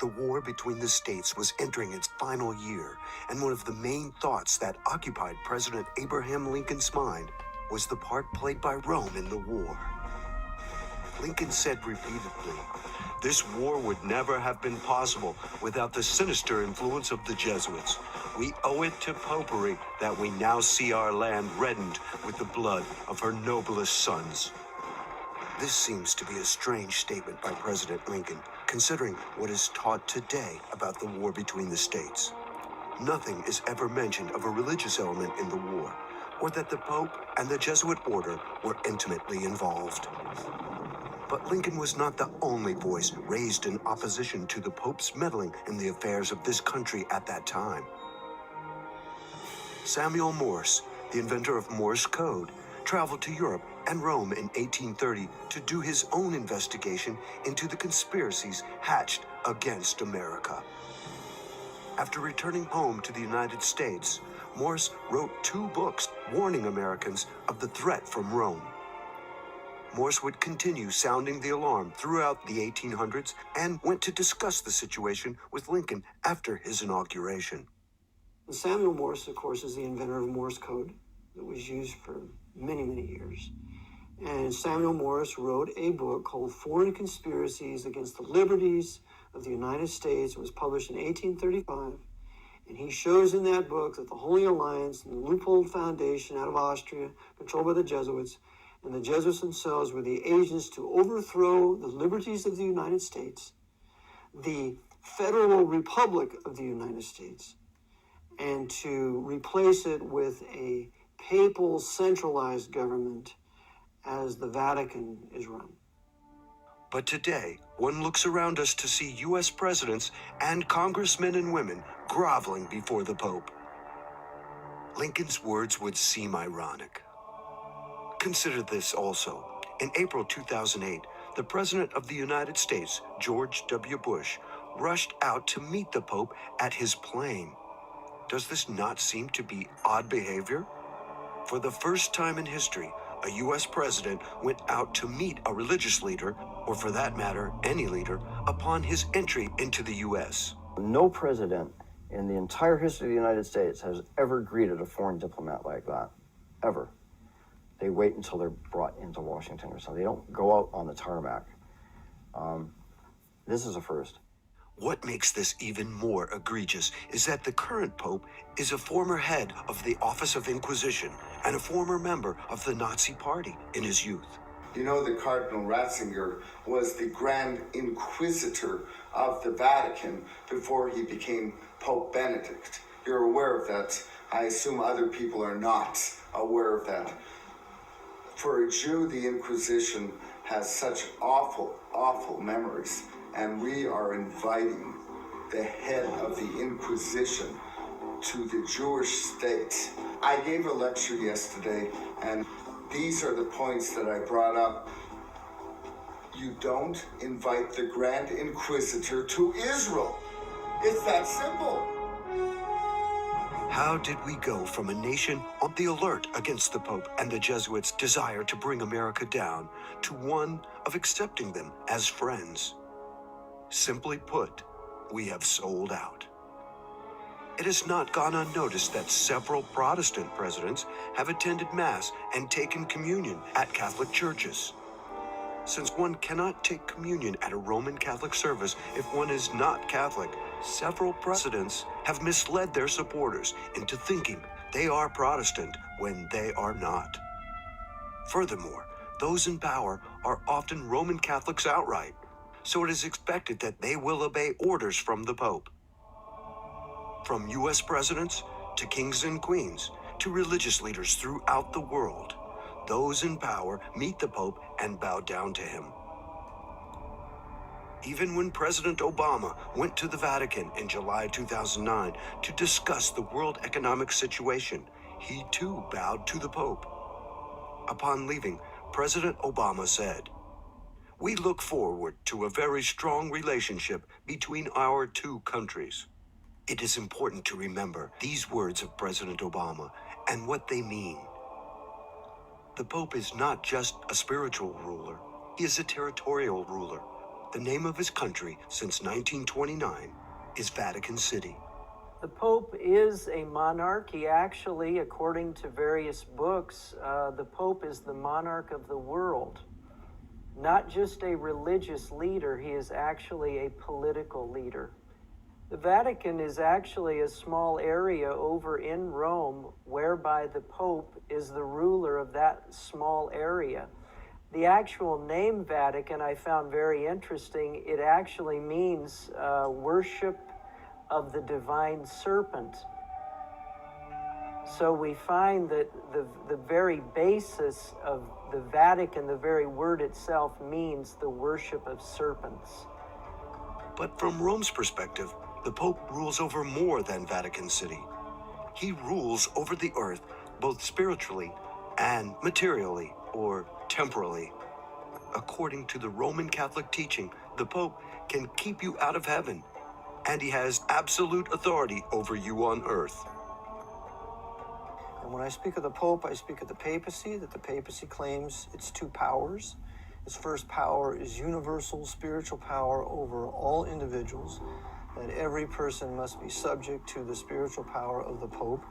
The war between the states was entering its final year, and one of the main thoughts that occupied President Abraham Lincoln's mind was the part played by Rome in the war. Lincoln said repeatedly, "This war would never have been possible without the sinister influence of the Jesuits. We owe it to popery that we now see our land reddened with the blood of her noblest sons." This seems to be a strange statement by President Lincoln, considering what is taught today about the war between the states. Nothing is ever mentioned of a religious element in the war, or that the Pope and the Jesuit order were intimately involved. But Lincoln was not the only voice raised in opposition to the Pope's meddling in the affairs of this country at that time. Samuel Morse, the inventor of Morse code, traveled to Europe and Rome in 1830 to do his own investigation into the conspiracies hatched against America. After returning home to the United States, Morse wrote 2 books warning Americans of the threat from Rome. Morse would continue sounding the alarm throughout the 1800s and went to discuss the situation with Lincoln after his inauguration. Samuel Morse, of course, is the inventor of Morse code that was used for many, many years. And Samuel Morse wrote a book called Foreign Conspiracies Against the Liberties of the United States. It was published in 1835. And he shows in that book that the Holy Alliance and the Loophole Foundation out of Austria, controlled by the Jesuits, and the Jesuits themselves were the agents to overthrow the liberties of the United States, the Federal Republic of the United States, and to replace it with a papal centralized government as the Vatican is run. But today, one looks around us to see U.S. presidents and congressmen and women groveling before the Pope. Lincoln's words would seem ironic. Consider this also. In April 2008, the President of the United States, George W. Bush, rushed out to meet the Pope at his plane. Does this not seem to be odd behavior? For the first time in history, a U.S. president went out to meet a religious leader, or for that matter, any leader, upon his entry into the U.S. No president in the entire history of the United States has ever greeted a foreign diplomat like that, ever. They wait until they're brought into Washington or something. They don't go out on the tarmac. This is a first. What makes this even more egregious is that the current Pope is a former head of the Office of Inquisition and a former member of the Nazi Party in his youth. You know that Cardinal Ratzinger was the Grand Inquisitor of the Vatican before he became Pope Benedict. You're aware of that. I assume other people are not aware of that. For a Jew, the Inquisition has such awful, awful memories. And we are inviting the head of the Inquisition to the Jewish state. I gave a lecture yesterday, and these are the points that I brought up. You don't invite the Grand Inquisitor to Israel. It's that simple. How did we go from a nation on the alert against the Pope and the Jesuits' desire to bring America down to one of accepting them as friends? Simply put, we have sold out. It has not gone unnoticed that several Protestant presidents have attended Mass and taken communion at Catholic churches. Since one cannot take communion at a Roman Catholic service if one is not Catholic, several presidents have misled their supporters into thinking they are Protestant when they are not. Furthermore, those in power are often Roman Catholics outright, so it is expected that they will obey orders from the Pope. From U.S. presidents to kings and queens to religious leaders throughout the world, those in power meet the Pope and bow down to him. Even when President Obama went to the Vatican in July 2009 to discuss the world economic situation, he too bowed to the Pope. Upon leaving, President Obama said, "We look forward to a very strong relationship between our two countries." It is important to remember these words of President Obama and what they mean. The Pope is not just a spiritual ruler, he is a territorial ruler. the name of his country since 1929 is Vatican City. The Pope is a monarch. He actually, according to various books, the Pope is the monarch of the world. Not just a religious leader, he is actually a political leader. The Vatican is actually a small area over in Rome whereby the Pope is the ruler of that small area. The actual name Vatican I found very interesting. It actually means worship of the divine serpent. So we find that the very basis of the Vatican, the very word itself, means the worship of serpents. But from Rome's perspective, the Pope rules over more than Vatican City. He rules over the earth, both spiritually and materially, or temporally. According to the Roman Catholic teaching, the Pope can keep you out of heaven, and he has absolute authority over you on earth. And when I speak of the Pope, I speak of the papacy, that the papacy claims its two powers. Its first power is universal spiritual power over all individuals, that every person must be subject to the spiritual power of the Pope,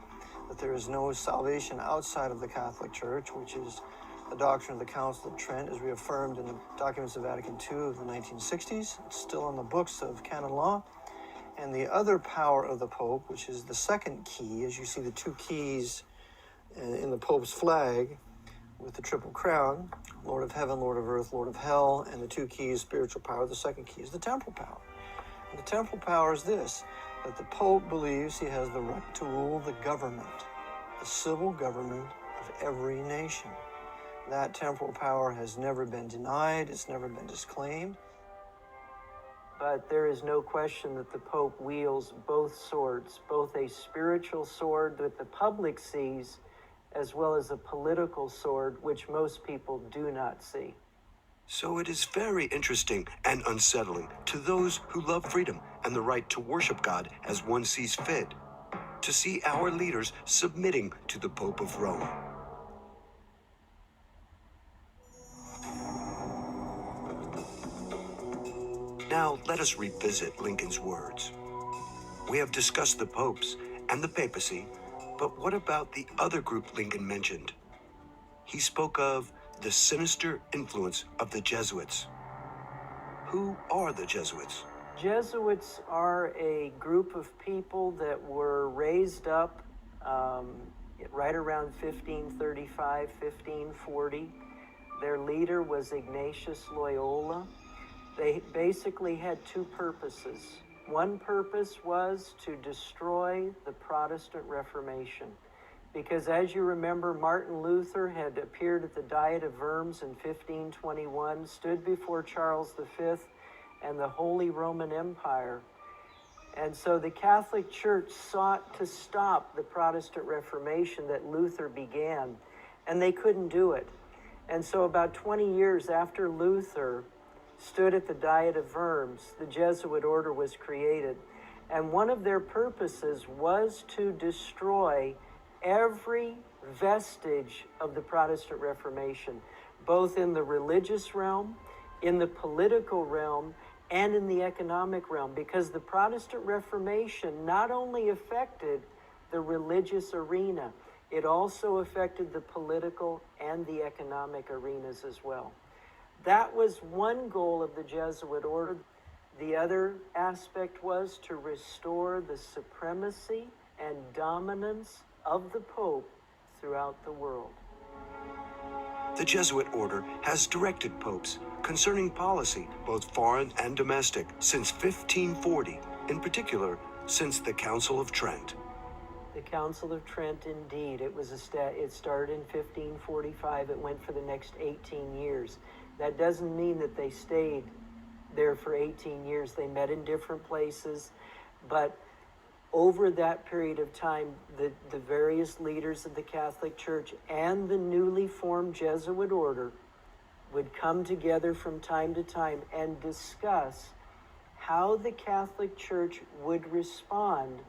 that there is no salvation outside of the Catholic Church, which is the doctrine of the Council of Trent, as reaffirmed in the documents of Vatican II of the 1960s. It's still on the books of canon law. And the other power of the Pope, which is the second key, as you see the two keys in the Pope's flag with the triple crown, Lord of heaven, Lord of earth, Lord of hell, and the two keys, spiritual power. The second key is the temporal power. And the temporal power is this, that the Pope believes he has the right to rule the government, the civil government of every nation. That temporal power has never been denied, it's never been disclaimed. But there is no question that the Pope wields both swords, both a spiritual sword that the public sees, as well as a political sword, which most people do not see. So it is very interesting and unsettling to those who love freedom and the right to worship God as one sees fit, to see our leaders submitting to the Pope of Rome. Now, let us revisit Lincoln's words. We have discussed the popes and the papacy, but what about the other group Lincoln mentioned? He spoke of the sinister influence of the Jesuits. Who are the Jesuits? Jesuits are a group of people that were raised up right around 1535, 1540. Their leader was Ignatius Loyola. They basically had two purposes. One purpose was to destroy the Protestant Reformation. Because as you remember, Martin Luther had appeared at the Diet of Worms in 1521, stood before Charles V and the Holy Roman Empire. And so the Catholic Church sought to stop the Protestant Reformation that Luther began, and they couldn't do it. And so about 20 years after Luther stood at the Diet of Worms, the Jesuit order was created. And one of their purposes was to destroy every vestige of the Protestant Reformation, both in the religious realm, in the political realm, and in the economic realm, because the Protestant Reformation not only affected the religious arena, it also affected the political and the economic arenas as well. That was one goal of the Jesuit order. The other aspect was to restore the supremacy and dominance of the Pope throughout the world. The Jesuit order has directed popes concerning policy, both foreign and domestic, since 1540, in particular, since the Council of Trent. The Council of Trent, indeed, it started in 1545. It went for the next 18 years. That doesn't mean that they stayed there for 18 years. They met in different places, but over that period of time, the various leaders of the Catholic Church and the newly formed Jesuit order would come together from time to time and discuss how the Catholic Church would respond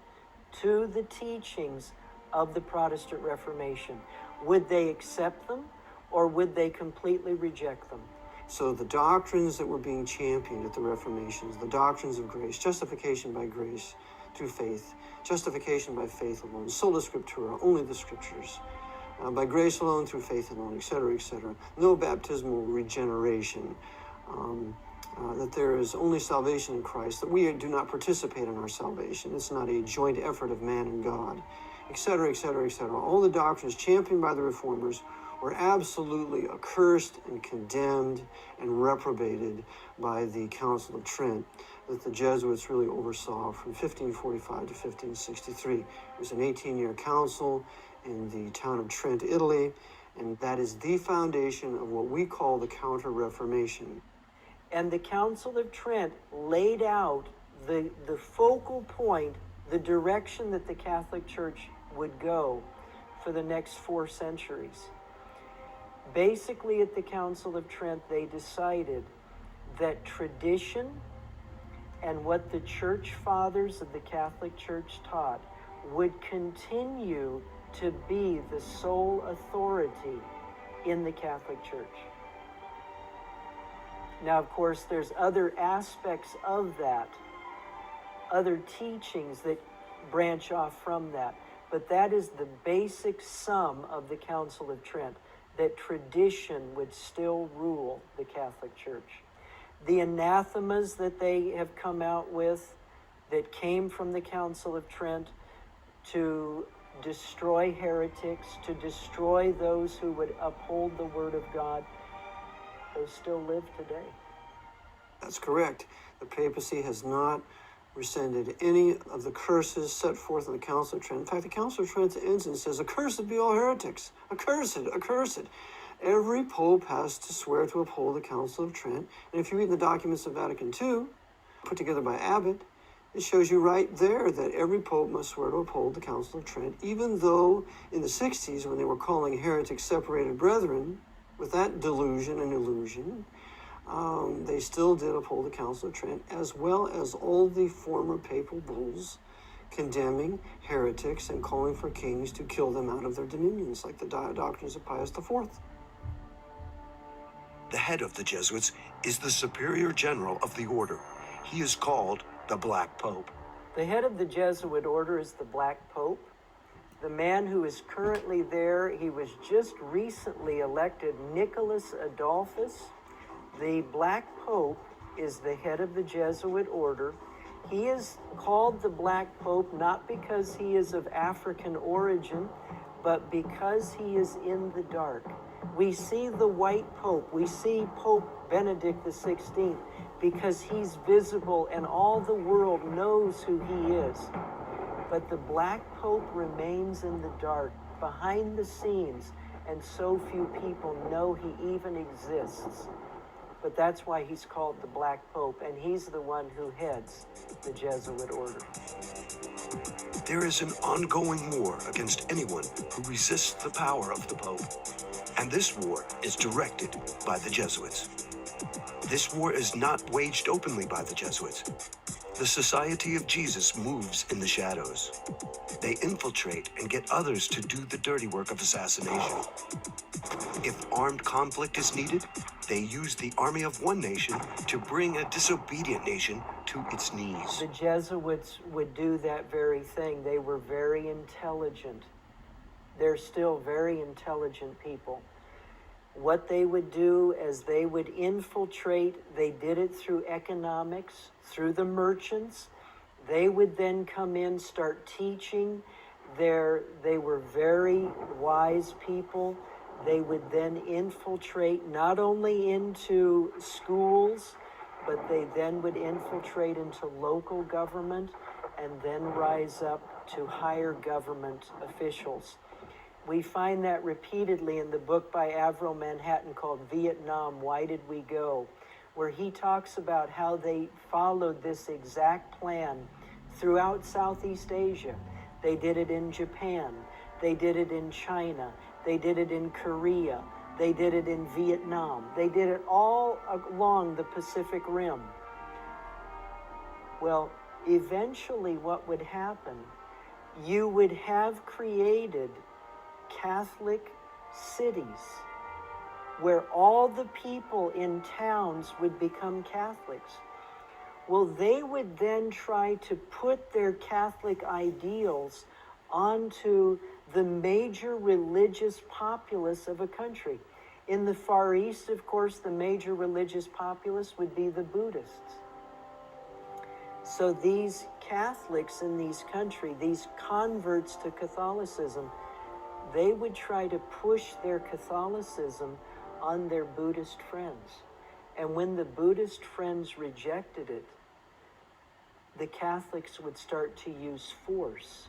to the teachings of the Protestant Reformation. Would they accept them, or would they completely reject them? So the doctrines that were being championed at the Reformations, the doctrines of grace, justification by grace through faith, justification by faith alone, sola scriptura, only the scriptures, by grace alone, through faith alone, etc., no baptismal regeneration, that there is only salvation in Christ, that we do not participate in our salvation. It's not a joint effort of man and God, etc., etc., etc. All the doctrines championed by the Reformers were absolutely accursed and condemned and reprobated by the Council of Trent that the Jesuits really oversaw from 1545 to 1563. It was an 18-year council in the town of Trent, Italy, and that is the foundation of what we call the Counter-Reformation. And the Council of Trent laid out the focal point, the direction that the Catholic Church would go for the next 4 centuries. Basically, at the Council of Trent, they decided that tradition and what the church fathers of the Catholic Church taught would continue to be the sole authority in the Catholic Church. Now, of course, there's other aspects of that, other teachings that branch off from that, but that is the basic sum of the Council of Trent, that tradition would still rule the Catholic Church. The anathemas that they have come out with that came from the Council of Trent to destroy heretics, to destroy those who would uphold the Word of God, those still live today. That's correct. The papacy has not rescinded any of the curses set forth in the Council of Trent. In fact, the Council of Trent ends and says, "Accursed be all heretics. Accursed, accursed." Every pope has to swear to uphold the Council of Trent. And if you read the documents of Vatican II, put together by Abbot, it shows you right there that every pope must swear to uphold the Council of Trent, even though in the 60s, when they were calling heretics separated brethren, with that delusion and illusion, they still did uphold the Council of Trent, as well as all the former papal bulls condemning heretics and calling for kings to kill them out of their dominions, like the doctrines of Pius IV. The head of the Jesuits is the superior general of the order. He is called the Black Pope. The head of the Jesuit order is the Black Pope. The man who is currently there, he was just recently elected, Nicholas Adolphus. The Black Pope is the head of the Jesuit order. He is called the Black Pope not because he is of African origin, but because he is in the dark. We see the white Pope, we see Pope Benedict XVI, because he's visible and all the world knows who he is. But the Black Pope remains in the dark, behind the scenes, and so few people know he even exists. But that's why he's called the Black Pope, and he's the one who heads the Jesuit order. There is an ongoing war against anyone who resists the power of the Pope. And this war is directed by the Jesuits. This war is not waged openly by the Jesuits. The Society of Jesus moves in the shadows. They infiltrate and get others to do the dirty work of assassination. If armed conflict is needed, they use the army of one nation to bring a disobedient nation to its knees. The Jesuits would do that very thing. They were very intelligent. They're still very intelligent people. What they would do is they would infiltrate, they did it through economics, through the merchants. They would then come in, start teaching. They were very wise people. They would then infiltrate not only into schools, but they then would infiltrate into local government and then rise up to higher government officials. We find that repeatedly in the book by Avril Manhattan called Vietnam, Why Did We Go?, where he talks about how they followed this exact plan throughout Southeast Asia. They did it in Japan. They did it in China. They did it in Korea. They did it in Vietnam. They did it all along the Pacific Rim. Well, eventually what would happen, you would have created Catholic cities where all the people in towns would become Catholics. Well, they would then try to put their Catholic ideals onto the major religious populace of a country. In the Far East, of course, the major religious populace would be the Buddhists. So these Catholics in these countries, these converts to Catholicism, they would try to push their Catholicism on their Buddhist friends. And when the Buddhist friends rejected it, the Catholics would start to use force.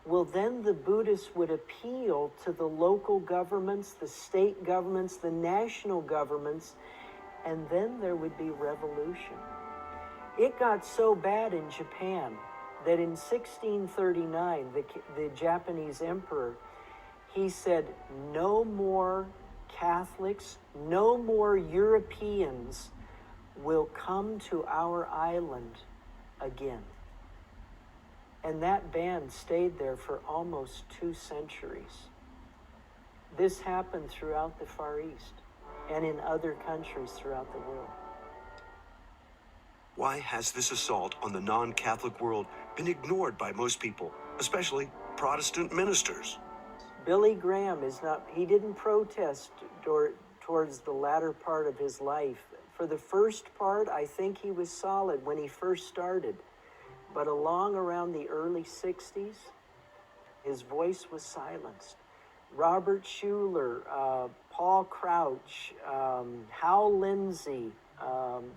Well, then the Buddhists would appeal to the local governments, the state governments, the national governments, and then there would be revolution. It got so bad in Japan that in 1639, the Japanese emperor, he said, no more Catholics, no more Europeans will come to our island again. And that ban stayed there for almost 2 centuries. This happened throughout the Far East and in other countries throughout the world. Why has this assault on the non-Catholic world been ignored by most people, especially Protestant ministers? Billy Graham he didn't protest towards the latter part of his life. For the first part, I think he was solid when he first started. But along around the early 60s, his voice was silenced. Robert Schuller, Paul Crouch, Hal Lindsey,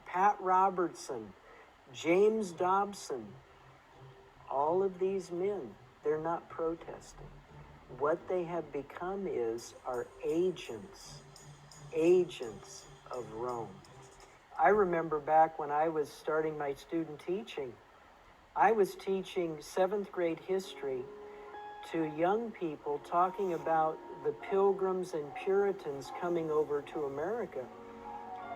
Pat Robertson, James Dobson, all of these men, they're not protesting. What they have become are agents of Rome. I remember back when I was starting my student teaching, I was teaching 7th grade history to young people, talking about the Pilgrims and Puritans coming over to America.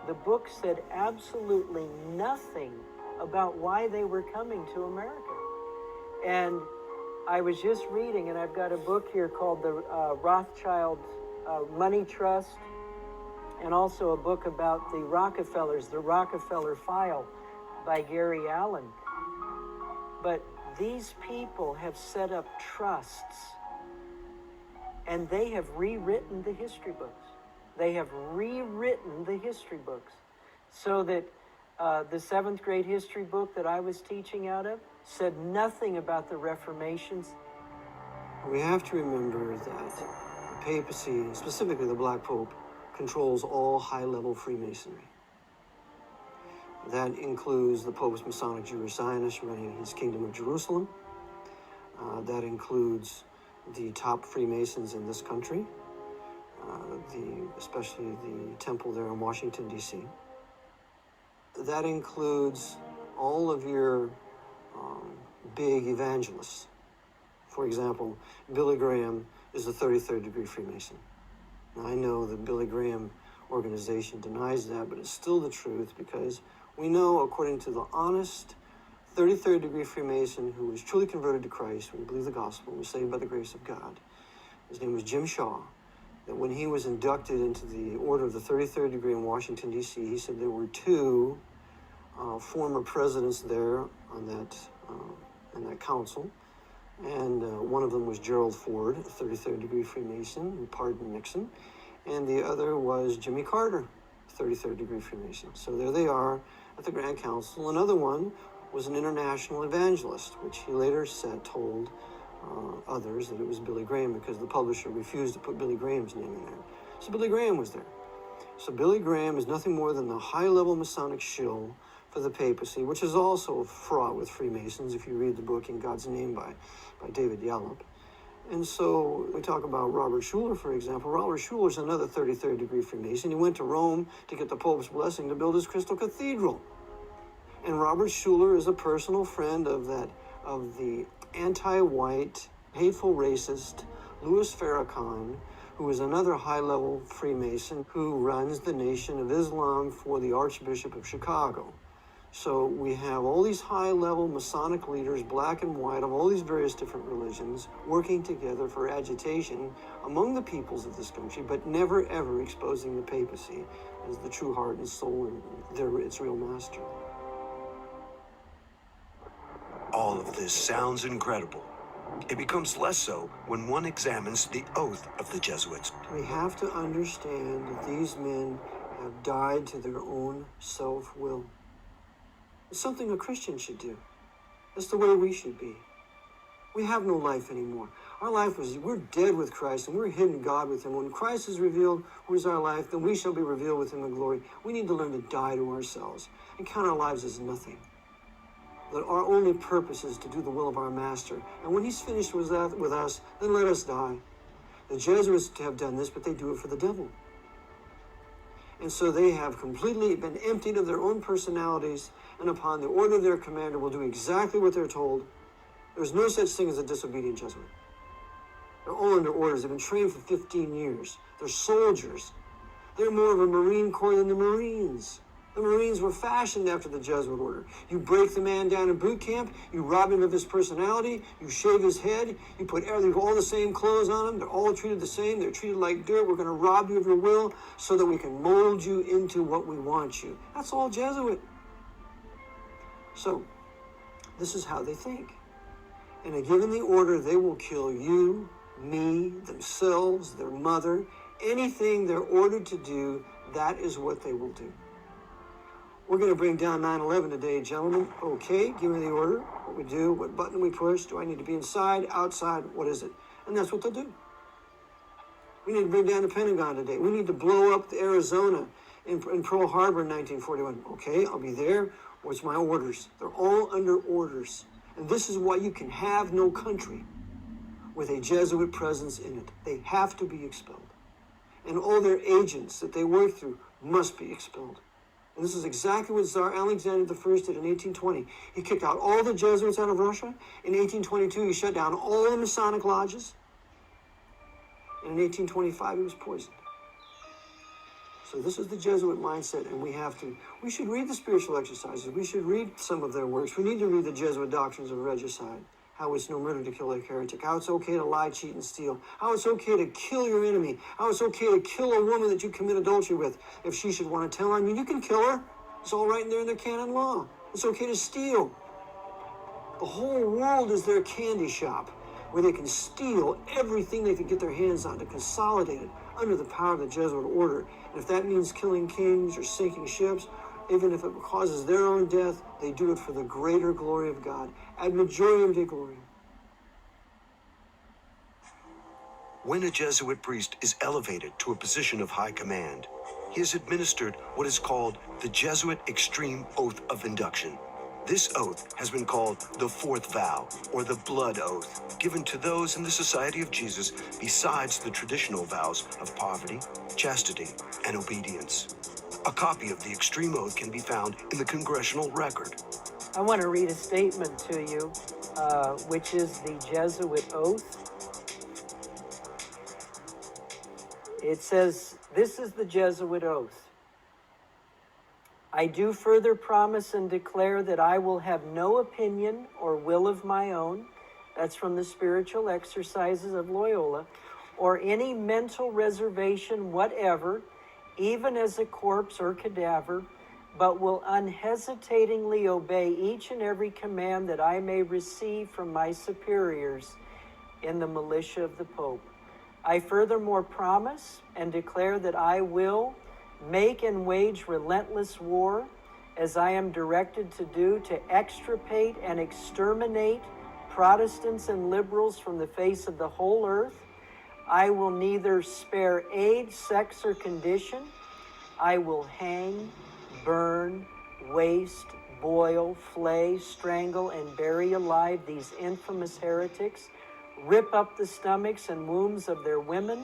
The book said absolutely nothing about why they were coming to America. And I was just reading, and I've got a book here called the Rothschild Money Trust, and also a book about the Rockefellers, the Rockefeller File by Gary Allen. But these people have set up trusts, and they have rewritten the history books. They have rewritten the history books so that the 7th grade history book that I was teaching out of said nothing about the Reformations. We have to remember that the papacy, specifically the Black Pope, controls all high-level Freemasonry. That includes the Pope's Masonic Jewish Zionist running his Kingdom of Jerusalem. That includes the top Freemasons in this country, especially the temple there in Washington, D.C. That includes all of your big evangelists. For example, Billy Graham is a 33rd degree Freemason. Now, I know the Billy Graham organization denies that, but it's still the truth, because we know, according to the honest 33rd degree Freemason who was truly converted to Christ, when he believed the gospel and was saved by the grace of God, his name was Jim Shaw, that when he was inducted into the Order of the 33rd degree in Washington, D.C., he said there were 2 former presidents there on that in that council, and one of them was Gerald Ford, a 33rd degree Freemason who pardoned Nixon, and the other was Jimmy Carter, 33rd degree Freemason. So there they are at the Grand Council. Another one was an international evangelist, which he later told others that it was Billy Graham, because the publisher refused to put Billy Graham's name in there. So Billy Graham was there. So Billy Graham is nothing more than the high-level Masonic shill for the papacy, which is also fraught with Freemasons, if you read the book In God's Name by David Yallop. And so we talk about Robert Schuller, for example. Robert Schuller is another 33rd degree Freemason. He went to Rome to get the Pope's blessing to build his Crystal Cathedral. And Robert Schuller is a personal friend of the anti-white, hateful racist Louis Farrakhan, who is another high-level Freemason who runs the Nation of Islam for the Archbishop of Chicago. So we have all these high-level Masonic leaders, black and white, of all these various different religions, working together for agitation among the peoples of this country, but never ever exposing the papacy as the true heart and soul and its real master. All of this sounds incredible. It becomes less so when one examines the oath of the Jesuits. We have to understand that these men have died to their own self-will. It's something a Christian should do. That's the way we should be. We have no life anymore. Our life we're dead with Christ and we're hidden God with him. When Christ is revealed, who is our life, then we shall be revealed with him in glory. We need to learn to die to ourselves and count our lives as nothing. That our only purpose is to do the will of our master. And when he's finished with us, then let us die. The Jesuits have done this, but they do it for the devil. And so they have completely been emptied of their own personalities, and upon the order of their commander will do exactly what they're told. There's no such thing as a disobedient Jesuit. They're all under orders. They've been trained for 15 years. They're soldiers. They're more of a Marine Corps than the Marines. The Marines were fashioned after the Jesuit order. You break the man down in boot camp, you rob him of his personality, you shave his head, you put all the same clothes on him, they're all treated the same, they're treated like dirt. We're going to rob you of your will so that we can mold you into what we want you. That's all Jesuit. So, this is how they think. In a given the order, they will kill you, me, themselves, their mother, anything they're ordered to do, that is what they will do. We're going to bring down 9/11 today, gentlemen. Okay, give me the order. What we do, what button we push. Do I need to be inside, outside? What is it? And that's what they'll do. We need to bring down the Pentagon today. We need to blow up the Arizona in Pearl Harbor in 1941. Okay, I'll be there. What's my orders? They're all under orders. And this is why you can have no country with a Jesuit presence in it. They have to be expelled. And all their agents that they work through must be expelled. And this is exactly what Tsar Alexander I did in 1820. He kicked out all the Jesuits out of Russia. In 1822, he shut down all the Masonic lodges. And in 1825, he was poisoned. So this is the Jesuit mindset, and we should read the spiritual exercises. We should read some of their works. We need to read the Jesuit doctrines of regicide. How it's no murder to kill like heretic. How it's okay to lie, cheat, and steal. How it's okay to kill your enemy. How it's okay to kill a woman that you commit adultery with. If she should want to tell on you, you can kill her. It's all right in there in their canon law. It's okay to steal. The whole world is their candy shop, where they can steal everything they can get their hands on to consolidate it under the power of the Jesuit order. And if that means killing kings or sinking ships, even if it causes their own death, they do it for the greater glory of God. Ad majorem Dei glory. When a Jesuit priest is elevated to a position of high command, he is administered what is called the Jesuit Extreme Oath of Induction. This oath has been called the fourth vow, or the blood oath, given to those in the Society of Jesus besides the traditional vows of poverty, chastity, and obedience. A copy of the Extreme Oath can be found in the Congressional Record. I want to read a statement to you, which is the Jesuit Oath. It says, this is the Jesuit Oath. I do further promise and declare that I will have no opinion or will of my own, that's from the Spiritual Exercises of Loyola, or any mental reservation whatever, even as a corpse or cadaver, but will unhesitatingly obey each and every command that I may receive from my superiors in the militia of the Pope. I furthermore promise and declare that I will make and wage relentless war, as I am directed to do, to extirpate and exterminate Protestants and liberals from the face of the whole earth. I will neither spare age, sex, or condition. I will hang, burn, waste, boil, flay, strangle, and bury alive these infamous heretics, rip up the stomachs and wombs of their women,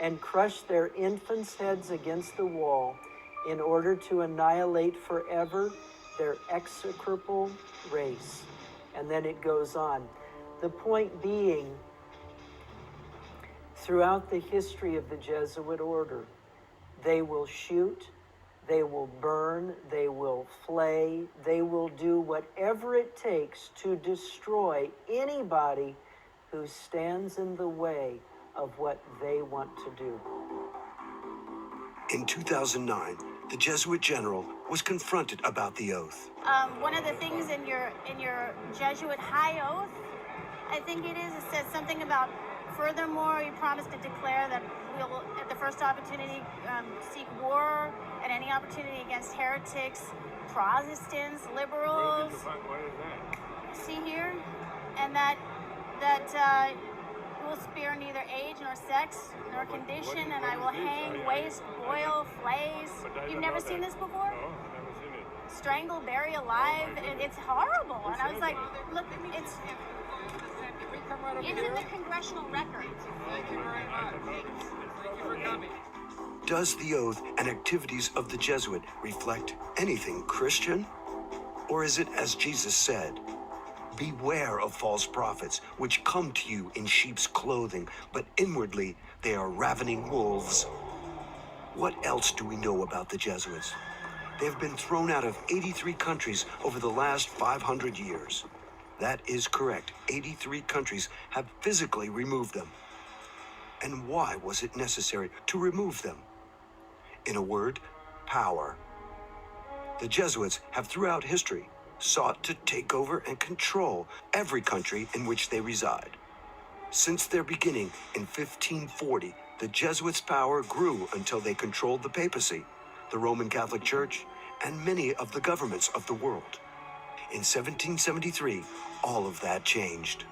and crush their infants' heads against the wall, in order to annihilate forever their execrable race. And then it goes on. The point being, throughout the history of the Jesuit order, they will shoot, They will burn, they will flay, they will do whatever it takes to destroy anybody who stands in the way of what they want to do. In 2009, the Jesuit general was confronted about the oath. One of the things in your Jesuit high oath, I think it says something about, furthermore, you promise to declare that we'll, at the first opportunity, seek war at any opportunity against heretics, Protestants, liberals. What is that? See here? And that will spare neither age nor sex nor condition, and I will hang, waste, boil, flays. You've never seen this before? No, never seen it. Strangle, bury alive. It's horrible. And I was like, look, it's in the congressional record. Thank you very much. Thank you for coming. Does the oath and activities of the Jesuit reflect anything Christian? Or is it as Jesus said, "Beware of false prophets, which come to you in sheep's clothing, but inwardly they are ravening wolves"? What else do we know about the Jesuits? They have been thrown out of 83 countries over the last 500 years. That is correct. 83 countries have physically removed them. And why was it necessary to remove them? In a word, power. The Jesuits have throughout history sought to take over and control every country in which they reside. Since their beginning in 1540, the Jesuits' power grew until they controlled the papacy, the Roman Catholic Church, and many of the governments of the world. In 1773, all of that changed.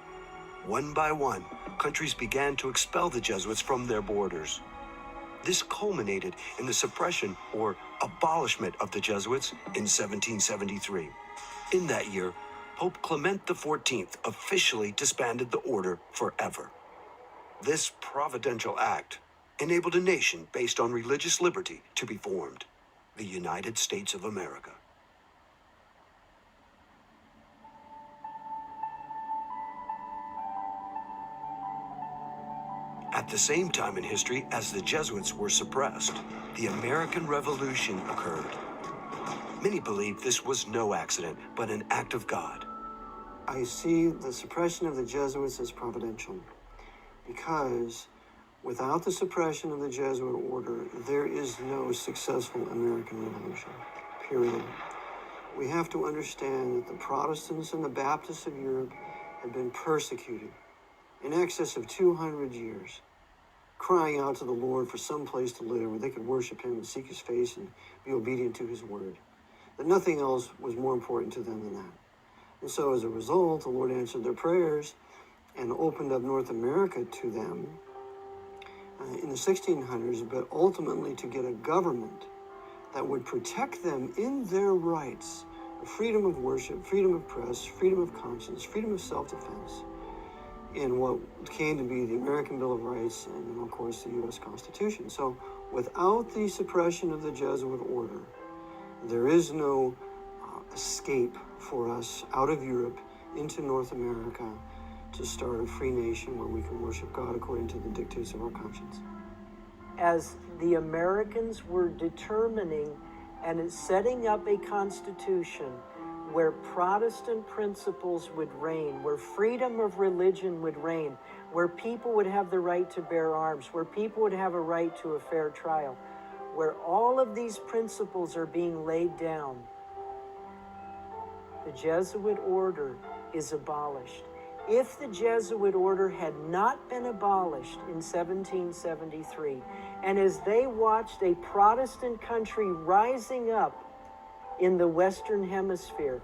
One by one, countries began to expel the Jesuits from their borders. This culminated in the suppression or abolishment of the Jesuits in 1773. In that year, Pope Clement XIV officially disbanded the order forever. This providential act enabled a nation based on religious liberty to be formed, the United States of America. At the same time in history as the Jesuits were suppressed, the American Revolution occurred. Many believe this was no accident, but an act of God. I see the suppression of the Jesuits as providential because without the suppression of the Jesuit order, there is no successful American Revolution, period. We have to understand that the Protestants and the Baptists of Europe have been persecuted in excess of 200 years, crying out to the Lord for some place to live where they could worship him and seek his face and be obedient to his word. That nothing else was more important to them than that. And so as a result, the Lord answered their prayers and opened up North America to them in the 1600s, but ultimately to get a government that would protect them in their rights of freedom of worship, freedom of press, freedom of conscience, freedom of self-defense, in what came to be the American Bill of Rights and then, of course, the U.S. Constitution. So without the suppression of the Jesuit order, there is no escape for us out of Europe into North America to start a free nation where we can worship God according to the dictates of our conscience. As the Americans were determining and setting up a constitution where Protestant principles would reign, where freedom of religion would reign, where people would have the right to bear arms, where people would have a right to a fair trial, where all of these principles are being laid down, the Jesuit order is abolished. If the Jesuit order had not been abolished in 1773, and as they watched a Protestant country rising up in the Western Hemisphere,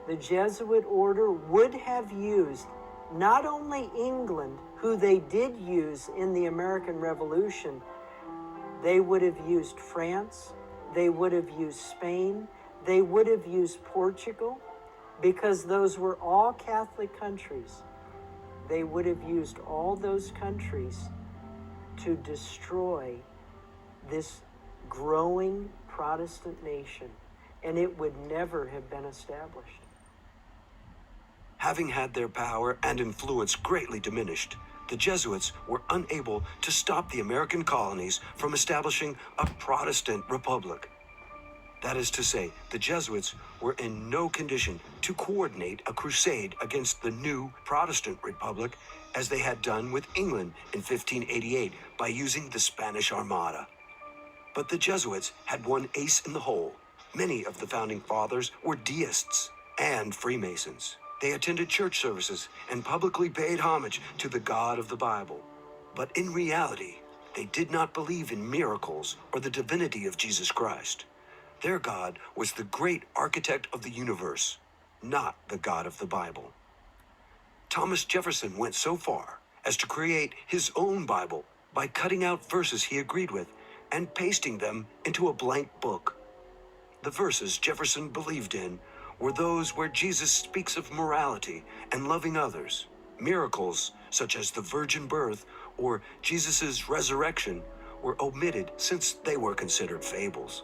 the Jesuit order would have used not only England, who they did use in the American Revolution, they would have used France, they would have used Spain, they would have used Portugal, because those were all Catholic countries. They would have used all those countries to destroy this growing Protestant nation, and it would never have been established. Having had their power and influence greatly diminished, the Jesuits were unable to stop the American colonies from establishing a Protestant republic. That is to say, the Jesuits were in no condition to coordinate a crusade against the new Protestant Republic as they had done with England in 1588 by using the Spanish Armada. But the Jesuits had one ace in the hole. Many of the founding fathers were deists and Freemasons. They attended church services and publicly paid homage to the God of the Bible. But in reality, they did not believe in miracles or the divinity of Jesus Christ. Their God was the great architect of the universe, not the God of the Bible. Thomas Jefferson went so far as to create his own Bible by cutting out verses he agreed with and pasting them into a blank book. The verses Jefferson believed in were those where Jesus speaks of morality and loving others. Miracles, such as the virgin birth or Jesus' resurrection, were omitted since they were considered fables.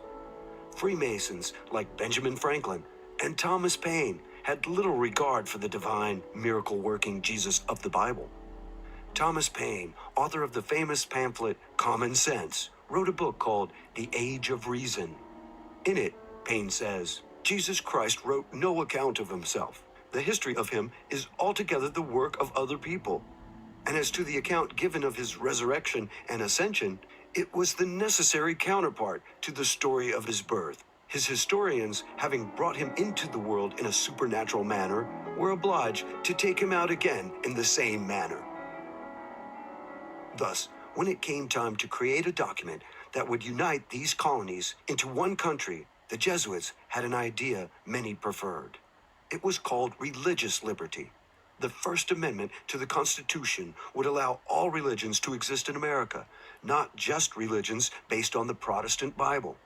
Freemasons like Benjamin Franklin and Thomas Paine had little regard for the divine, miracle-working Jesus of the Bible. Thomas Paine, author of the famous pamphlet Common Sense, wrote a book called The Age of Reason. In it, Paine says, Jesus Christ wrote no account of himself. The history of him is altogether the work of other people. And as to the account given of his resurrection and ascension, it was the necessary counterpart to the story of his birth. His historians, having brought him into the world in a supernatural manner, were obliged to take him out again in the same manner. Thus, when it came time to create a document that would unite these colonies into one country, the Jesuits had an idea many preferred. It was called religious liberty. The First Amendment to the Constitution would allow all religions to exist in America, not just religions based on the Protestant Bible.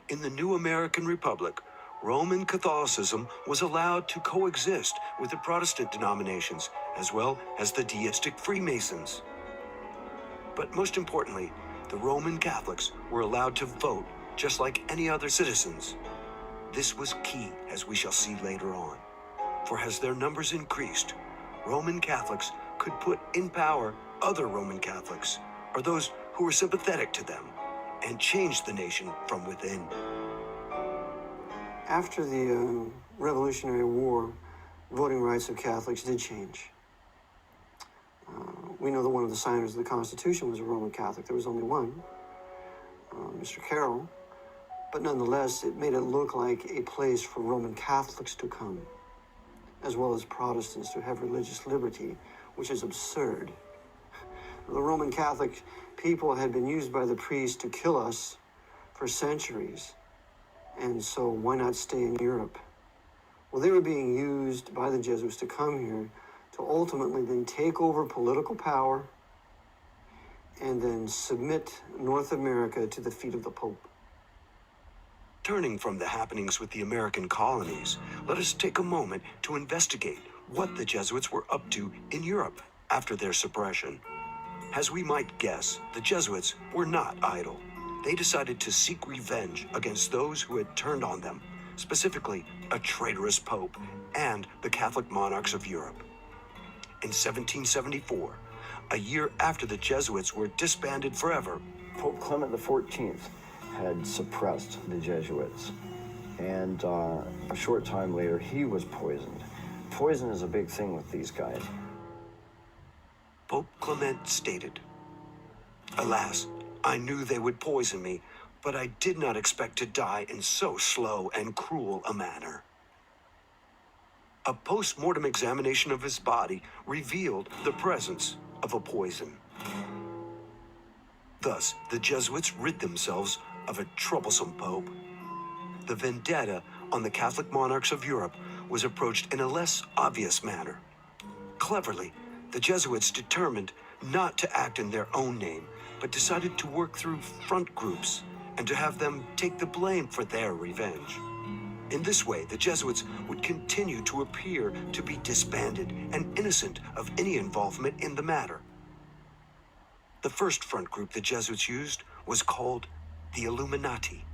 In the new American Republic, Roman Catholicism was allowed to coexist with the Protestant denominations, as well as the deistic Freemasons. But most importantly, the Roman Catholics were allowed to vote just like any other citizens. This was key, as we shall see later on. For as their numbers increased, Roman Catholics could put in power other Roman Catholics, or those who were sympathetic to them, and change the nation from within. After the Revolutionary War, voting rights of Catholics did change. We know that one of the signers of the Constitution was a Roman Catholic. There was only one, Mr. Carroll. But nonetheless, it made it look like a place for Roman Catholics to come, as well as Protestants to have religious liberty, which is absurd. The Roman Catholic people had been used by the priests to kill us for centuries. And so why not stay in Europe? Well, they were being used by the Jesuits to come here to ultimately then take over political power and then submit North America to the feet of the Pope. Turning from the happenings with the American colonies, let us take a moment to investigate what the Jesuits were up to in Europe after their suppression. As we might guess, the Jesuits were not idle. They decided to seek revenge against those who had turned on them, specifically a traitorous Pope and the Catholic monarchs of Europe. In 1774, a year after the Jesuits were disbanded forever, Pope Clement XIV had suppressed the Jesuits, and a short time later he was poisoned. Poison is a big thing with these guys. Pope Clement stated, "Alas, I knew they would poison me, but I did not expect to die in so slow and cruel a manner." A post-mortem examination of his body revealed the presence of a poison. Thus, the Jesuits rid themselves of a troublesome pope. The vendetta on the Catholic monarchs of Europe was approached in a less obvious manner. Cleverly, the Jesuits determined not to act in their own name, but decided to work through front groups and to have them take the blame for their revenge. In this way, the Jesuits would continue to appear to be disbanded and innocent of any involvement in the matter. The first front group the Jesuits used was called the Illuminati.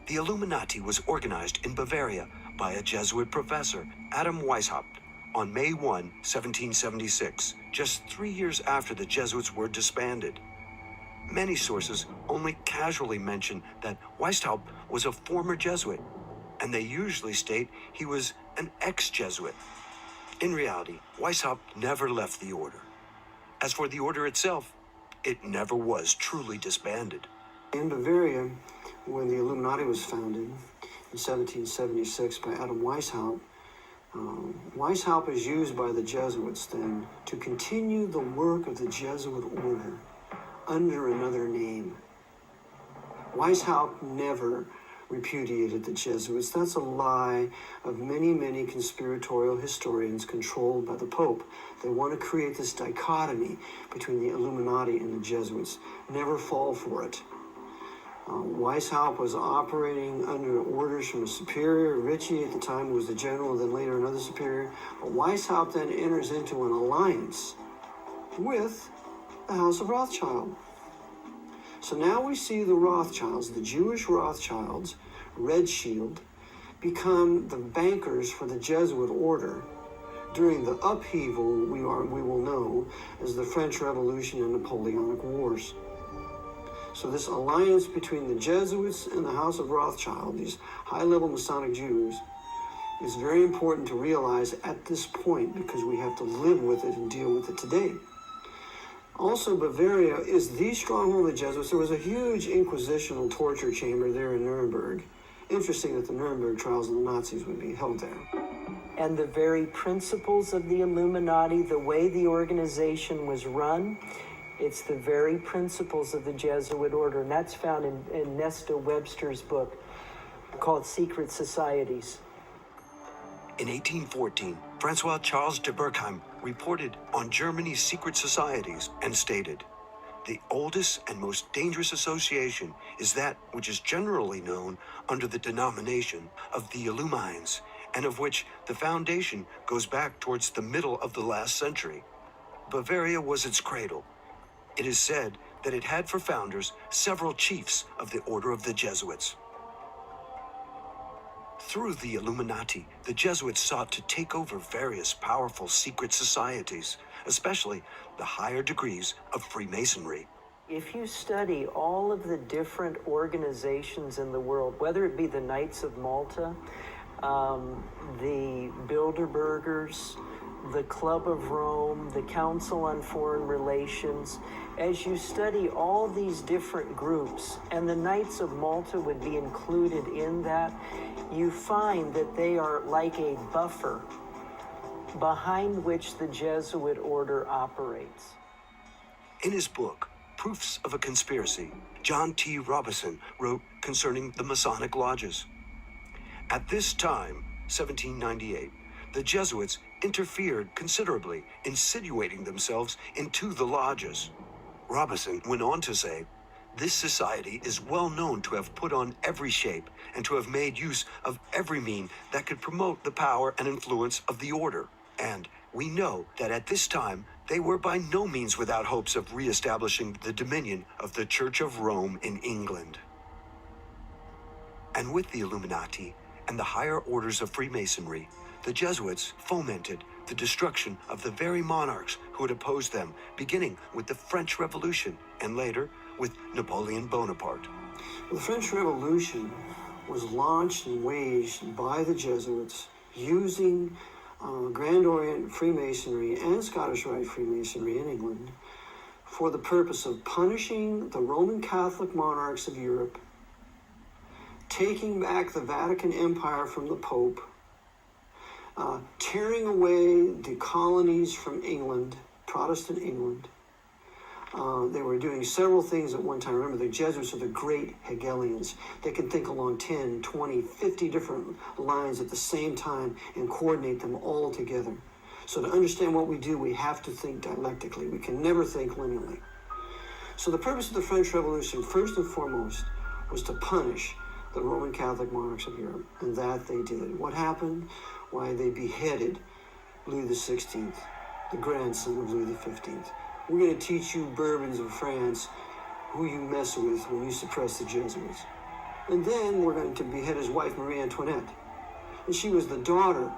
The Illuminati was organized in Bavaria by a Jesuit professor, Adam Weishaupt, on May 1, 1776, just 3 years after the Jesuits were disbanded. Many sources only casually mention that Weishaupt was a former Jesuit, and they usually state he was an ex-Jesuit. In reality, Weishaupt never left the order. As for the order itself, it never was truly disbanded. In Bavaria, when the Illuminati was founded in 1776 by Adam Weishaupt, Weishaupt is used by the Jesuits then to continue the work of the Jesuit order under another name. Weishaupt never repudiated the Jesuits. That's a lie of many, many conspiratorial historians controlled by the Pope. They want to create this dichotomy between the Illuminati and the Jesuits. Never fall for it. Weishaupt was operating under orders from a superior. Ritchie at the time was the general, then later another superior. But Weishaupt then enters into an alliance with the House of Rothschild. So now we see the Rothschilds, the Jewish Rothschilds, Red Shield, become the bankers for the Jesuit order during the upheaval we will know as the French Revolution and Napoleonic Wars. So this alliance between the Jesuits and the House of Rothschild, these high-level Masonic Jews, is very important to realize at this point because we have to live with it and deal with it today. Also, Bavaria is the stronghold of the Jesuits. There was a huge inquisitional torture chamber there in Nuremberg. Interesting that the Nuremberg trials of the Nazis would be held there. And the very principles of the Illuminati, the way the organization was run, it's the very principles of the Jesuit order. And that's found in Nesta Webster's book called Secret Societies. In 1814, Francois Charles de Berkheim reported on Germany's secret societies and stated, "The oldest and most dangerous association is that which is generally known under the denomination of the Illumines, and of which the foundation goes back towards the middle of the last century. Bavaria was its cradle. It is said that it had for founders several chiefs of the order of the Jesuits." Through the Illuminati, the Jesuits sought to take over various powerful secret societies, especially the higher degrees of Freemasonry. If you study all of the different organizations in the world, whether it be the Knights of Malta, the Bilderbergers, the Club of Rome, the Council on Foreign Relations, as you study all these different groups, and the Knights of Malta would be included in that, you find that they are like a buffer behind which the Jesuit order operates. In his book, Proofs of a Conspiracy, John T. Robison wrote concerning the Masonic lodges. At this time, 1798, the Jesuits interfered considerably, insinuating themselves into the lodges. Robison went on to say, "This society is well known to have put on every shape and to have made use of every mean that could promote the power and influence of the order. And we know that at this time they were by no means without hopes of re-establishing the dominion of the Church of Rome in England." And with the Illuminati and the higher orders of Freemasonry, the Jesuits fomented the destruction of the very monarchs who had opposed them, beginning with the French Revolution and later with Napoleon Bonaparte. The French Revolution was launched and waged by the Jesuits using Grand Orient Freemasonry and Scottish Rite Freemasonry in England for the purpose of punishing the Roman Catholic monarchs of Europe, taking back the Vatican Empire from the Pope, tearing away the colonies from England, Protestant England. They were doing several things at one time. Remember, the Jesuits are the great Hegelians. They can think along 10, 20, 50 different lines at the same time and coordinate them all together. So to understand what we do, we have to think dialectically. We can never think linearly. So the purpose of the French Revolution, first and foremost, was to punish the Roman Catholic monarchs of Europe. And that they did. What happened? Why, they beheaded Louis XVI, the grandson of Louis XV. We're going to teach you Bourbons of France who you mess with when you suppress the Jesuits. And then we're going to behead his wife, Marie Antoinette. And she was the daughter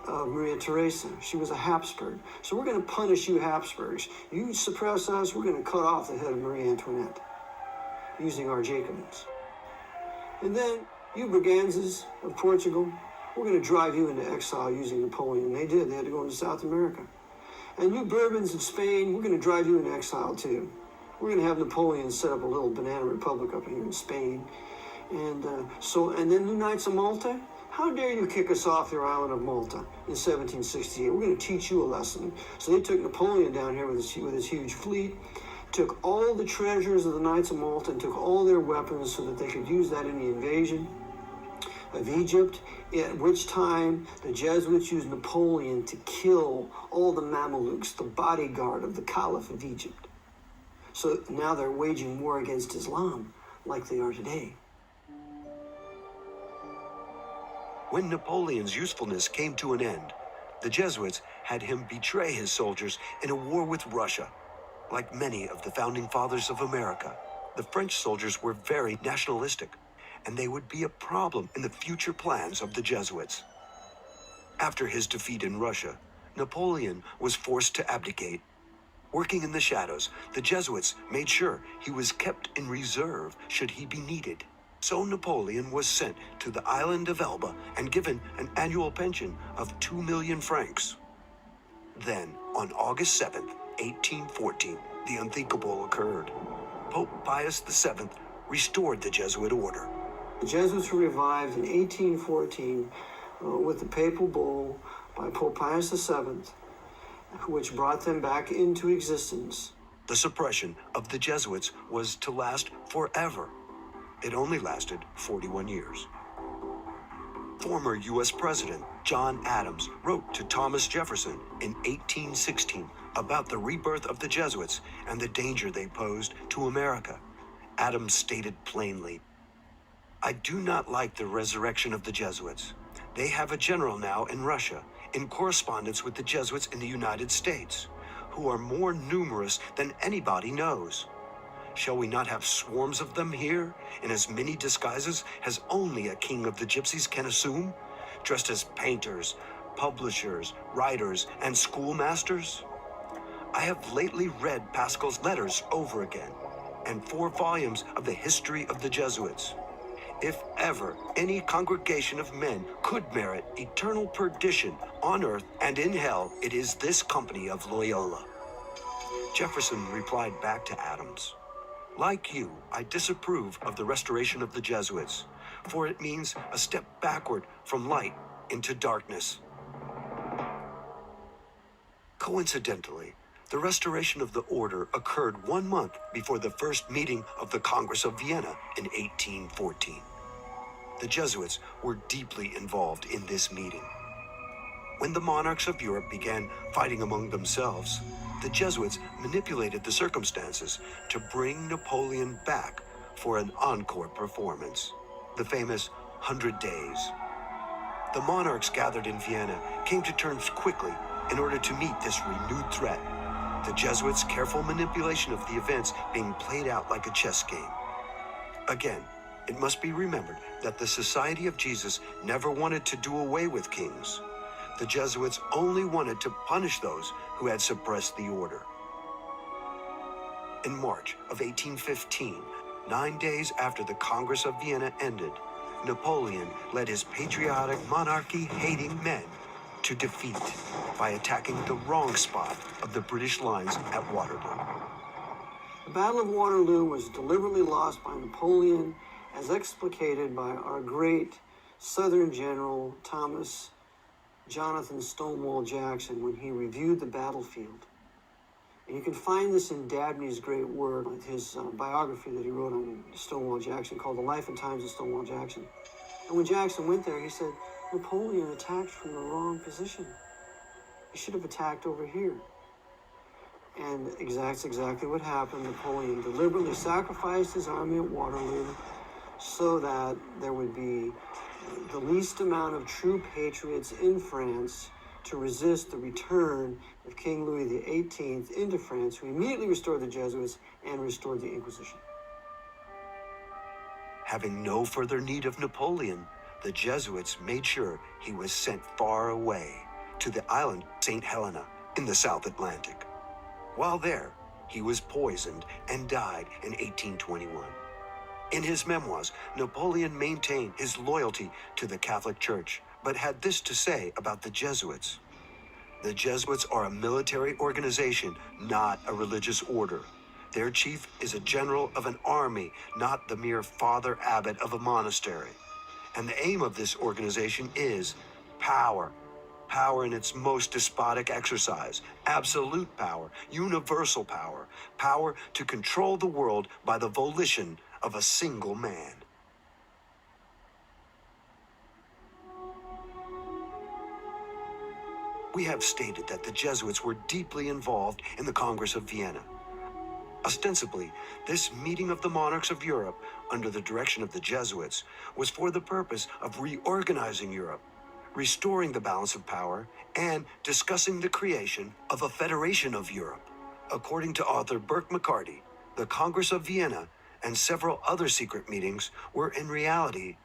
of Maria Theresa. She was a Habsburg. So we're going to punish you Habsburgs. You suppress us, we're going to cut off the head of Marie Antoinette using our Jacobins. And then you Braganzas of Portugal, we're going to drive you into exile using Napoleon. They did. They had to go into South America. And you Bourbons of Spain, we're going to drive you into exile too. We're going to have Napoleon set up a little banana republic up here in Spain. And then the Knights of Malta, how dare you kick us off your island of Malta in 1768? We're going to teach you a lesson. So they took Napoleon down here with his huge fleet, took all the treasures of the Knights of Malta and took all their weapons so that they could use that in the invasion of Egypt, at which time the Jesuits used Napoleon to kill all the Mamelukes, the bodyguard of the Caliph of Egypt. So now they're waging war against Islam like they are today. When Napoleon's usefulness came to an end, the Jesuits had him betray his soldiers in a war with Russia. Like many of the founding fathers of America, the French soldiers were very nationalistic, and they would be a problem in the future plans of the Jesuits. After his defeat in Russia, Napoleon was forced to abdicate. Working in the shadows, the Jesuits made sure he was kept in reserve should he be needed. So Napoleon was sent to the island of Elba and given an annual pension of 2 million francs. Then, on August 7th, 1814, the unthinkable occurred. Pope Pius VII restored the Jesuit order. The Jesuits were revived in 1814 with the papal bull by Pope Pius VII, which brought them back into existence. The suppression of the Jesuits was to last forever. It only lasted 41 years. Former U.S. President John Adams wrote to Thomas Jefferson in 1816 about the rebirth of the Jesuits and the danger they posed to America. Adams stated plainly, "I do not like the resurrection of the Jesuits. They have a general now in Russia, in correspondence with the Jesuits in the United States, who are more numerous than anybody knows. Shall we not have swarms of them here, in as many disguises as only a king of the gypsies can assume, dressed as painters, publishers, writers, and schoolmasters? I have lately read Pascal's letters over again, and 4 volumes of the history of the Jesuits. If ever any congregation of men could merit eternal perdition on earth and in hell, it is this company of Loyola." Jefferson replied back to Adams, "Like you, I disapprove of the restoration of the Jesuits, for it means a step backward from light into darkness." Coincidentally, the restoration of the order occurred 1 month before the first meeting of the Congress of Vienna in 1814. The Jesuits were deeply involved in this meeting. When the monarchs of Europe began fighting among themselves, the Jesuits manipulated the circumstances to bring Napoleon back for an encore performance, the famous 100 Days. The monarchs gathered in Vienna came to terms quickly in order to meet this renewed threat, the Jesuits' careful manipulation of the events being played out like a chess game. Again, it must be remembered that the Society of Jesus never wanted to do away with kings. The Jesuits only wanted to punish those who had suppressed the order. In March of 1815, 9 days after the Congress of Vienna ended, Napoleon led his patriotic monarchy-hating men to defeat by attacking the wrong spot of the British lines at Waterloo. The Battle of Waterloo was deliberately lost by Napoleon, as explicated by our great Southern General Thomas Jonathan Stonewall Jackson when he reviewed the battlefield. And you can find this in Dabney's great work, his biography that he wrote on Stonewall Jackson called The Life and Times of Stonewall Jackson. And when Jackson went there, he said, Napoleon attacked from the wrong position. He should have attacked over here. And that's exactly what happened. Napoleon deliberately sacrificed his army at Waterloo so that there would be the least amount of true patriots in France to resist the return of King Louis XVIII into France, who immediately restored the Jesuits and restored the Inquisition. Having no further need of Napoleon, the Jesuits made sure he was sent far away to the island St. Helena in the South Atlantic. While there, he was poisoned and died in 1821. In his memoirs, Napoleon maintained his loyalty to the Catholic Church, but had this to say about the Jesuits. The Jesuits are a military organization, not a religious order. Their chief is a general of an army, not the mere father abbot of a monastery. And the aim of this organization is power. Power in its most despotic exercise, absolute power, universal power, power to control the world by the volition of a single man. We have stated that the Jesuits were deeply involved in the Congress of Vienna. Ostensibly, this meeting of the monarchs of Europe, under the direction of the Jesuits, was for the purpose of reorganizing Europe, restoring the balance of power, and discussing the creation of a federation of Europe. According to author Burke McCarty, the Congress of Vienna and several other secret meetings were in reality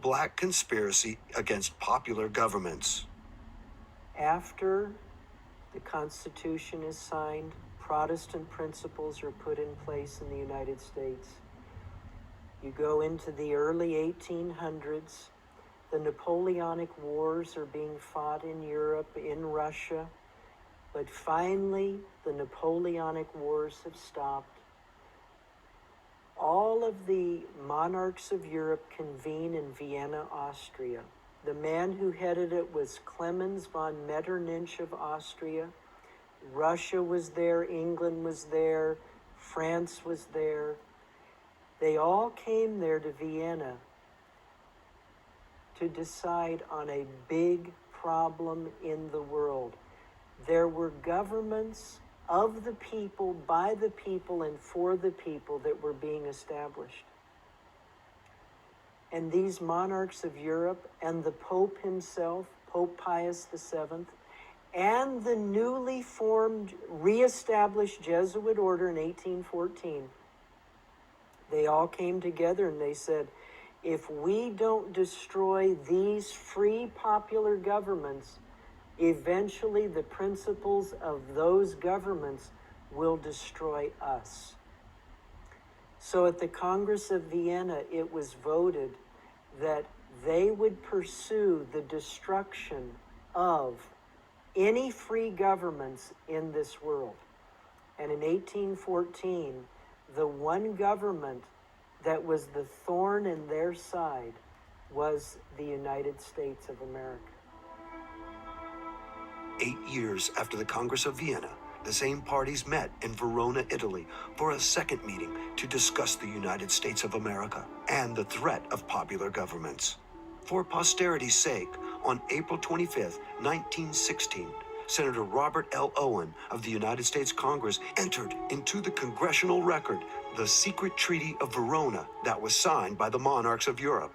black conspiracy against popular governments. After the Constitution is signed, Protestant principles are put in place in the United States. You go into the early 1800s, the Napoleonic Wars are being fought in Europe, in Russia, but finally the Napoleonic Wars have stopped. All of the monarchs of Europe convene in Vienna, Austria. The man who headed it was Clemens von Metternich of Austria. Russia was there, England was there, France was there. They all came there to Vienna to decide on a big problem in the world. There were governments of the people, by the people, and for the people that were being established. And these monarchs of Europe and the Pope himself, Pope Pius VII, and the newly formed, reestablished Jesuit order in 1814, they all came together and they said, if we don't destroy these free popular governments, eventually the principles of those governments will destroy us. So at the Congress of Vienna, it was voted that they would pursue the destruction of any free governments in this world. And in 1814, the one government that was the thorn in their side was the United States of America. 8 years after the Congress of Vienna, the same parties met in Verona, Italy, for a second meeting to discuss the United States of America and the threat of popular governments. For posterity's sake, on April 25, 1916, Senator Robert L. Owen of the United States Congress entered into the congressional record the secret Treaty of Verona that was signed by the monarchs of Europe.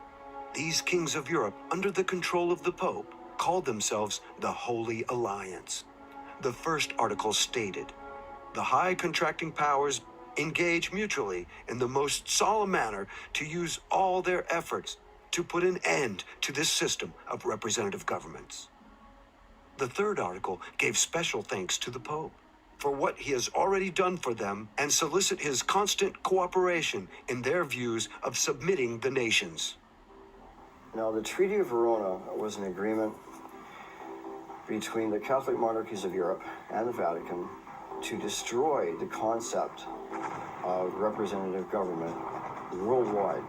These kings of Europe, under the control of the Pope, called themselves the Holy Alliance. The first article stated, "The high contracting powers engage mutually in the most solemn manner to use all their efforts to put an end to this system of representative governments." The third article gave special thanks to the Pope for what he has already done for them and solicit his constant cooperation in their views of submitting the nations. Now, the Treaty of Verona was an agreement between the Catholic monarchies of Europe and the Vatican to destroy the concept of representative government worldwide.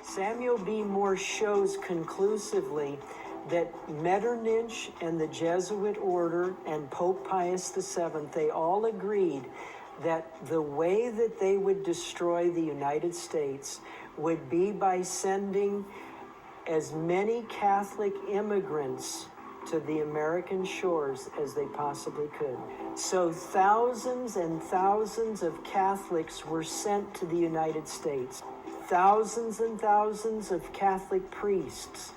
Samuel B. Morse shows conclusively that Metternich and the Jesuit order and Pope Pius VII, they all agreed that the way that they would destroy the United States would be by sending as many Catholic immigrants to the American shores as they possibly could. So thousands and thousands of Catholics were sent to the United States. Thousands and thousands of Catholic priests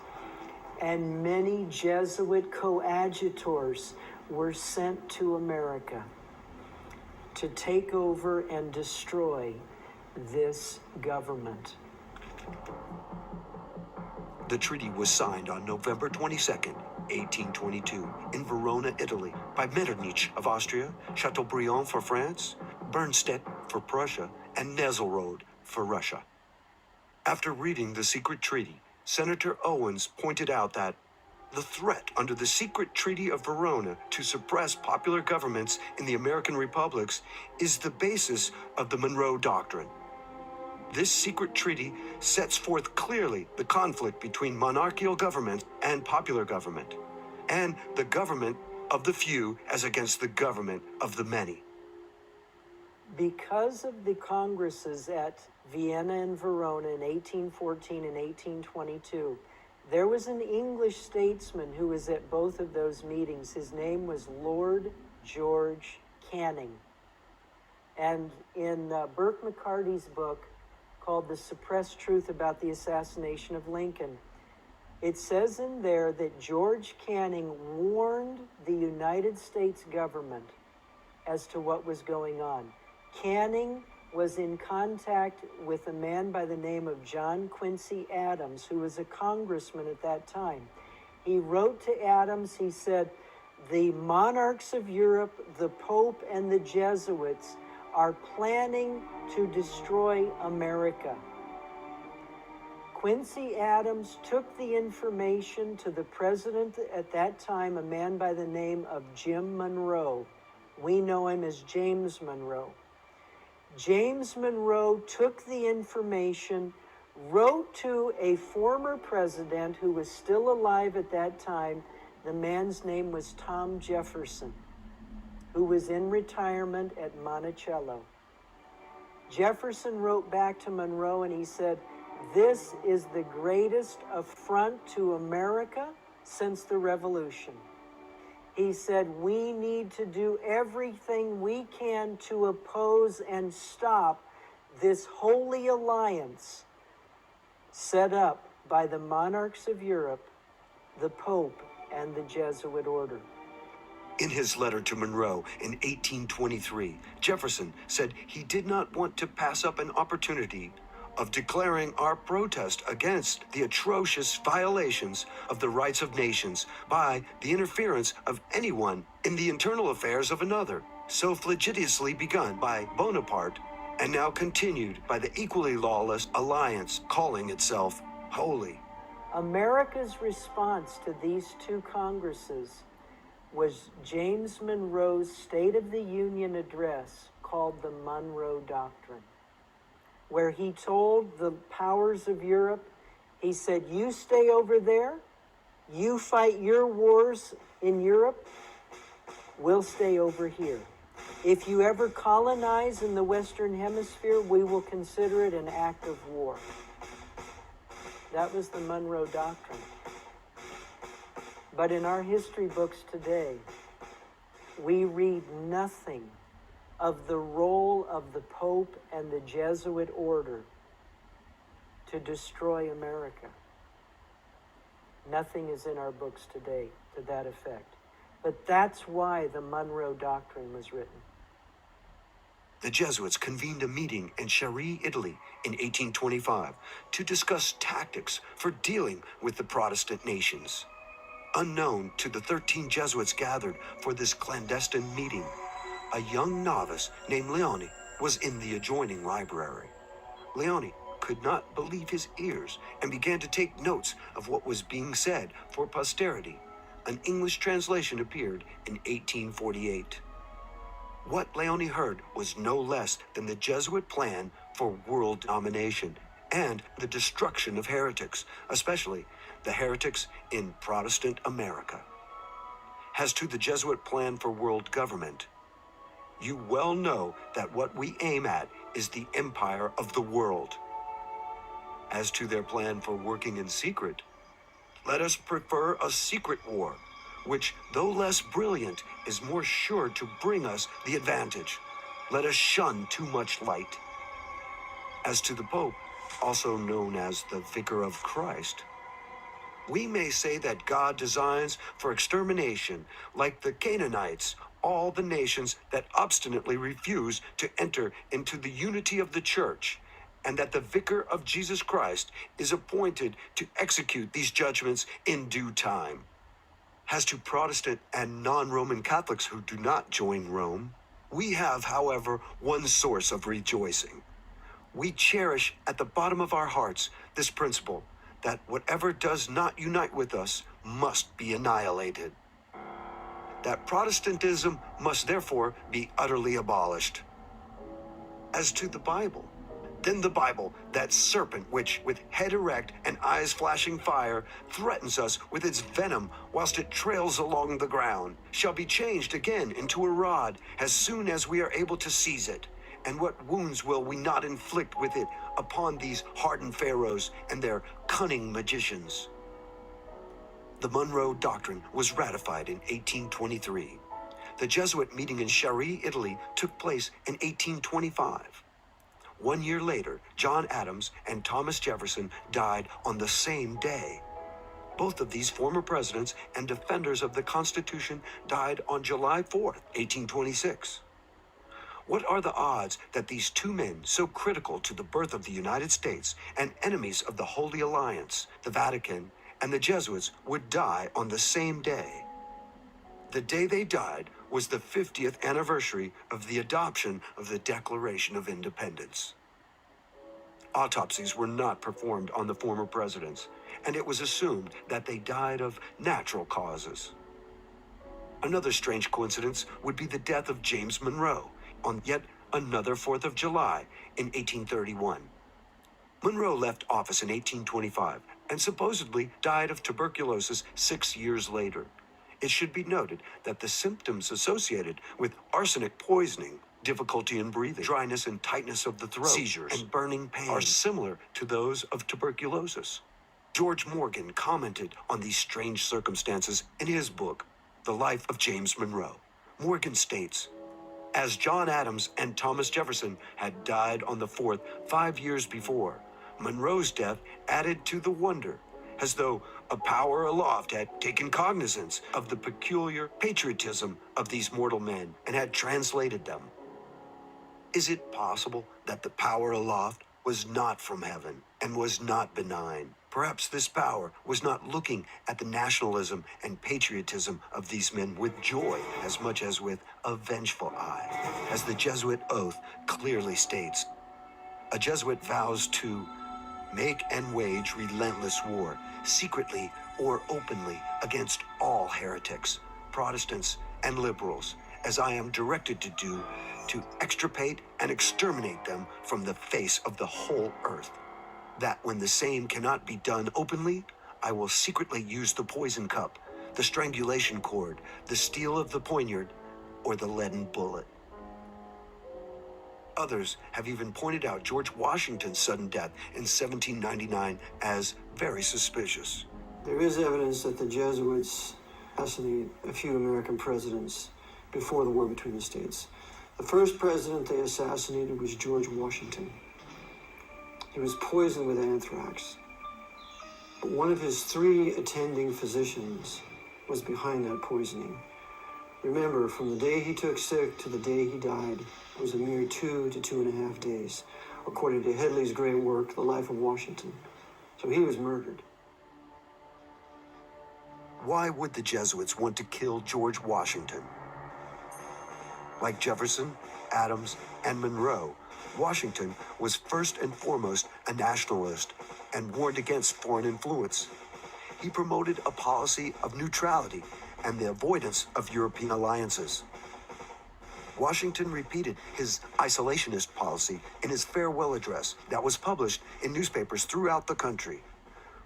and many Jesuit coadjutors were sent to America to take over and destroy this government. The treaty was signed on November 22, 1822, in Verona, Italy, by Metternich of Austria, Chateaubriand for France, Bernstedt for Prussia, and Nesselrode for Russia. After reading the secret treaty, Senator Owens pointed out that the threat under the secret Treaty of Verona to suppress popular governments in the American republics is the basis of the Monroe Doctrine. This secret treaty sets forth clearly the conflict between monarchical government and popular government, and the government of the few as against the government of the many. Because of the congresses at Vienna and Verona in 1814 and 1822, there was an English statesman who was at both of those meetings. His name was Lord George Canning. And in Burke McCarty's book called The Suppressed Truth About the Assassination of Lincoln, it says in there that George Canning warned the United States government as to what was going on. Canning was in contact with a man by the name of John Quincy Adams, who was a congressman at that time. He wrote to Adams, he said, "The monarchs of Europe, the Pope, and the Jesuits are planning to destroy America." Quincy Adams took the information to the president at that time, a man by the name of Jim Monroe. We know him as James Monroe. James Monroe took the information, wrote to a former president who was still alive at that time. The man's name was Tom Jefferson, who was in retirement at Monticello. Jefferson wrote back to Monroe and he said, "This is the greatest affront to America since the Revolution." He said, "We need to do everything we can to oppose and stop this holy alliance set up by the monarchs of Europe, the Pope, and the Jesuit order." In his letter to Monroe in 1823, Jefferson said he did not want to pass up an opportunity of declaring our protest against the atrocious violations of the rights of nations by the interference of anyone in the internal affairs of another, so flagitiously begun by Bonaparte and now continued by the equally lawless alliance calling itself holy. America's response to these two congresses was James Monroe's State of the Union address called the Monroe Doctrine, where he told the powers of Europe, he said, "You stay over there, you fight your wars in Europe, we'll stay over here. If you ever colonize in the Western Hemisphere, we will consider it an act of war." That was the Monroe Doctrine. But in our history books today, we read nothing of the role of the Pope and the Jesuit order to destroy America. Nothing is in our books today to that effect. But that's why the Monroe Doctrine was written. The Jesuits convened a meeting in Chieri, Italy in 1825 to discuss tactics for dealing with the Protestant nations. Unknown to the 13 Jesuits gathered for this clandestine meeting, a young novice named Leone was in the adjoining library. Leone could not believe his ears and began to take notes of what was being said for posterity. An English translation appeared in 1848. What Leone heard was no less than the Jesuit plan for world domination and the destruction of heretics, especially the heretics in Protestant America. As to the Jesuit plan for world government, you well know that what we aim at is the empire of the world. As to their plan for working in secret, let us prefer a secret war, which, though less brilliant, is more sure to bring us the advantage. Let us shun too much light. As to the Pope, also known as the Vicar of Christ, we may say that God designs for extermination, like the Canaanites, all the nations that obstinately refuse to enter into the unity of the church, and that the Vicar of Jesus Christ is appointed to execute these judgments in due time. As to Protestant and non-Roman Catholics who do not join Rome, we have, however, one source of rejoicing. We cherish at the bottom of our hearts this principle that whatever does not unite with us must be annihilated. That Protestantism must therefore be utterly abolished. As to the Bible, then the Bible, that serpent which, with head erect and eyes flashing fire, threatens us with its venom whilst it trails along the ground, shall be changed again into a rod as soon as we are able to seize it. And what wounds will we not inflict with it upon these hardened pharaohs and their cunning magicians? The Monroe Doctrine was ratified in 1823. The Jesuit meeting in Chieri, Italy, took place in 1825. 1 year later, John Adams and Thomas Jefferson died on the same day. Both of these former presidents and defenders of the Constitution died on July 4th, 1826. What are the odds that these two men, so critical to the birth of the United States and enemies of the Holy Alliance, the Vatican, and the Jesuits, would die on the same day? The day they died was the 50th anniversary of the adoption of the Declaration of Independence. Autopsies were not performed on the former presidents, and it was assumed that they died of natural causes. Another strange coincidence would be the death of James Monroe on yet another 4th of July in 1831. Monroe left office in 1825 and supposedly died of tuberculosis 6 years later. It should be noted that the symptoms associated with arsenic poisoning, difficulty in breathing, dryness and tightness of the throat, seizures, and burning pain, are similar to those of tuberculosis. George Morgan commented on these strange circumstances in his book, The Life of James Monroe. Morgan states, as John Adams and Thomas Jefferson had died on the 4th 5 years before, Monroe's death added to the wonder, as though a power aloft had taken cognizance of the peculiar patriotism of these mortal men and had translated them. Is it possible that the power aloft was not from heaven and was not benign? Perhaps this power was not looking at the nationalism and patriotism of these men with joy as much as with a vengeful eye. As the Jesuit oath clearly states, a Jesuit vows to make and wage relentless war, secretly or openly, against all heretics, Protestants, and liberals, as I am directed to do, to extirpate and exterminate them from the face of the whole earth. That when the same cannot be done openly, I will secretly use the poison cup, the strangulation cord, the steel of the poniard, or the leaden bullet. Others have even pointed out George Washington's sudden death in 1799 as very suspicious. There is evidence that the Jesuits assassinated a few American presidents before the war between the states. The first president they assassinated was George Washington. He was poisoned with anthrax. But one of his 3 attending physicians was behind that poisoning. Remember, from the day he took sick to the day he died was a mere 2 to 2.5 days, according to Headley's great work, The Life of Washington. So he was murdered. Why would the Jesuits want to kill George Washington? Like Jefferson, Adams, and Monroe, Washington was first and foremost a nationalist and warned against foreign influence. He promoted a policy of neutrality and the avoidance of European alliances. Washington repeated his isolationist policy in his farewell address that was published in newspapers throughout the country.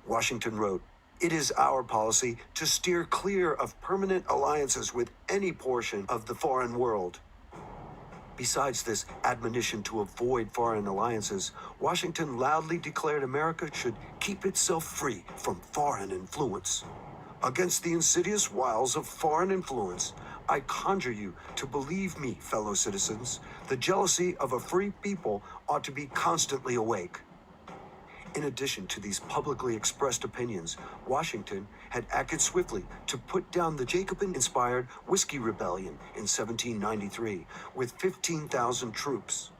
Washington wrote, "It is our policy to steer clear of permanent alliances with any portion of the foreign world." Besides this admonition to avoid foreign alliances, Washington loudly declared America should keep itself free from foreign influence. Against the insidious wiles of foreign influence, I conjure you to believe me, fellow citizens, the jealousy of a free people ought to be constantly awake. In addition to these publicly expressed opinions, Washington had acted swiftly to put down the Jacobin-inspired Whiskey Rebellion in 1793 with 15,000 troops.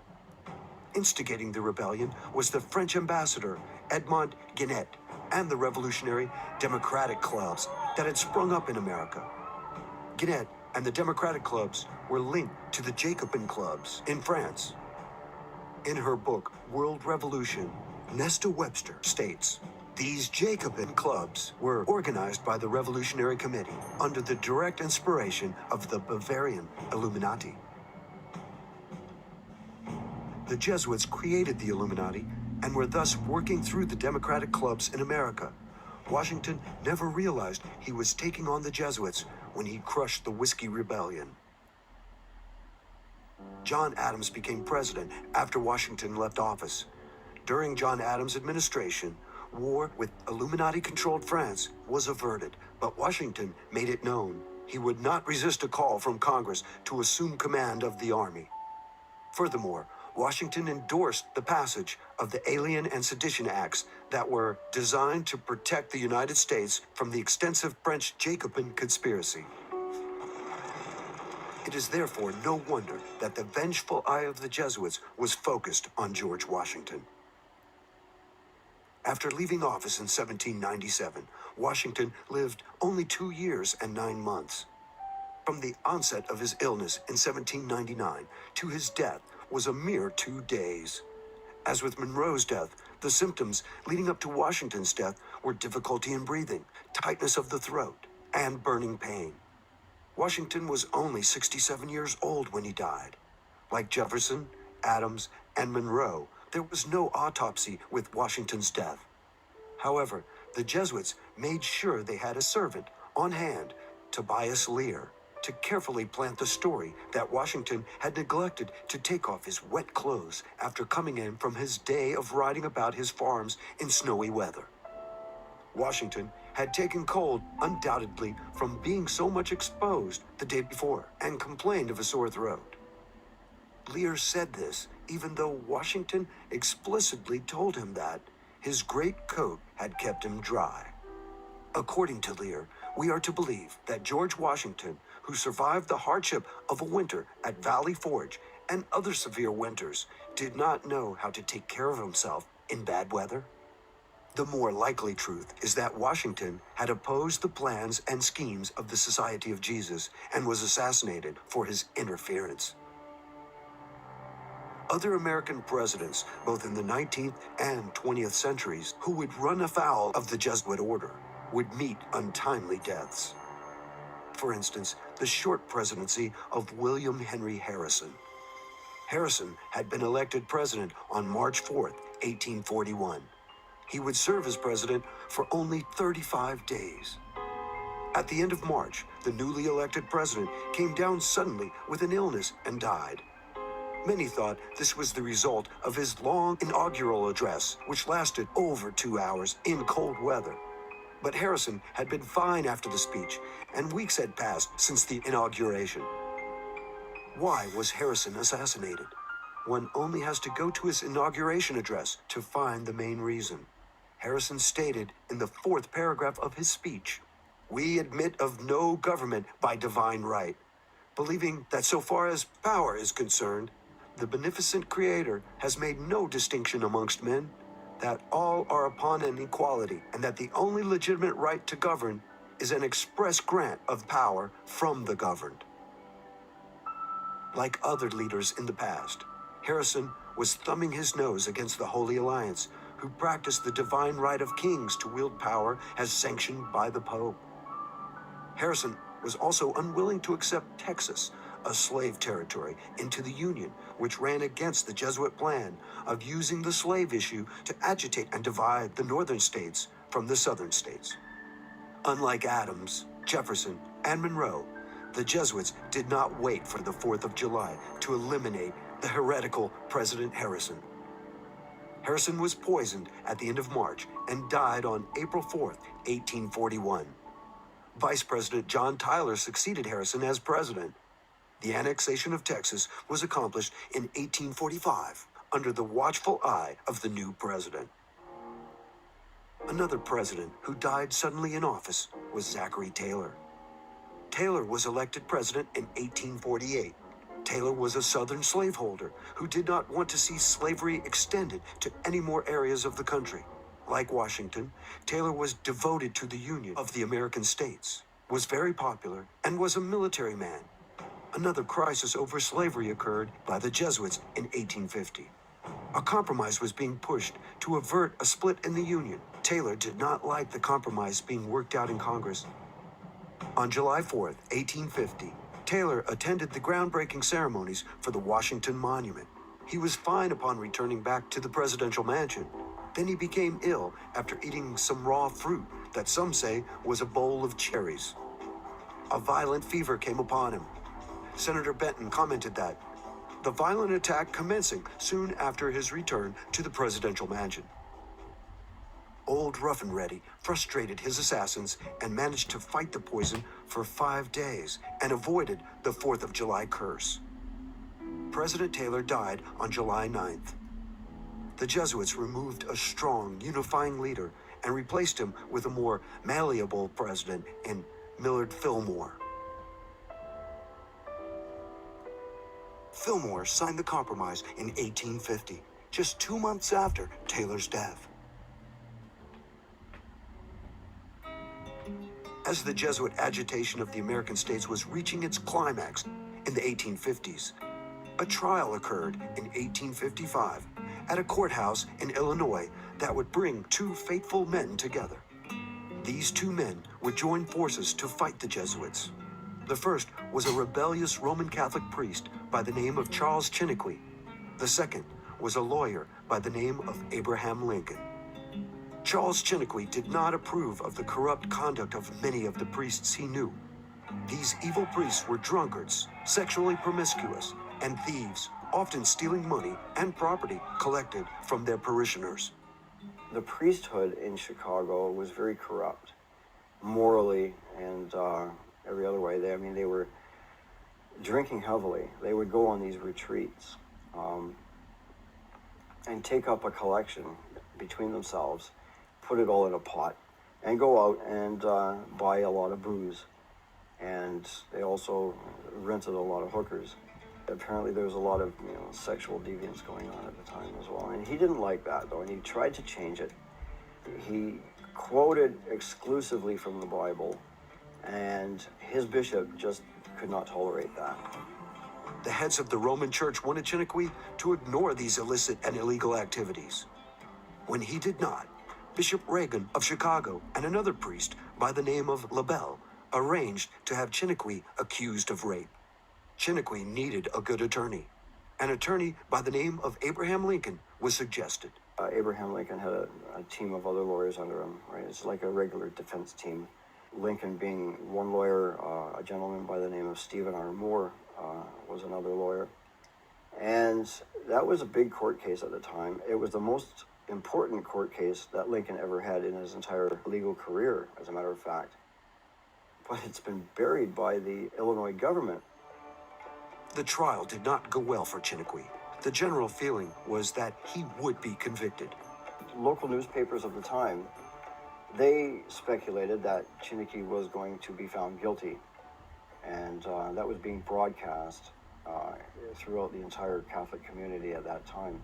Instigating the rebellion was the French ambassador, Edmond Guenet, and the revolutionary democratic clubs that had sprung up in America. Guinet and the Democratic clubs were linked to the Jacobin clubs in France. In her book, World Revolution, Nesta Webster states, these Jacobin clubs were organized by the Revolutionary Committee under the direct inspiration of the Bavarian Illuminati. The Jesuits created the Illuminati and were thus working through the Democratic clubs in America. Washington never realized he was taking on the Jesuits when he crushed the Whiskey Rebellion. John Adams became president after Washington left office. During John Adams' administration, war with Illuminati-controlled France was averted, but Washington made it known he would not resist a call from Congress to assume command of the army. Furthermore, Washington endorsed the passage of the Alien and Sedition Acts that were designed to protect the United States from the extensive French Jacobin conspiracy. It is therefore no wonder that the vengeful eye of the Jesuits was focused on George Washington. After leaving office in 1797, Washington lived only 2 years and 9 months. From the onset of his illness in 1799 to his death was a mere 2 days. As with Monroe's death, the symptoms leading up to Washington's death were difficulty in breathing, tightness of the throat, and burning pain. Washington was only 67 years old when he died. Like Jefferson, Adams, and Monroe, there was no autopsy with Washington's death. However, the Jesuits made sure they had a servant on hand, Tobias Lear, to carefully plant the story that Washington had neglected to take off his wet clothes after coming in from his day of riding about his farms in snowy weather. Washington had taken cold, undoubtedly, from being so much exposed the day before, and complained of a sore throat. Lear said this even though Washington explicitly told him that his great coat had kept him dry. According to Lear, we are to believe that George Washington, who survived the hardship of a winter at Valley Forge and other severe winters, did not know how to take care of himself in bad weather. The more likely truth is that Washington had opposed the plans and schemes of the Society of Jesus and was assassinated for his interference. Other American presidents, both in the 19th and 20th centuries, who would run afoul of the Jesuit order, would meet untimely deaths. For instance, the short presidency of William Henry Harrison. Harrison had been elected president on March 4th, 1841. He would serve as president for only 35 days. At the end of March, the newly elected president came down suddenly with an illness and died. Many thought this was the result of his long inaugural address, which lasted over 2 hours in cold weather. But Harrison had been fine after the speech, and weeks had passed since the inauguration. Why was Harrison assassinated? One only has to go to his inauguration address to find the main reason. Harrison stated in the 4th paragraph of his speech, "We admit of no government by divine right," believing that so far as power is concerned, the beneficent Creator has made no distinction amongst men, that all are upon an equality, and that the only legitimate right to govern is an express grant of power from the governed. Like other leaders in the past, Harrison was thumbing his nose against the Holy Alliance, who practiced the divine right of kings to wield power as sanctioned by the Pope. Harrison was also unwilling to accept Texas, a slave territory, into the Union, which ran against the Jesuit plan of using the slave issue to agitate and divide the northern states from the southern states. Unlike Adams, Jefferson, and Monroe, the Jesuits did not wait for the 4th of July to eliminate the heretical President Harrison. Harrison was poisoned at the end of March and died on April 4th, 1841. Vice President John Tyler succeeded Harrison as president. The annexation of Texas was accomplished in 1845 under the watchful eye of the new president. Another president who died suddenly in office was Zachary Taylor. Taylor was elected president in 1848. Taylor was a Southern slaveholder who did not want to see slavery extended to any more areas of the country. Like Washington, Taylor was devoted to the Union of the American States, was very popular, and was a military man. Another crisis over slavery occurred by the Jesuits in 1850. A compromise was being pushed to avert a split in the Union. Taylor did not like the compromise being worked out in Congress. On July 4th, 1850, Taylor attended the groundbreaking ceremonies for the Washington Monument. He was fine upon returning back to the presidential mansion. Then he became ill after eating some raw fruit that some say was a bowl of cherries. A violent fever came upon him. Senator Benton commented that the violent attack commencing soon after his return to the presidential mansion. Old Rough and Ready frustrated his assassins and managed to fight the poison for 5 days and avoided the 4th of July curse. President Taylor died on July 9th. The Jesuits removed a strong, unifying leader and replaced him with a more malleable president in Millard Fillmore. Fillmore signed the compromise in 1850, just 2 months after Taylor's death. As the Jesuit agitation of the American states was reaching its climax in the 1850s, a trial occurred in 1855 at a courthouse in Illinois that would bring two faithful men together. These two men would join forces to fight the Jesuits. The first was a rebellious Roman Catholic priest by the name of Charles Chiniquy. The second was a lawyer by the name of Abraham Lincoln. Charles Chiniquy did not approve of the corrupt conduct of many of the priests he knew. These evil priests were drunkards, sexually promiscuous, and thieves, often stealing money and property collected from their parishioners. The priesthood in Chicago was very corrupt, morally and every other way. They were drinking heavily. They would go on these retreats and take up a collection between themselves, put it all in a pot, and go out and buy a lot of booze. And they also rented a lot of hookers. Apparently there was a lot of sexual deviance going on at the time as well. And he didn't like that, though, and he tried to change it. He quoted exclusively from the Bible, and his bishop just could not tolerate that. The heads of the Roman Church wanted Chiniquy to ignore these illicit and illegal activities. When he did not, Bishop Reagan of Chicago and another priest by the name of LaBelle arranged to have Chiniquy accused of rape. Chiniquy needed a good attorney. An attorney by the name of Abraham Lincoln was suggested. Abraham Lincoln had a team of other lawyers under him, right? It's like a regular defense team. Lincoln being one lawyer, a gentleman by the name of Stephen R. Moore was another lawyer. And that was a big court case at the time. It was the most important court case that Lincoln ever had in his entire legal career, as a matter of fact. But it's been buried by the Illinois government. The trial did not go well for Chiniquy. The general feeling was that he would be convicted. Local newspapers of the time, they speculated that Chiniquy was going to be found guilty. And that was being broadcast throughout the entire Catholic community at that time.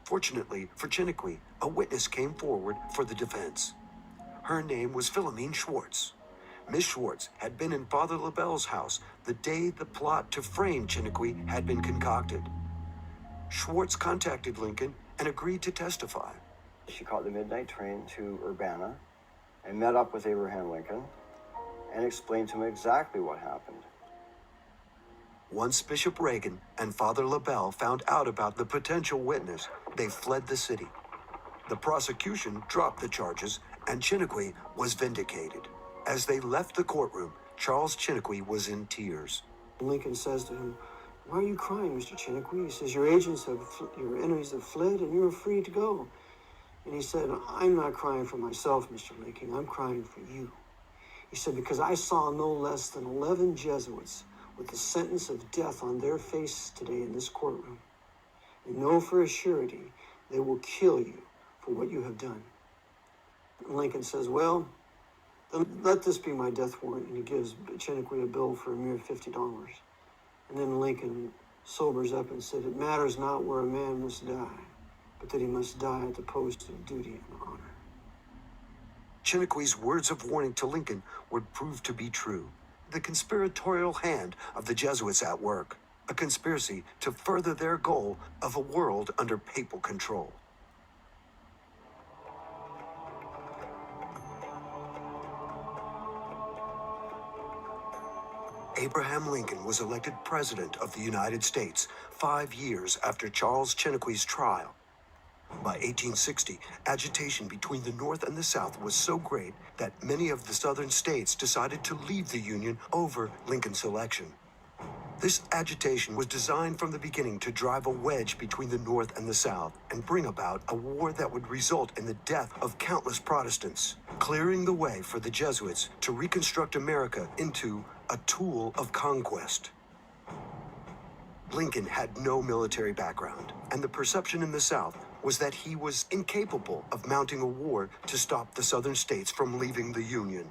Fortunately for Chiniquy, a witness came forward for the defense. Her name was Philomene Schwartz. Miss Schwartz had been in Father LaBelle's house the day the plot to frame Chiniquy had been concocted. Schwartz contacted Lincoln and agreed to testify. She caught the midnight train to Urbana and met up with Abraham Lincoln and explained to him exactly what happened. Once Bishop Reagan and Father LaBelle found out about the potential witness, they fled the city. The prosecution dropped the charges, and Chiniquy was vindicated. As they left the courtroom, Charles Chiniquy was in tears. Lincoln says to him, "Why are you crying, Mr. Chiniquy?" He says, your enemies have fled and you're free to go. And he said, "I'm not crying for myself, Mr. Lincoln. I'm crying for you." He said, "Because I saw no less than 11 Jesuits with the sentence of death on their faces today in this courtroom. And know for a surety they will kill you for what you have done." And Lincoln says, "Well, then let this be my death warrant." And he gives Chiniquy a bill for a mere $50. And then Lincoln sobers up and said, "It matters not where a man must die, but that he must die at the post of duty and honor. Chiniquy's words of warning to Lincoln would prove to be true. The conspiratorial hand of the Jesuits at work, a conspiracy to further their goal of a world under papal control. Abraham Lincoln was elected President of the United States 5 years after Charles Chiniquy's trial. By 1860, agitation between the North and the South was so great that many of the Southern states decided to leave the Union over Lincoln's election. This agitation was designed from the beginning to drive a wedge between the North and the South and bring about a war that would result in the death of countless Protestants, clearing the way for the Jesuits to reconstruct America into a tool of conquest. Lincoln had no military background, and the perception in the South was that he was incapable of mounting a war to stop the Southern states from leaving the Union.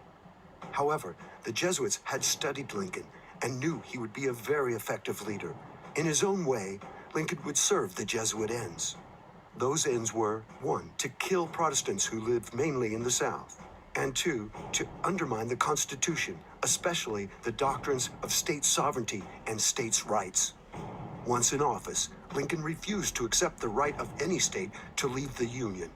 However, the Jesuits had studied Lincoln and knew he would be a very effective leader. In his own way, Lincoln would serve the Jesuit ends. Those ends were, 1, to kill Protestants who lived mainly in the South, and 2, to undermine the Constitution, especially the doctrines of state sovereignty and states' rights. Once in office, Lincoln refused to accept the right of any state to leave the Union.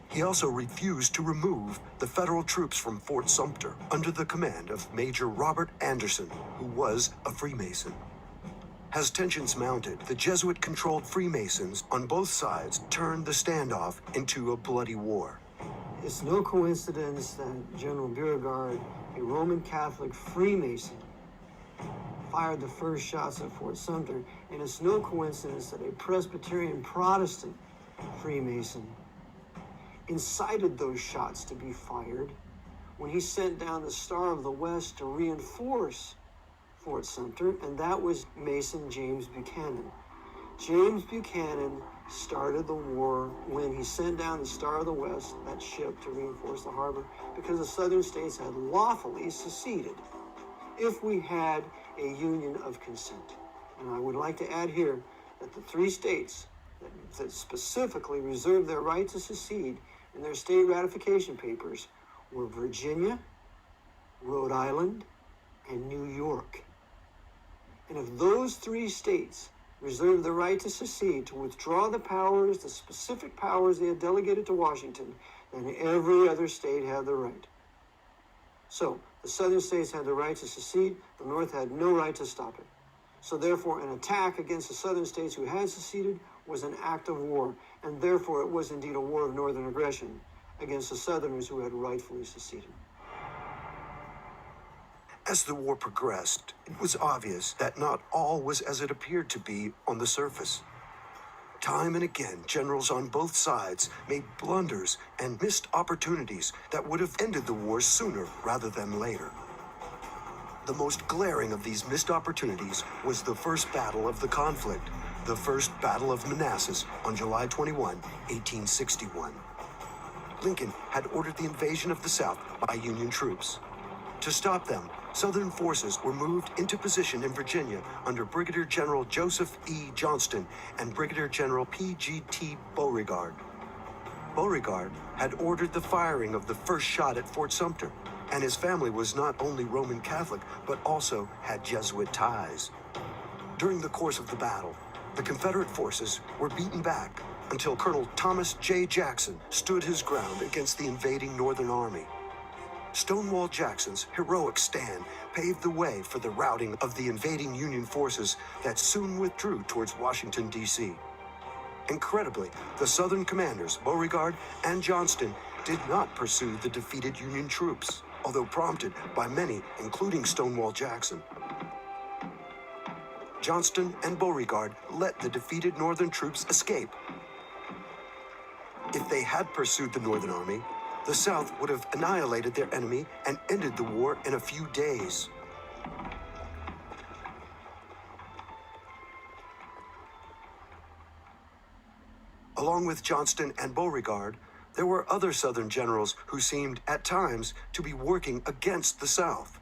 He also refused to remove the federal troops from Fort Sumter under the command of Major Robert Anderson, who was a Freemason. As tensions mounted, the Jesuit-controlled Freemasons on both sides turned the standoff into a bloody war. It's no coincidence that General Beauregard, a Roman Catholic Freemason, fired the first shots at Fort Sumter, and it's no coincidence that a Presbyterian Protestant Freemason incited those shots to be fired when he sent down the Star of the West to reinforce Fort Sumter, and that was Mason James Buchanan. James Buchanan started the war when he sent down the Star of the West, that ship, to reinforce the harbor, because the southern states had lawfully seceded if we had a union of consent. And I would like to add here that the 3 states that specifically reserved their right to secede in their state ratification papers were Virginia, Rhode Island, and New York. And if those 3 states reserved the right to secede, to withdraw the powers, the specific powers they had delegated to Washington, then every other state had the right. So, the southern states had the right to secede, the North had no right to stop it. So therefore, an attack against the southern states who had seceded was an act of war, and therefore it was indeed a war of northern aggression against the southerners who had rightfully seceded. As the war progressed, it was obvious that not all was as it appeared to be on the surface. Time and again, generals on both sides made blunders and missed opportunities that would have ended the war sooner rather than later. The most glaring of these missed opportunities was the first battle of the conflict, the First Battle of Manassas on July 21, 1861. Lincoln had ordered the invasion of the South by Union troops. To stop them, Southern forces were moved into position in Virginia under Brigadier General Joseph E. Johnston and Brigadier General P.G.T. Beauregard. Beauregard had ordered the firing of the first shot at Fort Sumter, and his family was not only Roman Catholic, but also had Jesuit ties. During the course of the battle, the Confederate forces were beaten back until Colonel Thomas J. Jackson stood his ground against the invading Northern Army. Stonewall Jackson's heroic stand paved the way for the routing of the invading Union forces that soon withdrew towards Washington, D.C. Incredibly, the Southern commanders, Beauregard and Johnston, did not pursue the defeated Union troops, although prompted by many, including Stonewall Jackson. Johnston and Beauregard let the defeated Northern troops escape. If they had pursued the Northern Army, the South would have annihilated their enemy and ended the war in a few days. Along with Johnston and Beauregard, there were other Southern generals who seemed, at times, to be working against the South.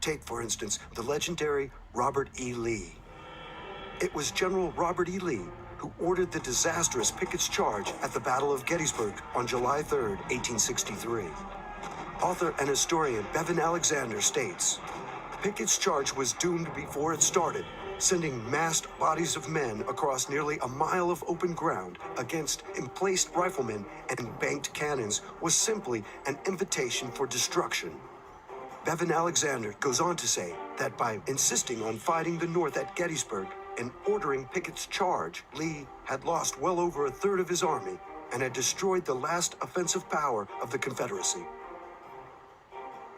Take, for instance, the legendary Robert E. Lee. It was General Robert E. Lee who ordered the disastrous Pickett's Charge at the Battle of Gettysburg on July 3, 1863. Author and historian Bevan Alexander states, Pickett's Charge was doomed before it started. Sending massed bodies of men across nearly a mile of open ground against emplaced riflemen and banked cannons was simply an invitation for destruction. Bevan Alexander goes on to say that by insisting on fighting the North at Gettysburg and ordering Pickett's Charge, Lee had lost well over a third of his army and had destroyed the last offensive power of the Confederacy.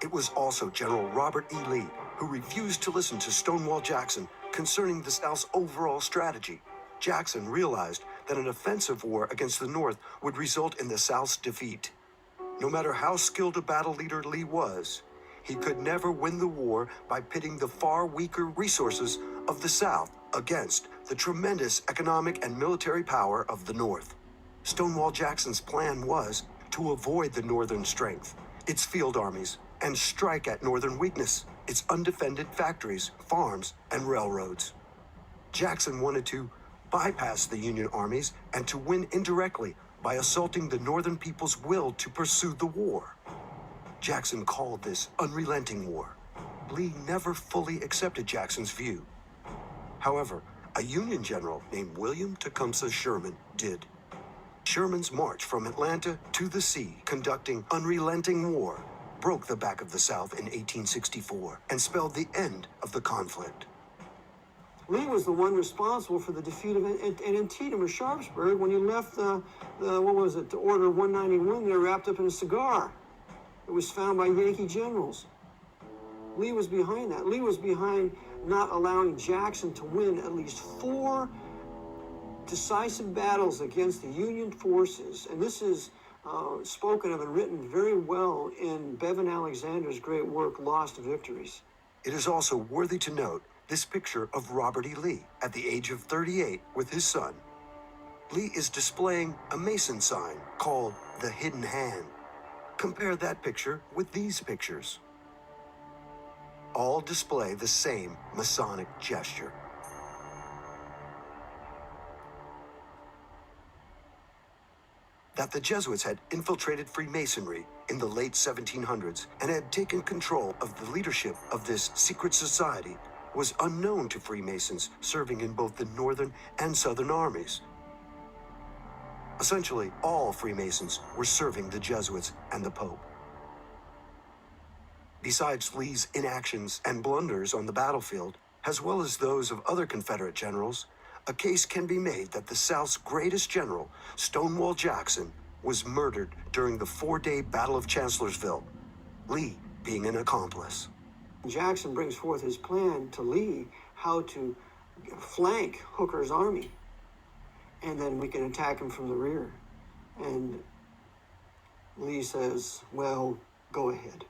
It was also General Robert E. Lee who refused to listen to Stonewall Jackson concerning the South's overall strategy. Jackson realized that an offensive war against the North would result in the South's defeat. No matter how skilled a battle leader Lee was, he could never win the war by pitting the far weaker resources of the South against the tremendous economic and military power of the North. Stonewall Jackson's plan was to avoid the Northern strength, its field armies, and strike at Northern weakness, its undefended factories, farms, and railroads. Jackson wanted to bypass the Union armies and to win indirectly by assaulting the Northern people's will to pursue the war. Jackson called this unrelenting war. Lee never fully accepted Jackson's view. However, a Union general named William Tecumseh Sherman did. Sherman's march from Atlanta to the sea, conducting unrelenting war, broke the back of the South in 1864 and spelled the end of the conflict. Lee was the one responsible for the defeat of Antietam or Sharpsburg when he left the Order 191 there wrapped up in a cigar. It was found by Yankee generals. Lee was behind that. Lee was behind not allowing Jackson to win at least 4 decisive battles against the Union forces. And this is spoken of and written very well in Bevan Alexander's great work, Lost Victories. It is also worthy to note this picture of Robert E. Lee at the age of 38 with his son. Lee is displaying a Mason sign called the Hidden Hand. Compare that picture with these pictures. All display the same Masonic gesture. That the Jesuits had infiltrated Freemasonry in the late 1700s and had taken control of the leadership of this secret society was unknown to Freemasons serving in both the Northern and Southern armies. Essentially, all Freemasons were serving the Jesuits and the Pope. Besides Lee's inactions and blunders on the battlefield, as well as those of other Confederate generals, a case can be made that the South's greatest general, Stonewall Jackson, was murdered during the 4-day Battle of Chancellorsville, Lee being an accomplice. Jackson brings forth his plan to Lee how to flank Hooker's army, and then we can attack him from the rear. And Lee says, well, go ahead.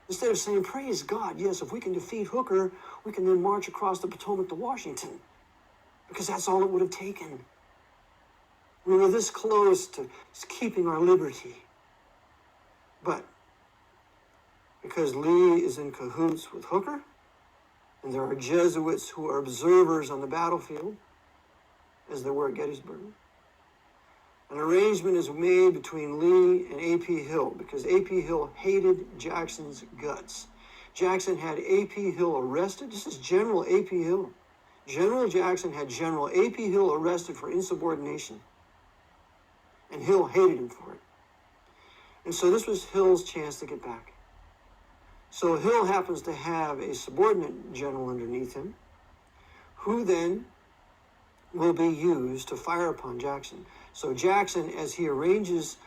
Instead of saying, praise God, yes, if we can defeat Hooker, we can then march across the Potomac to Washington. Because that's all it would have taken. We were this close to keeping our liberty. But because Lee is in cahoots with Hooker, and there are Jesuits who are observers on the battlefield, as there were at Gettysburg, an arrangement is made between Lee and A.P. Hill, because A.P. Hill hated Jackson's guts. Jackson had A.P. Hill arrested. This is General A.P. Hill. General Jackson had General A.P. Hill arrested for insubordination. And Hill hated him for it. And so this was Hill's chance to get back. So Hill happens to have a subordinate general underneath him, who then will be used to fire upon Jackson. So Jackson, as he arranges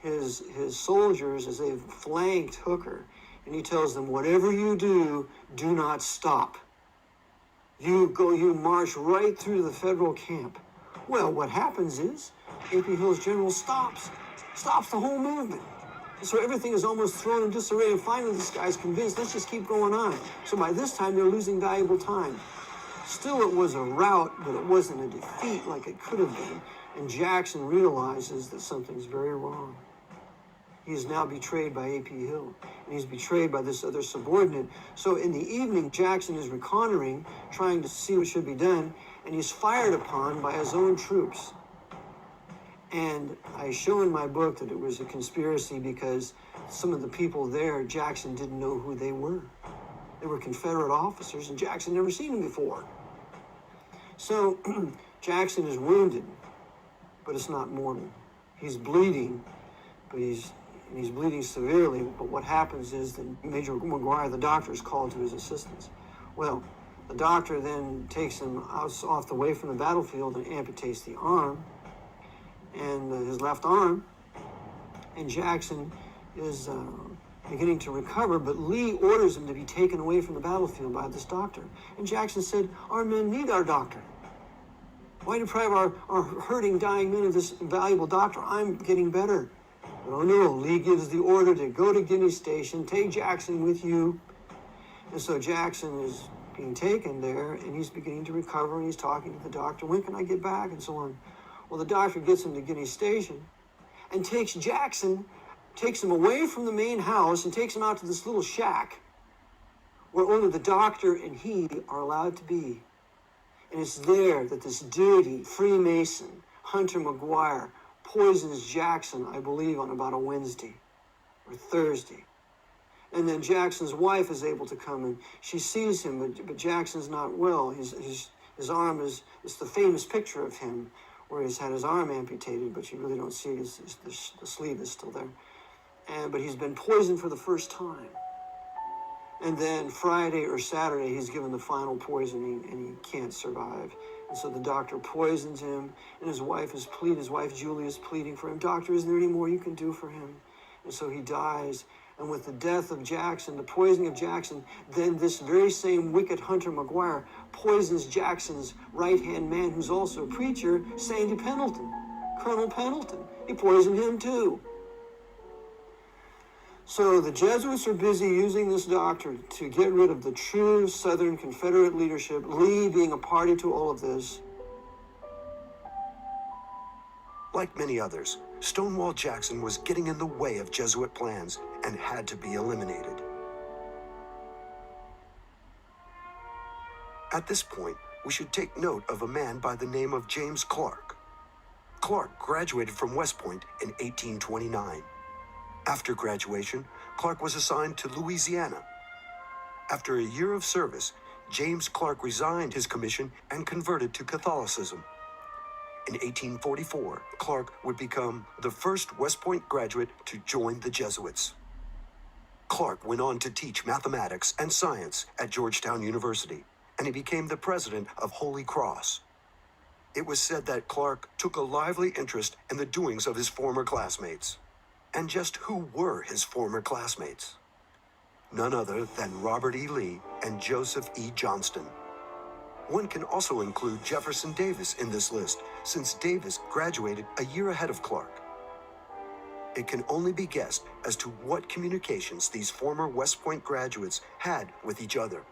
his soldiers as they've flanked Hooker, and he tells them, whatever you do, do not stop. You march right through the federal camp. Well, what happens is A.P. Hill's general stops the whole movement. And so everything is almost thrown in disarray, and finally this guy's convinced, let's just keep going on. So by this time, they're losing valuable time. Still, it was a rout, but it wasn't a defeat like it could have been. And Jackson realizes that something's very wrong. He is now betrayed by A.P. Hill, and he's betrayed by this other subordinate. So in the evening, Jackson is reconnoitering, trying to see what should be done, and he's fired upon by his own troops. And I show in my book that it was a conspiracy because some of the people there, Jackson didn't know who they were. They were Confederate officers, and Jackson never seen them before. So Jackson is wounded, but it's not mortal. He's bleeding, but he's bleeding severely. But what happens is that Major McGuire, the doctor, is called to his assistance. Well, the doctor then takes him off the way from the battlefield and amputates the arm, and his left arm, and Jackson is beginning to recover, but Lee orders him to be taken away from the battlefield by this doctor. And Jackson said, our men need our doctor. Why deprive our hurting, dying men of this valuable doctor? I'm getting better. But oh no, Lee gives the order to go to Guinea Station, take Jackson with you. And so Jackson is being taken there, and he's beginning to recover, and he's talking to the doctor, when can I get back, and so on. Well, the doctor gets him to Guinea Station and takes him away from the main house and takes him out to this little shack where only the doctor and he are allowed to be. And it's there that this dirty Freemason, Hunter McGuire, poisons Jackson, I believe, on about a Wednesday or Thursday. And then Jackson's wife is able to come and she sees him, but Jackson's not well. His arm it's the famous picture of him where he's had his arm amputated, but you really don't see it. The sleeve is still there. But he's been poisoned for the first time. And then Friday or Saturday, he's given the final poisoning, and he can't survive. And so the doctor poisons him, and his wife Julie is pleading for him. Doctor, isn't there any more you can do for him? And so he dies. And with the death of Jackson, the poisoning of Jackson, then this very same wicked Hunter McGuire poisons Jackson's right-hand man, who's also a preacher, Sandy Pendleton, Colonel Pendleton. He poisoned him too. So the Jesuits are busy using this doctor to get rid of the true Southern Confederate leadership, Lee being a party to all of this. Like many others, Stonewall Jackson was getting in the way of Jesuit plans and had to be eliminated. At this point, we should take note of a man by the name of James Clark. Clark graduated from West Point in 1829. After graduation, Clark was assigned to Louisiana. After a year of service, James Clark resigned his commission and converted to Catholicism. In 1844, Clark would become the first West Point graduate to join the Jesuits. Clark went on to teach mathematics and science at Georgetown University, and he became the president of Holy Cross. It was said that Clark took a lively interest in the doings of his former classmates. And just who were his former classmates? None other than Robert E. Lee and Joseph E. Johnston. One can also include Jefferson Davis in this list, since Davis graduated a year ahead of Clark. It can only be guessed as to what communications these former West Point graduates had with each other.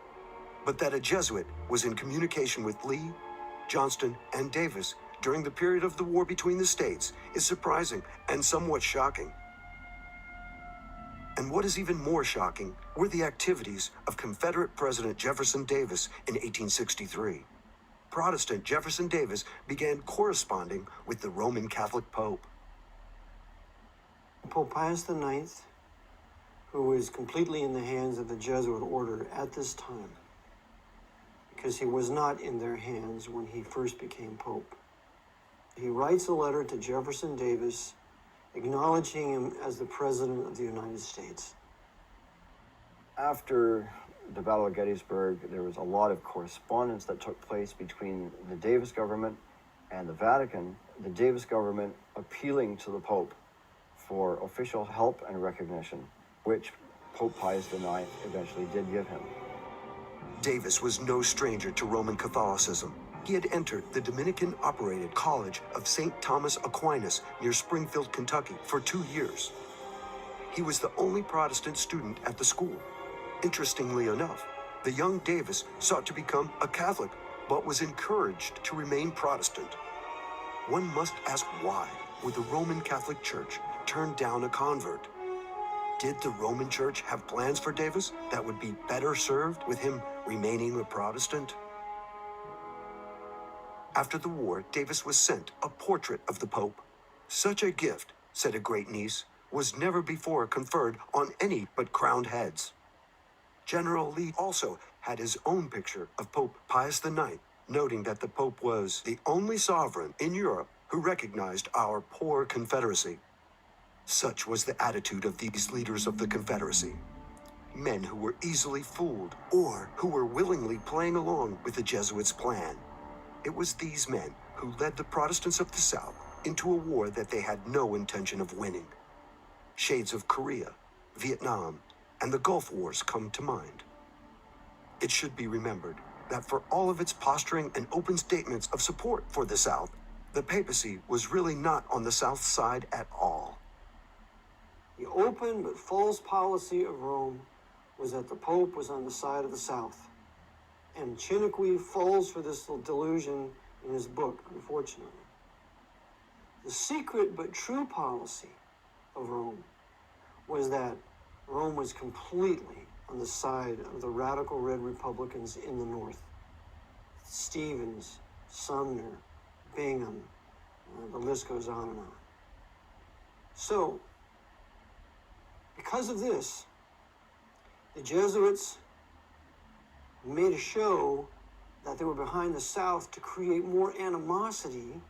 But that a Jesuit was in communication with Lee, Johnston, and Davis during the period of the war between the states is surprising and somewhat shocking. And what is even more shocking were the activities of Confederate President Jefferson Davis in 1863. Protestant Jefferson Davis began corresponding with the Roman Catholic Pope. Pope Pius IX, who was completely in the hands of the Jesuit order at this time, because he was not in their hands when he first became Pope. He writes a letter to Jefferson Davis acknowledging him as the President of the United States. After the Battle of Gettysburg, there was a lot of correspondence that took place between the Davis government and the Vatican, the Davis government appealing to the Pope for official help and recognition, which Pope Pius IX eventually did give him. Davis was no stranger to Roman Catholicism. He had entered the Dominican-operated College of St. Thomas Aquinas near Springfield, Kentucky, for 2 years. He was the only Protestant student at the school. Interestingly enough, the young Davis sought to become a Catholic, but was encouraged to remain Protestant. One must ask why would the Roman Catholic Church turn down a convert? Did the Roman Church have plans for Davis that would be better served with him remaining a Protestant? After the war, Davis was sent a portrait of the Pope. Such a gift, said a great niece, was never before conferred on any but crowned heads. General Lee also had his own picture of Pope Pius IX, noting that the Pope was the only sovereign in Europe who recognized our poor Confederacy. Such was the attitude of these leaders of the Confederacy. Men who were easily fooled or who were willingly playing along with the Jesuits' plan. It was these men who led the Protestants of the South into a war that they had no intention of winning. Shades of Korea, Vietnam, and the Gulf Wars come to mind. It should be remembered that for all of its posturing and open statements of support for the South, the papacy was really not on the South side at all. The open but false policy of Rome was that the Pope was on the side of the South. And Chiniquy falls for this delusion in his book, unfortunately. The secret but true policy of Rome was that Rome was completely on the side of the radical red Republicans in the North. Stevens, Sumner, Bingham, the list goes on and on. So, because of this, the Jesuits made a show that they were behind the South to create more animosity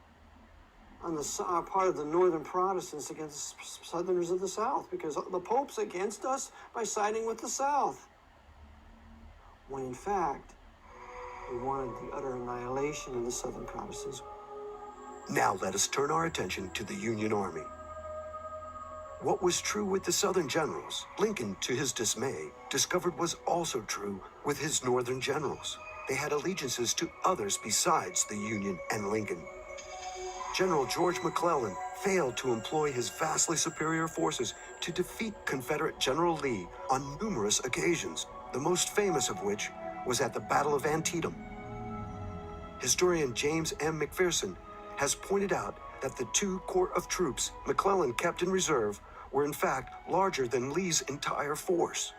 on the part of the Northern Protestants against Southerners of the South, because the Pope's against us by siding with the South. When in fact, they wanted the utter annihilation of the Southern Protestants. Now let us turn our attention to the Union Army. What was true with the Southern generals, Lincoln, to his dismay, discovered was also true with his Northern generals. They had allegiances to others besides the Union and Lincoln. General George McClellan failed to employ his vastly superior forces to defeat Confederate General Lee on numerous occasions, the most famous of which was at the Battle of Antietam. Historian James M. McPherson has pointed out that the 2 corps of troops McClellan kept in reserve were in fact larger than Lee's entire force.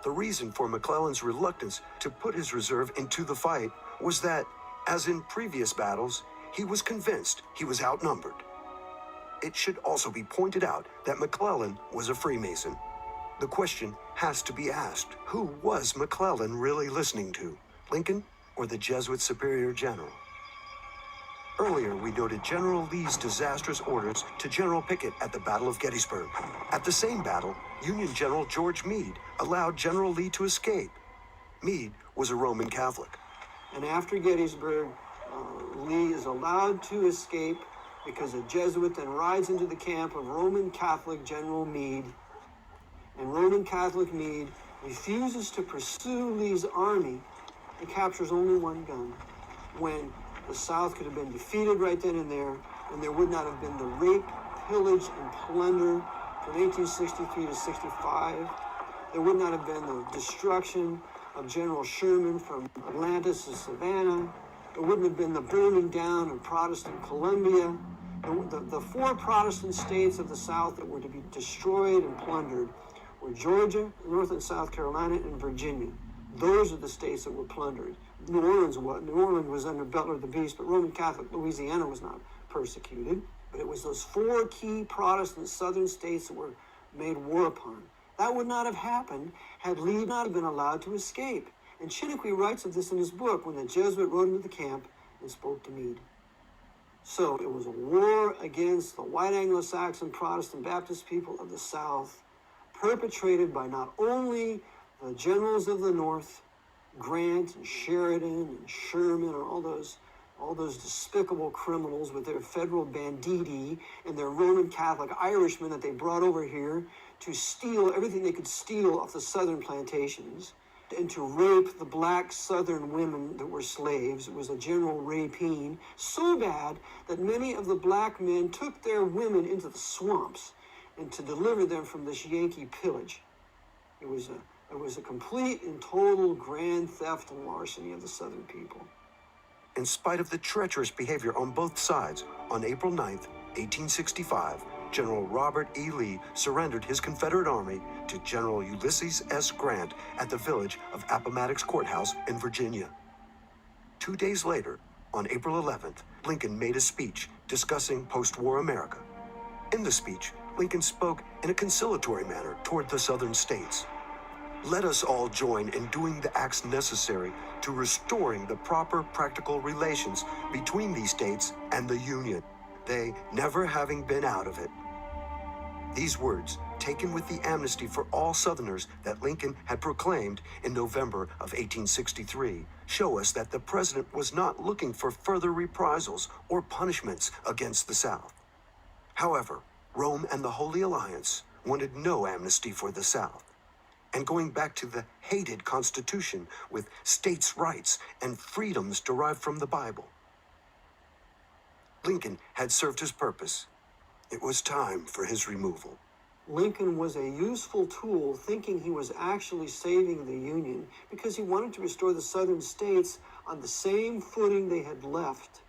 The reason for McClellan's reluctance to put his reserve into the fight was that, as in previous battles, he was convinced he was outnumbered. It should also be pointed out that McClellan was a Freemason. The question has to be asked, who was McClellan really listening to, Lincoln or the Jesuit superior general? Earlier, we noted General Lee's disastrous orders to General Pickett at the Battle of Gettysburg. At the same battle, Union General George Meade allowed General Lee to escape. Meade was a Roman Catholic. And after Gettysburg, Lee is allowed to escape because a Jesuit then rides into the camp of Roman Catholic General Meade. And Roman Catholic Meade refuses to pursue Lee's army and captures only one gun, when the South could have been defeated right then and there, and there would not have been the rape, pillage, and plunder from 1863 to 65. There would not have been the destruction of General Sherman from Atlantis to Savannah. There wouldn't have been the burning down of Protestant Columbia. The 4 Protestant states of the South that were to be destroyed and plundered were Georgia, North and South Carolina, and Virginia. Those are the states that were plundered. New Orleans was under Butler the Beast, but Roman Catholic Louisiana was not persecuted. But it was those 4 key Protestant southern states that were made war upon. That would not have happened had Lee not have been allowed to escape. And Chiniquy writes of this in his book when the Jesuit rode into the camp and spoke to Meade. So it was a war against the white Anglo-Saxon Protestant Baptist people of the South, perpetrated by not only the generals of the North, Grant and Sheridan and Sherman, and all those despicable criminals with their federal banditti and their Roman Catholic Irishmen that they brought over here to steal everything they could steal off the southern plantations and to rape the black southern women that were slaves. It was a general rapine, so bad that many of the black men took their women into the swamps and to deliver them from this Yankee pillage. It was a complete and total grand theft and larceny of the Southern people. In spite of the treacherous behavior on both sides, on April 9th, 1865, General Robert E. Lee surrendered his Confederate Army to General Ulysses S. Grant at the village of Appomattox Courthouse in Virginia. 2 days later, On April 11th, Lincoln made a speech discussing post-war America. In the speech, Lincoln spoke in a conciliatory manner toward the southern states. Let us all join in doing the acts necessary to restoring the proper practical relations between these states and the Union, they never having been out of it. These words, taken with the amnesty for all Southerners that Lincoln had proclaimed in November of 1863, show us that the president was not looking for further reprisals or punishments against the South. However, Rome and the Holy Alliance wanted no amnesty for the South. And going back to the hated Constitution with states' rights and freedoms derived from the Bible. Lincoln had served his purpose. It was time for his removal. Lincoln was a useful tool, thinking he was actually saving the Union because he wanted to restore the southern states on the same footing they had left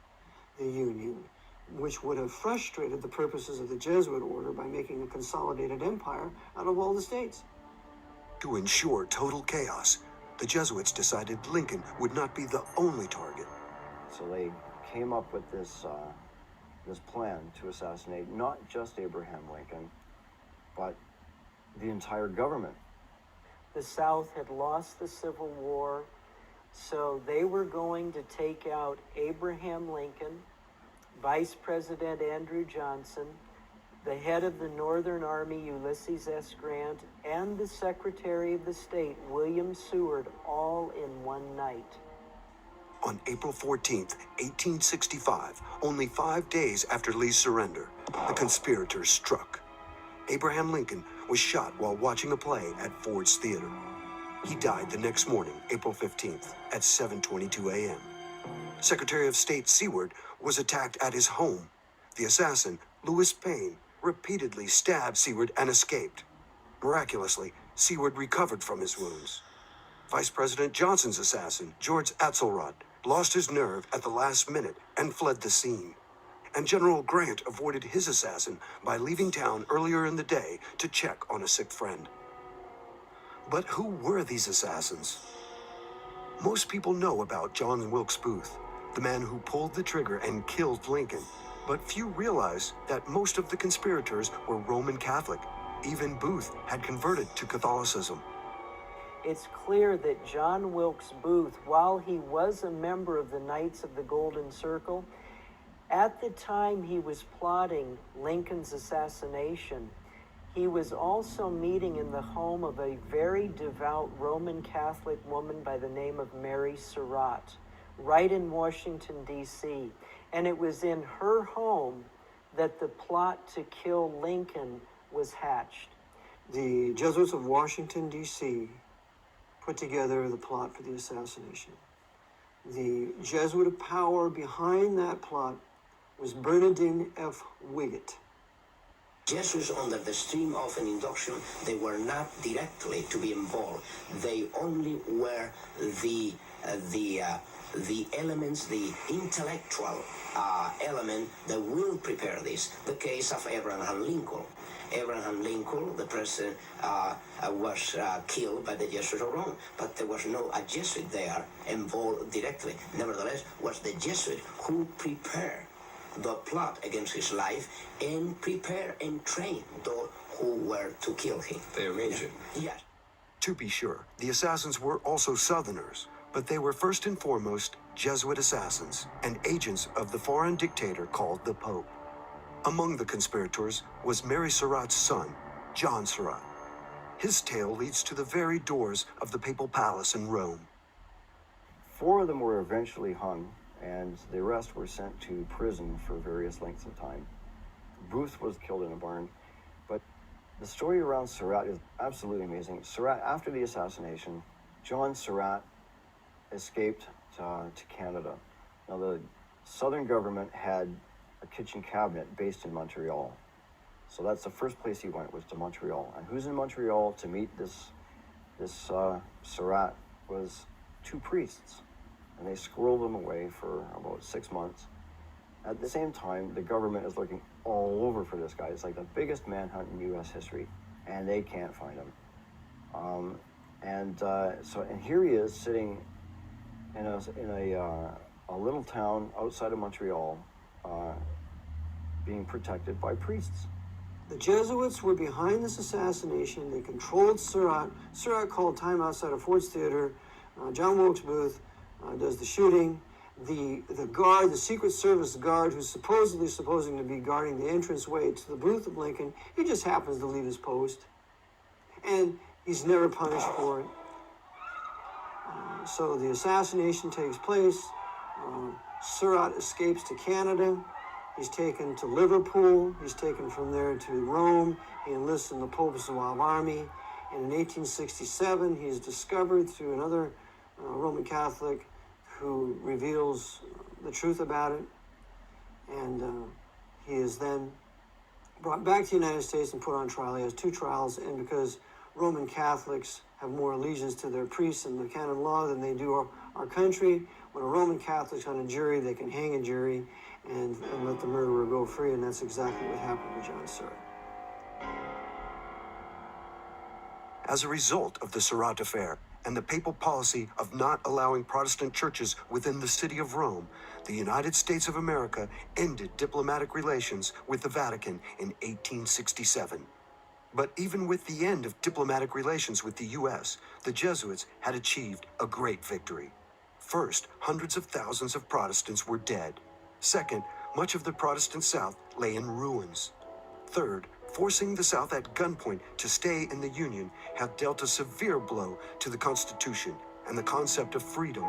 the Union, which would have frustrated the purposes of the Jesuit order by making a consolidated empire out of all the states. To ensure total chaos, the Jesuits decided Lincoln would not be the only target. So they came up with this plan to assassinate not just Abraham Lincoln, but the entire government. The South had lost the Civil War, so they were going to take out Abraham Lincoln, Vice President Andrew Johnson, the head of the Northern Army, Ulysses S. Grant, and the Secretary of the State, William Seward, all in one night. On April 14th, 1865, only 5 days after Lee's surrender, the conspirators struck. Abraham Lincoln was shot while watching a play at Ford's Theater. He died the next morning, April 15th, at 7:22 a.m. Secretary of State Seward was attacked at his home. The assassin, Louis Payne, repeatedly stabbed Seward and escaped. Miraculously, Seward recovered from his wounds. Vice President Johnson's assassin, George Atzelrod, lost his nerve at the last minute and fled the scene. And General Grant avoided his assassin by leaving town earlier in the day to check on a sick friend. But who were these assassins? Most people know about John Wilkes Booth, the man who pulled the trigger and killed Lincoln. But few realize that most of the conspirators were Roman Catholic. Even Booth had converted to Catholicism. It's clear that John Wilkes Booth, while he was a member of the Knights of the Golden Circle, at the time he was plotting Lincoln's assassination, he was also meeting in the home of a very devout Roman Catholic woman by the name of Mary Surratt, right in Washington, D.C. And it was in her home that the plot to kill Lincoln was hatched. The Jesuits of Washington, D.C. put together the plot for the assassination. The Jesuit power behind that plot was Bernardine F. Wiggett. Jesuits, under the stream of an induction, they were not directly to be involved. They only were the elements, the intellectual element that will prepare this. The case of Abraham Lincoln. Abraham Lincoln, the president, was killed by the Jesuits of Rome, but there was no a Jesuit there involved directly. Nevertheless, was the Jesuit who prepared the plot against his life and prepare and train those who were to kill him. They arranged it. Yes. To be sure, the assassins were also Southerners, but they were first and foremost Jesuit assassins and agents of the foreign dictator called the Pope. Among the conspirators was Mary Surratt's son, John Surratt. His tale leads to the very doors of the papal palace in Rome. 4 of them were eventually hung, and the rest were sent to prison for various lengths of time. Booth was killed in a barn, but the story around Surratt is absolutely amazing. Surratt, after the assassination, John Surratt escaped to Canada. Now, the Southern government had a kitchen cabinet based in Montreal. So that's the first place he went, was to Montreal. And who's in Montreal to meet this Surratt was 2 priests. And they squirreled him away for about 6 months. At the same time, the government is looking all over for this guy. It's like the biggest manhunt in U.S. history, and they can't find him. And here he is sitting in a a little town outside of Montreal being protected by priests. The Jesuits were behind this assassination. They controlled Surratt. Surratt called time outside of Ford's Theater. John Wilkes Booth does the shooting. The guard, the Secret Service guard, who's supposing to be guarding the entranceway to the booth of Lincoln, he just happens to leave his post. And he's never punished for it. So the assassination takes place. Surratt escapes to Canada. He's taken to Liverpool. He's taken from there to Rome. He enlists in the Pope's Zouave army. And in 1867, he is discovered through another Roman Catholic who reveals the truth about it. And he is then brought back to the United States and put on trial. He has 2 trials, and because Roman Catholics have more allegiance to their priests and the canon law than they do our country, when a Roman Catholic's on a jury, they can hang a jury and let the murderer go free, and that's exactly what happened to John Surratt. As a result of the Surratt affair and the papal policy of not allowing Protestant churches within the city of Rome, the United States of America ended diplomatic relations with the Vatican in 1867. But even with the end of diplomatic relations with the U.S., the Jesuits had achieved a great victory. First, hundreds of thousands of Protestants were dead. Second, much of the Protestant South lay in ruins. Third, forcing the South at gunpoint to stay in the Union had dealt a severe blow to the Constitution and the concept of freedom.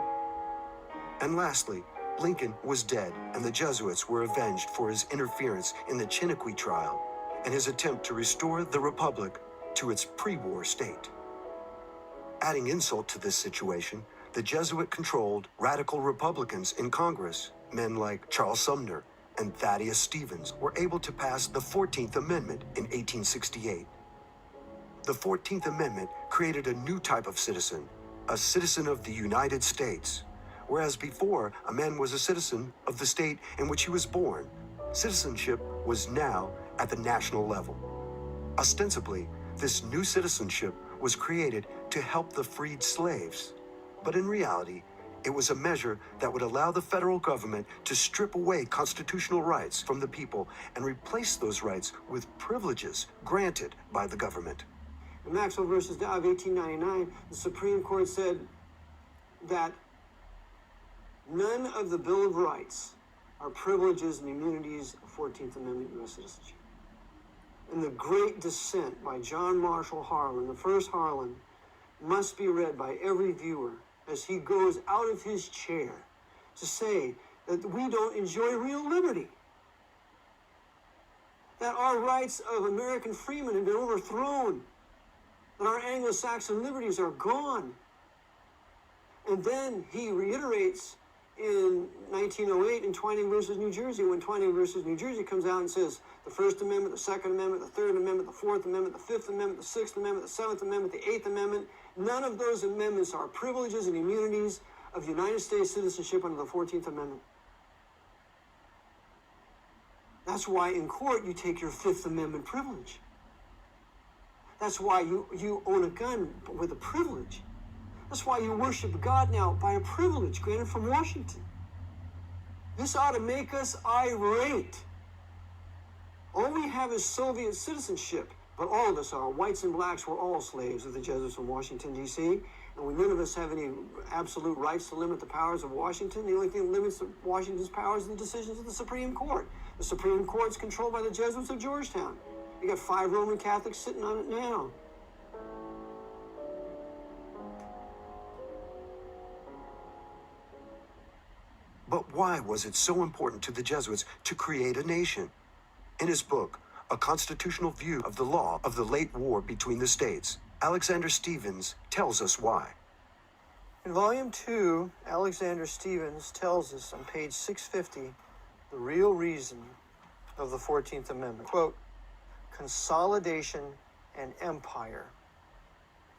And lastly, Lincoln was dead, and the Jesuits were avenged for his interference in the Chiniquy trial and his attempt to restore the Republic to its pre-war state. Adding insult to this situation, the Jesuit-controlled radical Republicans in Congress, men like Charles Sumner and Thaddeus Stevens, were able to pass the 14th Amendment in 1868. The 14th Amendment created a new type of citizen, a citizen of the United States. Whereas before, a man was a citizen of the state in which he was born, citizenship was now at the national level. Ostensibly, this new citizenship was created to help the freed slaves. But in reality, it was a measure that would allow the federal government to strip away constitutional rights from the people and replace those rights with privileges granted by the government. In Maxwell versus Dow of 1899, the Supreme Court said that none of the Bill of Rights are privileges and immunities of 14th Amendment U.S. citizenship. And the Great Dissent by John Marshall Harlan, the first Harlan, must be read by every viewer as he goes out of his chair to say that we don't enjoy real liberty, that our rights of American freemen have been overthrown, that our Anglo-Saxon liberties are gone. And then he reiterates in 1908 in Twining versus New Jersey, when Twining versus New Jersey comes out and says the First Amendment, the Second Amendment, the Third Amendment, the Fourth Amendment, the Fifth Amendment, the Sixth Amendment, the Seventh Amendment, the Eighth Amendment, none of those amendments are privileges and immunities of United States citizenship under the 14th Amendment. That's why in court you take your Fifth Amendment privilege. That's why you own a gun with a privilege. That's why you worship God now by a privilege granted from Washington. This ought to make us irate. All we have is Soviet citizenship, but all of us are. Whites and blacks were all slaves of the Jesuits in Washington, D.C., and none of us have any absolute rights to limit the powers of Washington. The only thing that limits Washington's powers is the decisions of the Supreme Court. The Supreme Court's controlled by the Jesuits of Georgetown. You got 5 Roman Catholics sitting on it now. But why was it so important to the Jesuits to create a nation? In his book, A Constitutional View of the Law of the Late War Between the States, Alexander Stevens tells us why. In Volume 2, Alexander Stevens tells us on page 650 the real reason of the 14th Amendment. Quote, consolidation and empire.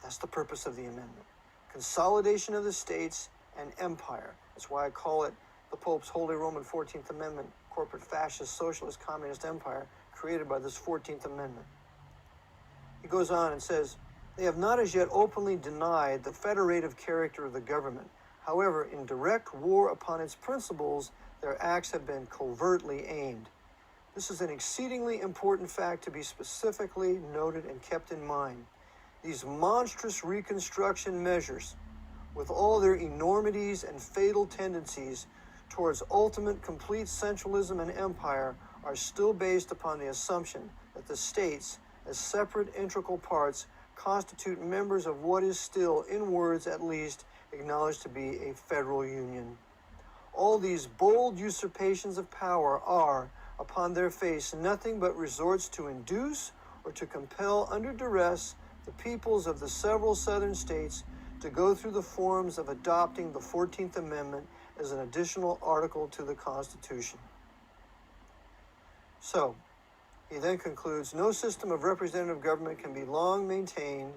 That's the purpose of the amendment. Consolidation of the states and empire. That's why I call it the Pope's Holy Roman 14th Amendment, corporate fascist, socialist, communist empire created by this 14th Amendment. He goes on and says, they have not as yet openly denied the federative character of the government, However, in direct war upon its principles, their acts have been covertly aimed. This is an exceedingly important fact to be specifically noted and kept in mind. These monstrous reconstruction measures, with all their enormities and fatal tendencies towards ultimate complete centralism and empire, are still based upon the assumption that the states, as separate integral parts, constitute members of what is still, in words at least, acknowledged to be a federal union. All these bold usurpations of power are, upon their face, nothing but resorts to induce or to compel under duress the peoples of the several southern states to go through the forms of adopting the 14th Amendment as an additional article to the Constitution. So, he then concludes, no system of representative government can be long maintained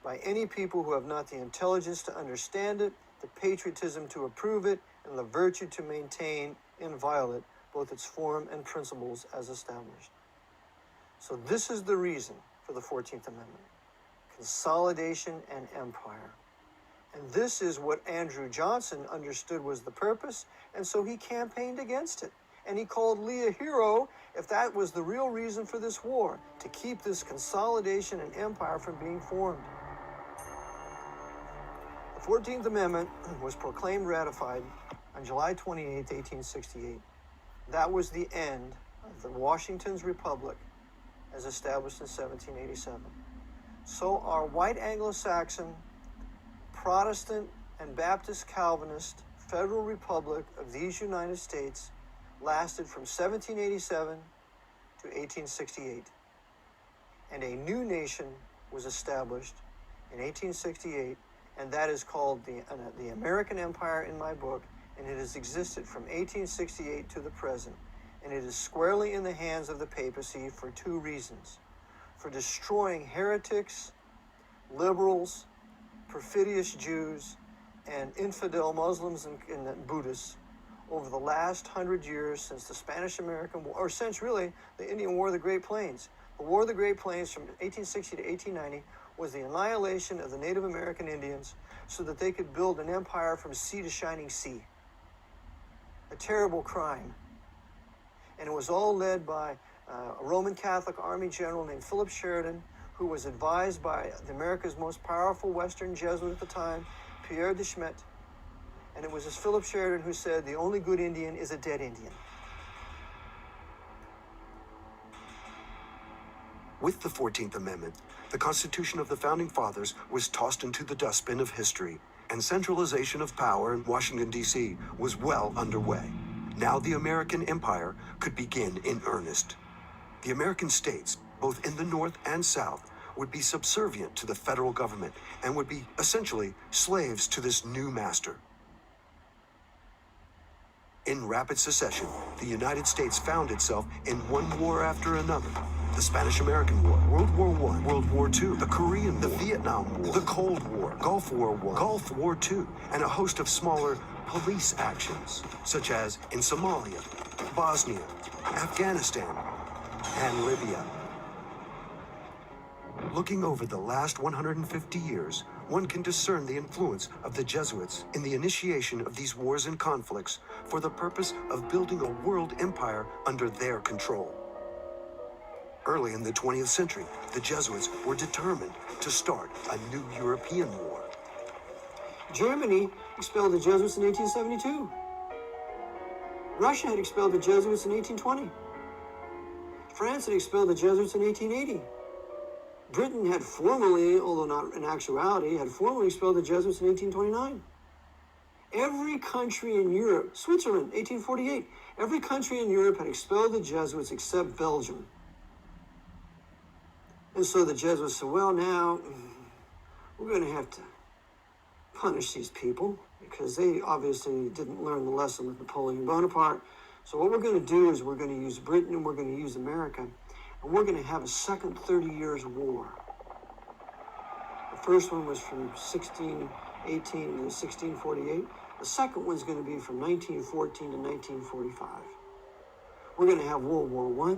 by any people who have not the intelligence to understand it, the patriotism to approve it, and the virtue to maintain inviolate both its form and principles as established. So this is the reason for the 14th Amendment: consolidation and empire. And this is what Andrew Johnson understood was the purpose, and so he campaigned against it. And he called Lee a hero if that was the real reason for this war, to keep this consolidation and empire from being formed. The 14th Amendment was proclaimed ratified on July 28, 1868. That was the end of the Washington's Republic as established in 1787. So our white Anglo-Saxon, Protestant, and Baptist Calvinist Federal Republic of these United States lasted from 1787 to 1868. And a new nation was established in 1868, and that is called the American Empire in my book, and it has existed from 1868 to the present. And it is squarely in the hands of the papacy for two reasons: for destroying heretics, liberals, perfidious Jews, and infidel Muslims and Buddhists over the last 100 years since the Spanish-American War, or since really the Indian War of the Great Plains. The War of the Great Plains from 1860 to 1890 was the annihilation of the Native American Indians so that they could build an empire from sea to shining sea. A terrible crime. And it was all led by a Roman Catholic Army general named Philip Sheridan, who was advised by America's most powerful Western Jesuit at the time, Pierre de Schmidt. And it was this Philip Sheridan who said, the only good Indian is a dead Indian. With the 14th Amendment, the Constitution of the Founding Fathers was tossed into the dustbin of history, and centralization of power in Washington, D.C. was well underway. Now the American empire could begin in earnest. The American states, both in the North and South, would be subservient to the federal government and would be essentially slaves to this new master. In rapid succession, the United States found itself in one war after another. The Spanish-American War, World War I, World War II, the Korean War, the Vietnam War, the Cold War, Gulf War I, Gulf War II, and a host of smaller police actions, such as in Somalia, Bosnia, Afghanistan, and Libya. Looking over the last 150 years, one can discern the influence of the Jesuits in the initiation of these wars and conflicts for the purpose of building a world empire under their control. Early in the 20th century, the Jesuits were determined to start a new European war. Germany expelled the Jesuits in 1872. Russia had expelled the Jesuits in 1820. France had expelled the Jesuits in 1880. Britain had formally, although not in actuality, had formally expelled the Jesuits in 1829. Every country in Europe, Switzerland, 1848, every country in Europe had expelled the Jesuits except Belgium. And so the Jesuits said, well, now we're going to have to punish these people because they obviously didn't learn the lesson with Napoleon Bonaparte. So what we're going to do is we're going to use Britain and we're going to use America, and we're going to have a second 30 Years' War. The first one was from 1618 to 1648. The second one's going to be from 1914 to 1945. We're going to have World War I.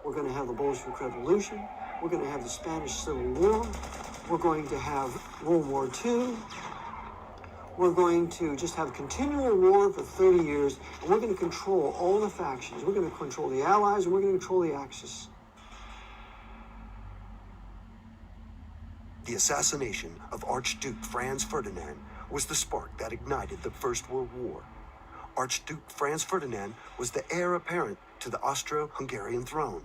We're going to have the Bolshevik Revolution. We're going to have the Spanish Civil War. We're going to have World War II. we're going to just have continual war for 30 years, and we're going to control all the factions. We're going to control the Allies, and we're going to control the Axis. The assassination of Archduke Franz Ferdinand was the spark that ignited the First World War. Archduke Franz Ferdinand was the heir apparent to the Austro-Hungarian throne.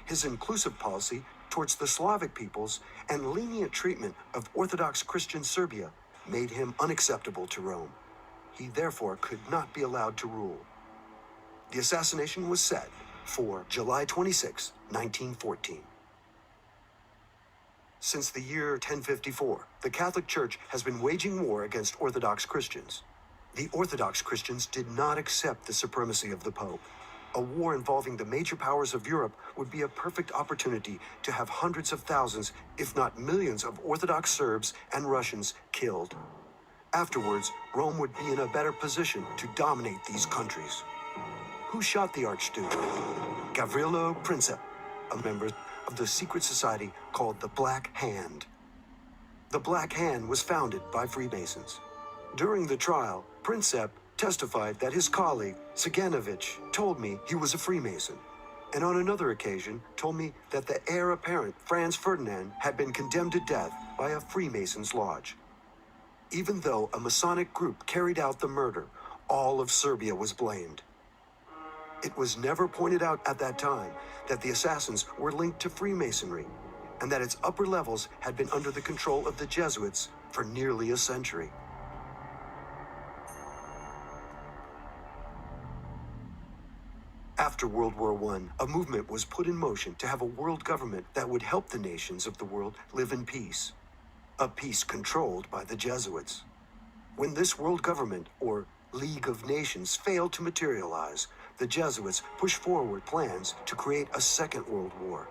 His inclusive policy towards the Slavic peoples and lenient treatment of Orthodox Christian Serbia made him unacceptable to Rome. He therefore could not be allowed to rule. The assassination was set for July 26, 1914. Since the year 1054, the Catholic Church has been waging war against Orthodox Christians. The Orthodox Christians did not accept the supremacy of the Pope. A war involving the major powers of Europe would be a perfect opportunity to have hundreds of thousands, if not millions, of Orthodox Serbs and Russians killed. Afterwards, Rome would be in a better position to dominate these countries. Who shot the Archduke? Gavrilo Princip, a member of the secret society called the Black Hand. The Black Hand was founded by Freemasons. During the trial, Princip testified that his colleague, Siganovich, told me he was a Freemason, and on another occasion told me that the heir apparent, Franz Ferdinand, had been condemned to death by a Freemason's lodge. Even though a Masonic group carried out the murder, all of Serbia was blamed. It was never pointed out at that time that the assassins were linked to Freemasonry, and that its upper levels had been under the control of the Jesuits for nearly a century. After World War I, a movement was put in motion to have a world government that would help the nations of the world live in peace. A peace controlled by the Jesuits. When this world government, or League of Nations, failed to materialize, the Jesuits pushed forward plans to create a Second World War.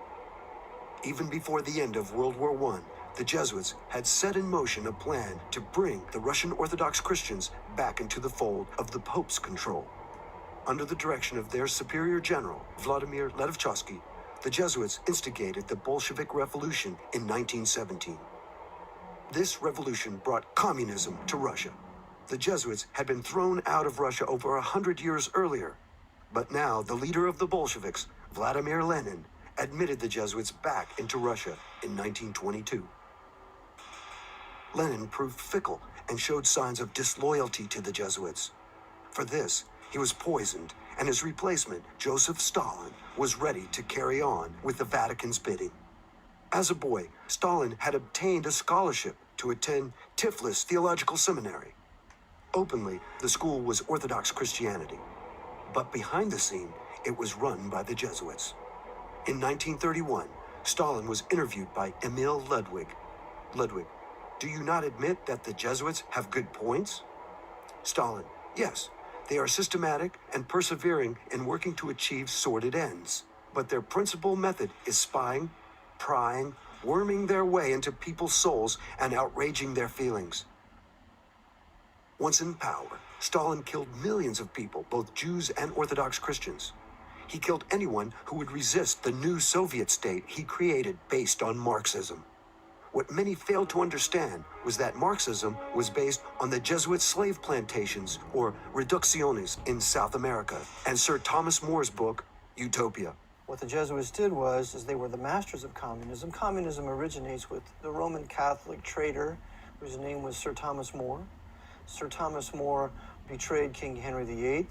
Even before the end of World War I, the Jesuits had set in motion a plan to bring the Russian Orthodox Christians back into the fold of the Pope's control. Under the direction of their superior general, Vladimir Ledovchkovsky, the Jesuits instigated the Bolshevik Revolution in 1917. This revolution brought communism to Russia. The Jesuits had been thrown out of Russia over 100 years earlier, but now the leader of the Bolsheviks, Vladimir Lenin, admitted the Jesuits back into Russia in 1922. Lenin proved fickle and showed signs of disloyalty to the Jesuits. For this, he was poisoned, and his replacement, Joseph Stalin, was ready to carry on with the Vatican's bidding. As a boy, Stalin had obtained a scholarship to attend Tiflis Theological Seminary. Openly, the school was Orthodox Christianity, but behind the scene, it was run by the Jesuits. In 1931, Stalin was interviewed by Emil Ludwig. Ludwig, do you not admit that the Jesuits have good points? Stalin, yes, they are systematic and persevering in working to achieve sordid ends, but their principal method is spying, prying, worming their way into people's souls and outraging their feelings. Once in power, Stalin killed millions of people, both Jews and Orthodox Christians. He killed anyone who would resist the new Soviet state he created based on Marxism. What many failed to understand was that Marxism was based on the Jesuit slave plantations, or reducciones, in South America, and Sir Thomas More's book, Utopia. What the Jesuits did was they were the masters of communism. Communism originates with the Roman Catholic traitor, whose name was Sir Thomas More. Sir Thomas More betrayed King Henry VIII,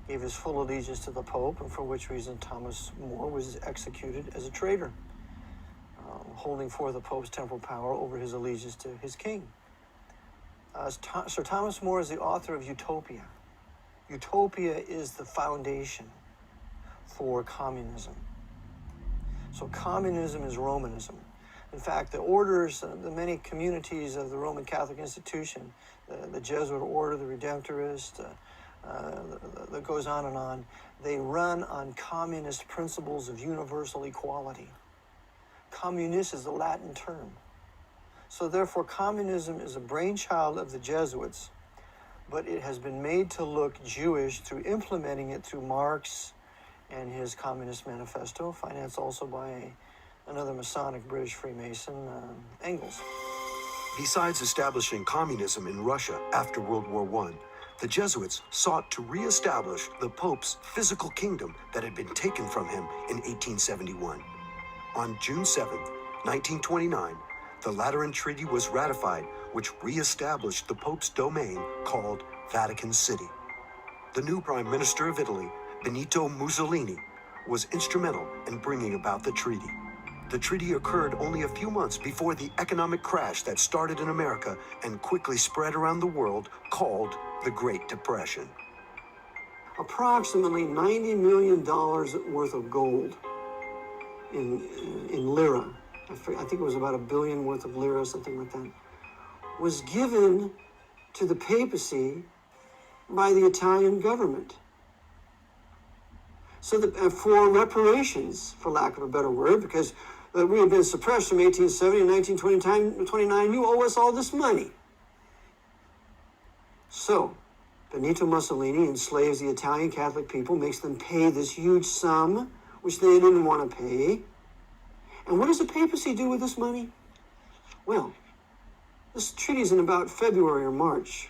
gave his full allegiance to the Pope, and for which reason Thomas More was executed as a traitor, holding forth the Pope's temporal power over his allegiance to his king. Sir Thomas More is the author of Utopia. Utopia is the foundation for communism. So communism is Romanism. In fact, the orders, the many communities of the Roman Catholic institution, the Jesuit order, the Redemptorist, that goes on and on, they run on communist principles of universal equality. Communist is the Latin term. So therefore, communism is a brainchild of the Jesuits, but it has been made to look Jewish through implementing it through Marx and his Communist Manifesto, financed also by another Masonic British Freemason, Engels. Besides establishing communism in Russia after World War I, the Jesuits sought to re-establish the Pope's physical kingdom that had been taken from him in 1871. On June 7, 1929, the Lateran Treaty was ratified, which re-established the Pope's domain called Vatican City. The new Prime Minister of Italy, Benito Mussolini, was instrumental in bringing about the treaty. The treaty occurred only a few months before the economic crash that started in America and quickly spread around the world, called the Great Depression. Approximately $90 million worth of gold in lira, I think it was about $1 billion worth of lira, something like that, was given to the papacy by the Italian government. So that for reparations, for lack of a better word, because we had been suppressed from 1870 to 1929, you owe us all this money. So, Benito Mussolini enslaves the Italian Catholic people, makes them pay this huge sum, which they didn't want to pay. And what does the papacy do with this money? Well, this treaty's in about February or March.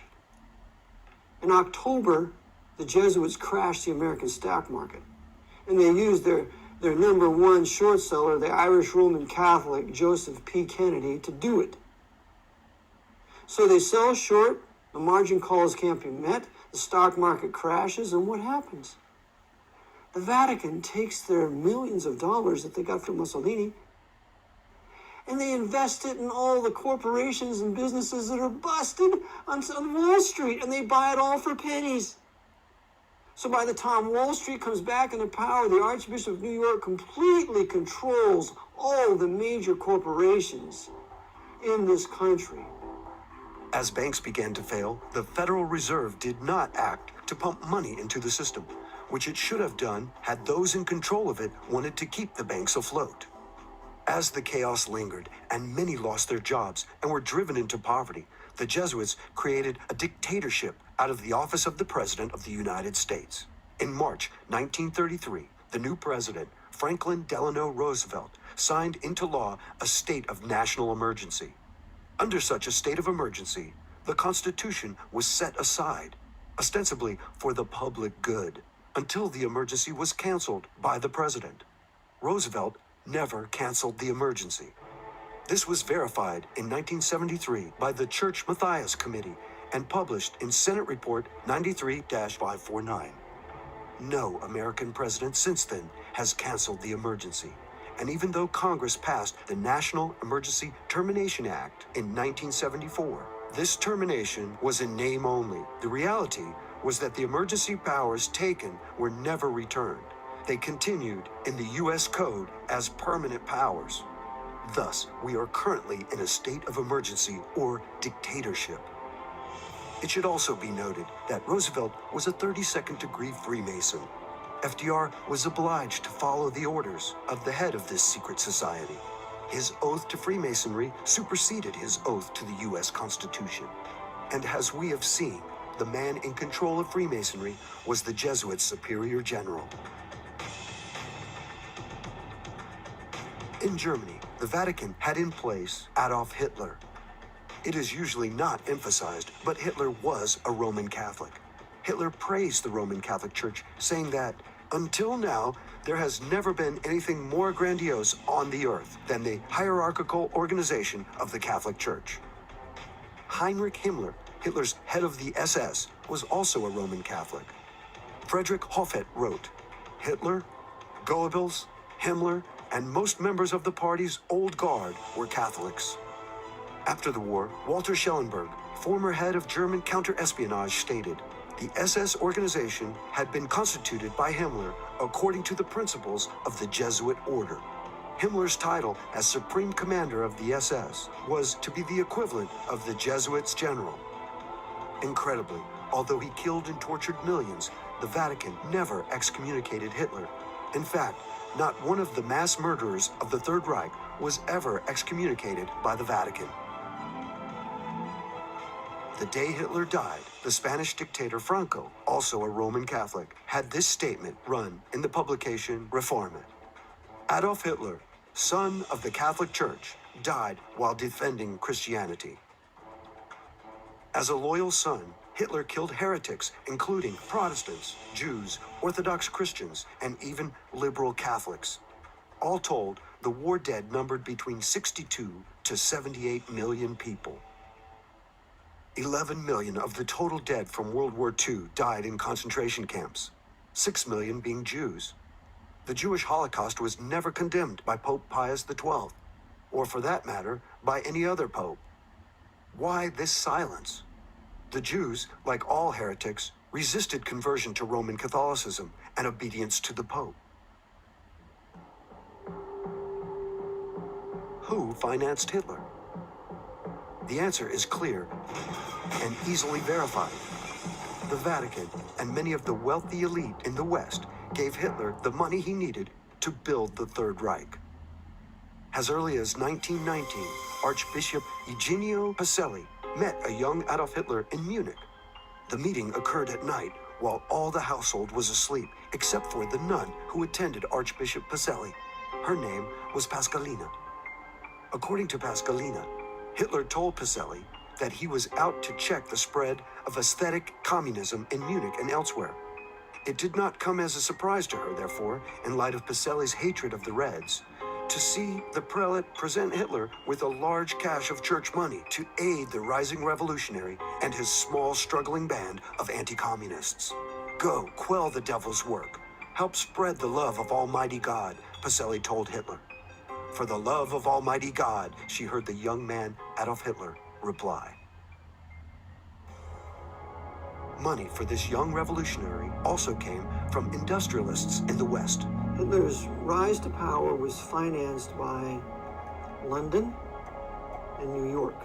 In October, the Jesuits crashed the American stock market. And they used their number one short seller, the Irish Roman Catholic Joseph P. Kennedy, to do it. So they sell short, the margin calls can't be met, the stock market crashes, and what happens? The Vatican takes their millions of dollars that they got from Mussolini and they invest it in all the corporations and businesses that are busted on Wall Street, and they buy it all for pennies. So by the time Wall Street comes back into power, the Archbishop of New York completely controls all the major corporations in this country. As banks began to fail, the Federal Reserve did not act to pump money into the system, which it should have done had those in control of it wanted to keep the banks afloat. As the chaos lingered and many lost their jobs and were driven into poverty, the Jesuits created a dictatorship out of the office of the President of the United States. In March 1933, the new president, Franklin Delano Roosevelt, signed into law a state of national emergency. Under such a state of emergency, the Constitution was set aside, ostensibly for the public good, until the emergency was canceled by the president. Roosevelt never canceled the emergency. This was verified in 1973 by the Church Matthias Committee and published in Senate Report 93-549. No American president since then has canceled the emergency. And even though Congress passed the National Emergency Termination Act in 1974, this termination was in name only. The reality was that the emergency powers taken were never returned. They continued in the U.S. Code as permanent powers. Thus, we are currently in a state of emergency or dictatorship. It should also be noted that Roosevelt was a 32nd degree Freemason. FDR was obliged to follow the orders of the head of this secret society. His oath to Freemasonry superseded his oath to the U.S. Constitution. And as we have seen, the man in control of Freemasonry was the Jesuit Superior General. In Germany, the Vatican had in place Adolf Hitler. It is usually not emphasized, but Hitler was a Roman Catholic. Hitler praised the Roman Catholic Church, saying that, until now, there has never been anything more grandiose on the earth than the hierarchical organization of the Catholic Church. Heinrich Himmler, Hitler's head of the SS, was also a Roman Catholic. Friedrich Hoffet wrote, Hitler, Goebbels, Himmler, and most members of the party's old guard were Catholics. After the war, Walter Schellenberg, former head of German counterespionage, stated, the SS organization had been constituted by Himmler according to the principles of the Jesuit order. Himmler's title as Supreme Commander of the SS was to be the equivalent of the Jesuits' general. Incredibly, although he killed and tortured millions, the Vatican never excommunicated Hitler. In fact, not one of the mass murderers of the Third Reich was ever excommunicated by the Vatican. The day Hitler died, the Spanish dictator Franco, also a Roman Catholic, had this statement run in the publication Reforma. Adolf Hitler, son of the Catholic Church, died while defending Christianity. As a loyal son, Hitler killed heretics, including Protestants, Jews, Orthodox Christians, and even liberal Catholics. All told, the war dead numbered between 62 to 78 million people. 11 million of the total dead from World War II died in concentration camps, 6 million being Jews. The Jewish Holocaust was never condemned by Pope Pius XII, or for that matter, by any other pope. Why this silence? The Jews, like all heretics, resisted conversion to Roman Catholicism and obedience to the Pope. Who financed Hitler? The answer is clear and easily verified. The Vatican and many of the wealthy elite in the West gave Hitler the money he needed to build the Third Reich. As early as 1919, Archbishop Eugenio Pacelli met a young Adolf Hitler in Munich. The meeting occurred at night while all the household was asleep except for the nun who attended Archbishop Pacelli. Her name was Pascalina. According to Pascalina, Hitler told Pacelli that he was out to check the spread of aesthetic communism in Munich and elsewhere. It did not come as a surprise to her, therefore, in light of Pacelli's hatred of the Reds, to see the prelate present Hitler with a large cache of church money to aid the rising revolutionary and his small struggling band of anti-communists. Go, quell the devil's work. Help spread the love of Almighty God, Pacelli told Hitler. For the love of Almighty God, she heard the young man Adolf Hitler reply. Money for this young revolutionary also came from industrialists in the West. Hitler's rise to power was financed by London and New York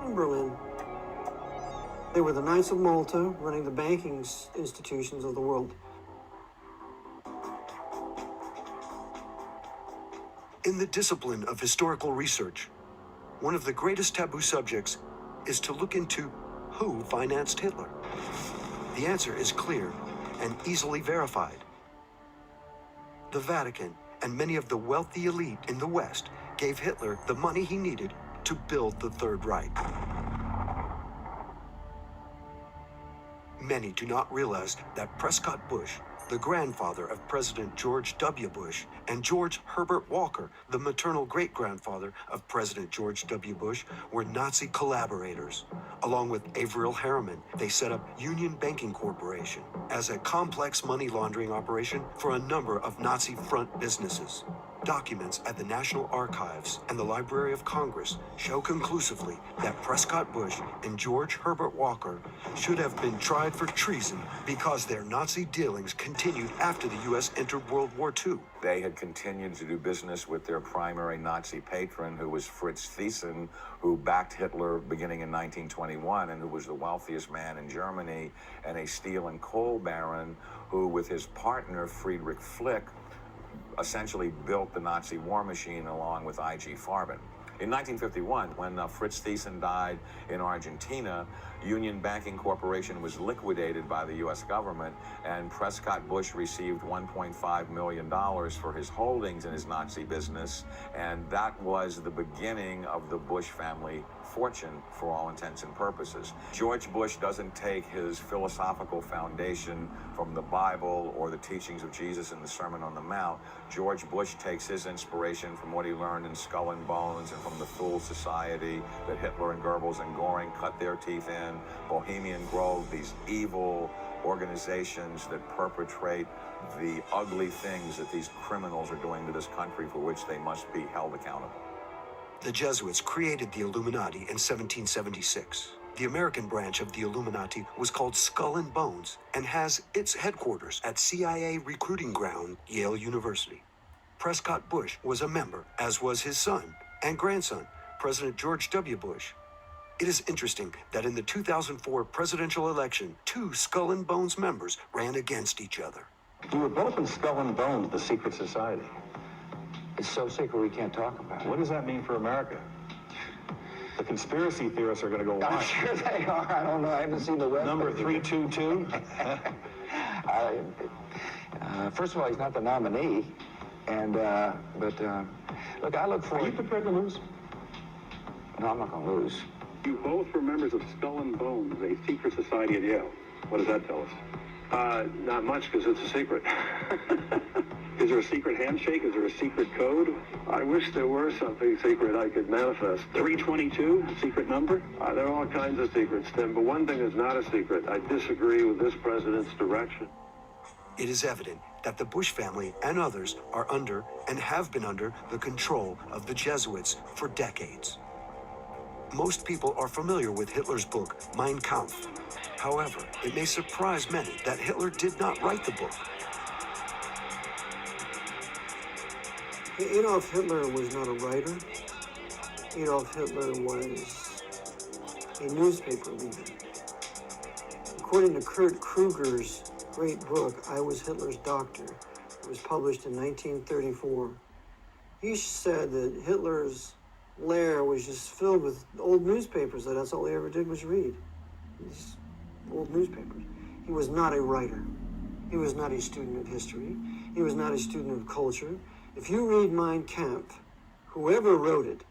and Berlin. They were the Knights of Malta running the banking institutions of the world. In the discipline of historical research, one of the greatest taboo subjects is to look into who financed Hitler. The answer is clear and easily verified. The Vatican and many of the wealthy elite in the West gave Hitler the money he needed to build the Third Reich. Many do not realize that Prescott Bush, the grandfather of President George W. Bush, and George Herbert Walker, the maternal great-grandfather of President George W. Bush, were Nazi collaborators. Along with Averell Harriman, they set up Union Banking Corporation as a complex money laundering operation for a number of Nazi front businesses. Documents at the National Archives and the Library of Congress show conclusively that Prescott Bush and George Herbert Walker should have been tried for treason because their Nazi dealings continued after the U.S. entered World War II. They had continued to do business with their primary Nazi patron, who was Fritz Thyssen, who backed Hitler beginning in 1921 and who was the wealthiest man in Germany, and a steel and coal baron who, with his partner Friedrich Flick, essentially built the Nazi war machine along with I.G. Farben. In 1951, when Fritz Thyssen died in Argentina, Union Banking Corporation was liquidated by the U.S. government, and Prescott Bush received $1.5 million for his holdings in his Nazi business, and that was the beginning of the Bush family fortune for all intents and purposes. George Bush doesn't take his philosophical foundation from the Bible or the teachings of Jesus in the Sermon on the Mount. George Bush takes his inspiration from what he learned in Skull and Bones and from the Fool Society that Hitler and Goebbels and Goring cut their teeth in, Bohemian Grove, these evil organizations that perpetrate the ugly things that these criminals are doing to this country, for which they must be held accountable. The Jesuits created the Illuminati in 1776. The American branch of the Illuminati was called Skull and Bones and has its headquarters at CIA recruiting ground, Yale University. Prescott Bush was a member, as was his son and grandson, President George W. Bush. It is interesting that in the 2004 presidential election, two Skull and Bones members ran against each other. You were both in Skull and Bones, the secret society. It's so secret we can't talk about it. What does that mean for America? The conspiracy theorists are going to go I'm wild. sure they are. I don't know. I haven't seen the web. Number 322? First of all, he's not the nominee. And, look, I look for... Are you prepared to lose? No, I'm not going to lose. You both were members of Skull and Bones, a secret society at Yale. What does that tell us? Not much, because it's a secret. Is there a secret handshake? Is there a secret code? I wish there were something secret I could manifest. 322, secret number? There are all kinds of secrets, Tim, but one thing is not a secret. I disagree with this president's direction. It is evident that the Bush family and others are under and have been under the control of the Jesuits for decades. Most people are familiar with Hitler's book, Mein Kampf. However, it may surprise many that Hitler did not write the book. Adolf Hitler was not a writer. Adolf Hitler was a newspaper leader. According to Kurt Kruger's great book, I Was Hitler's Doctor, it was published in 1934, he said that Hitler's lair was just filled with old newspapers, that's all he ever did was read. These old newspapers. He was not a writer. He was not a student of history. He was not a student of culture. If you read Mein Kampf, whoever wrote it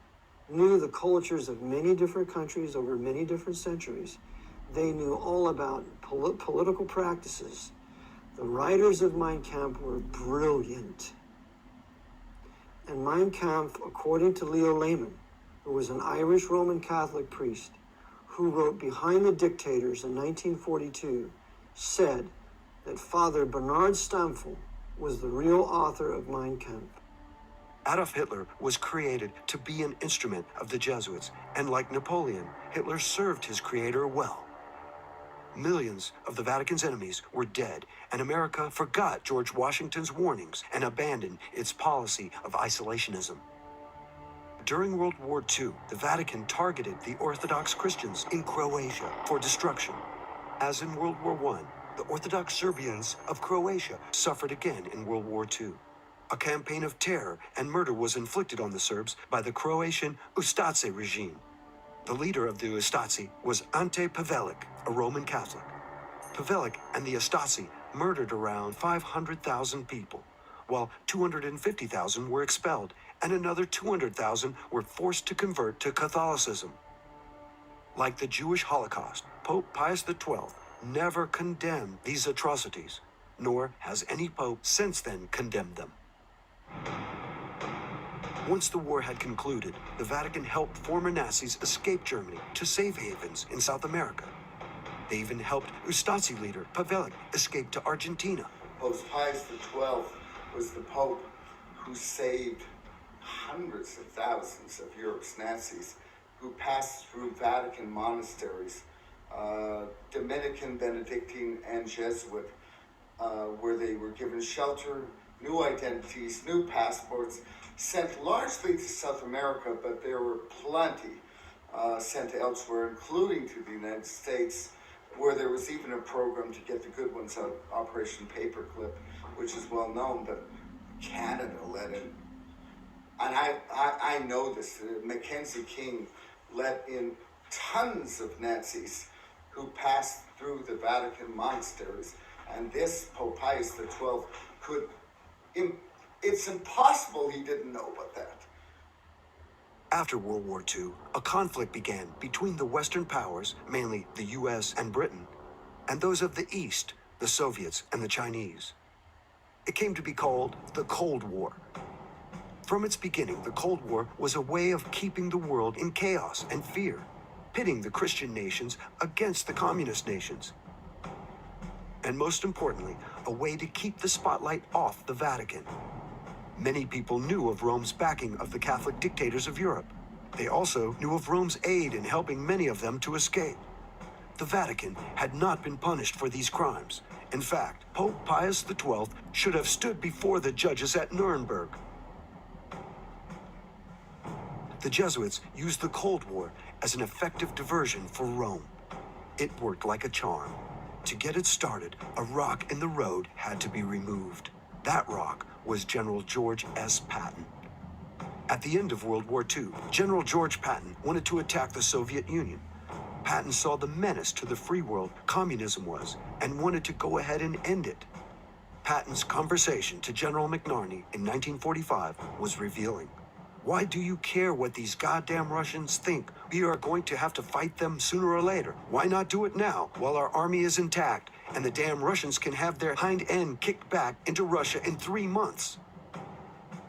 knew the cultures of many different countries over many different centuries. They knew all about political practices. The writers of Mein Kampf were brilliant. And Mein Kampf, according to Leo Lehman, who was an Irish Roman Catholic priest, who wrote Behind the Dictators in 1942, said that Father Bernard Stampfel was the real author of Mein Kampf. Adolf Hitler was created to be an instrument of the Jesuits, and like Napoleon, Hitler served his creator well. Millions of the Vatican's enemies were dead, and America forgot George Washington's warnings and abandoned its policy of isolationism. During World War II, the Vatican targeted the Orthodox Christians in Croatia for destruction. As in World War I, the Orthodox Serbians of Croatia suffered again in World War II. A campaign of terror and murder was inflicted on the Serbs by the Croatian Ustaše regime. The leader of the Ustaše was Ante Pavelic, a Roman Catholic. Pavelic and the Ustaše murdered around 500,000 people, while 250,000 were expelled, and another 200,000 were forced to convert to Catholicism. Like the Jewish Holocaust, Pope Pius XII never condemned these atrocities, nor has any pope since then condemned them. Once the war had concluded, the Vatican helped former Nazis escape Germany to safe havens in South America. They even helped Ustaše leader Pavelic escape to Argentina. Pope Pius XII was the Pope who saved hundreds of thousands of Europe's Nazis who passed through Vatican monasteries, Dominican, Benedictine, and Jesuit, where they were given shelter, new identities, new passports, sent largely to South America, but there were plenty sent elsewhere, including to the United States, where there was even a program to get the good ones out, Operation Paperclip, which is well known, but Canada let in. And I know this, Mackenzie King let in tons of Nazis who passed through the Vatican monasteries. And this Pope Pius XII could, it's impossible he didn't know about that. After World War II, a conflict began between the Western powers, mainly the US and Britain, and those of the East, the Soviets and the Chinese. It came to be called the Cold War. From its beginning, the Cold War was a way of keeping the world in chaos and fear, pitting the Christian nations against the communist nations. And most importantly, a way to keep the spotlight off the Vatican. Many people knew of Rome's backing of the Catholic dictators of Europe. They also knew of Rome's aid in helping many of them to escape. The Vatican had not been punished for these crimes. In fact, Pope Pius XII should have stood before the judges at Nuremberg. The Jesuits used the Cold War as an effective diversion for Rome. It worked like a charm. To get it started, a rock in the road had to be removed. That rock was General George S. Patton. At the end of World War II, General George Patton wanted to attack the Soviet Union. Patton saw the menace to the free world communism was and wanted to go ahead and end it. Patton's conversation to General McNarney in 1945 was revealing. Why do you care what these goddamn Russians think? We are going to have to fight them sooner or later. Why not do it now, while our army is intact, and the damn Russians can have their hind end kicked back into Russia in 3 months?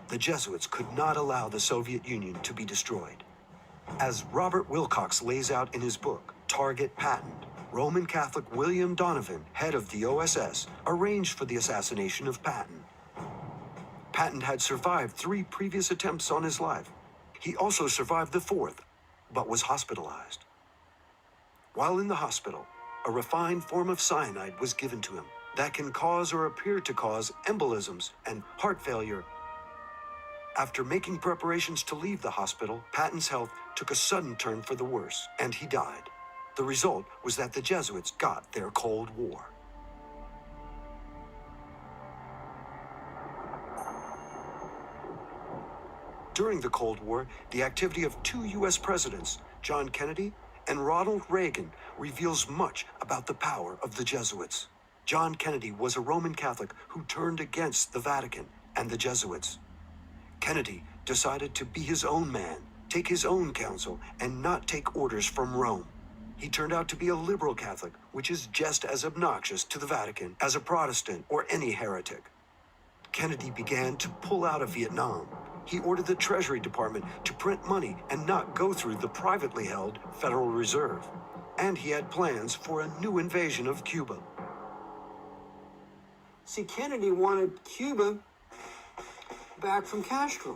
The Jesuits could not allow the Soviet Union to be destroyed. As Robert Wilcox lays out in his book, Target Patent, Roman Catholic William Donovan, head of the OSS, arranged for the assassination of Patton. Patton had survived 3 previous attempts on his life. He also survived the 4th, but was hospitalized. While in the hospital, a refined form of cyanide was given to him that can cause or appear to cause embolisms and heart failure. After making preparations to leave the hospital, Patton's health took a sudden turn for the worse, and he died. The result was that the Jesuits got their Cold War. During the Cold War, the activity of 2 U.S. presidents, John Kennedy and Ronald Reagan, reveals much about the power of the Jesuits. John Kennedy was a Roman Catholic who turned against the Vatican and the Jesuits. Kennedy decided to be his own man, take his own counsel, and not take orders from Rome. He turned out to be a liberal Catholic, which is just as obnoxious to the Vatican as a Protestant or any heretic. Kennedy began to pull out of Vietnam. He ordered the Treasury Department to print money and not go through the privately held Federal Reserve. And he had plans for a new invasion of Cuba. See, Kennedy wanted Cuba back from Castro.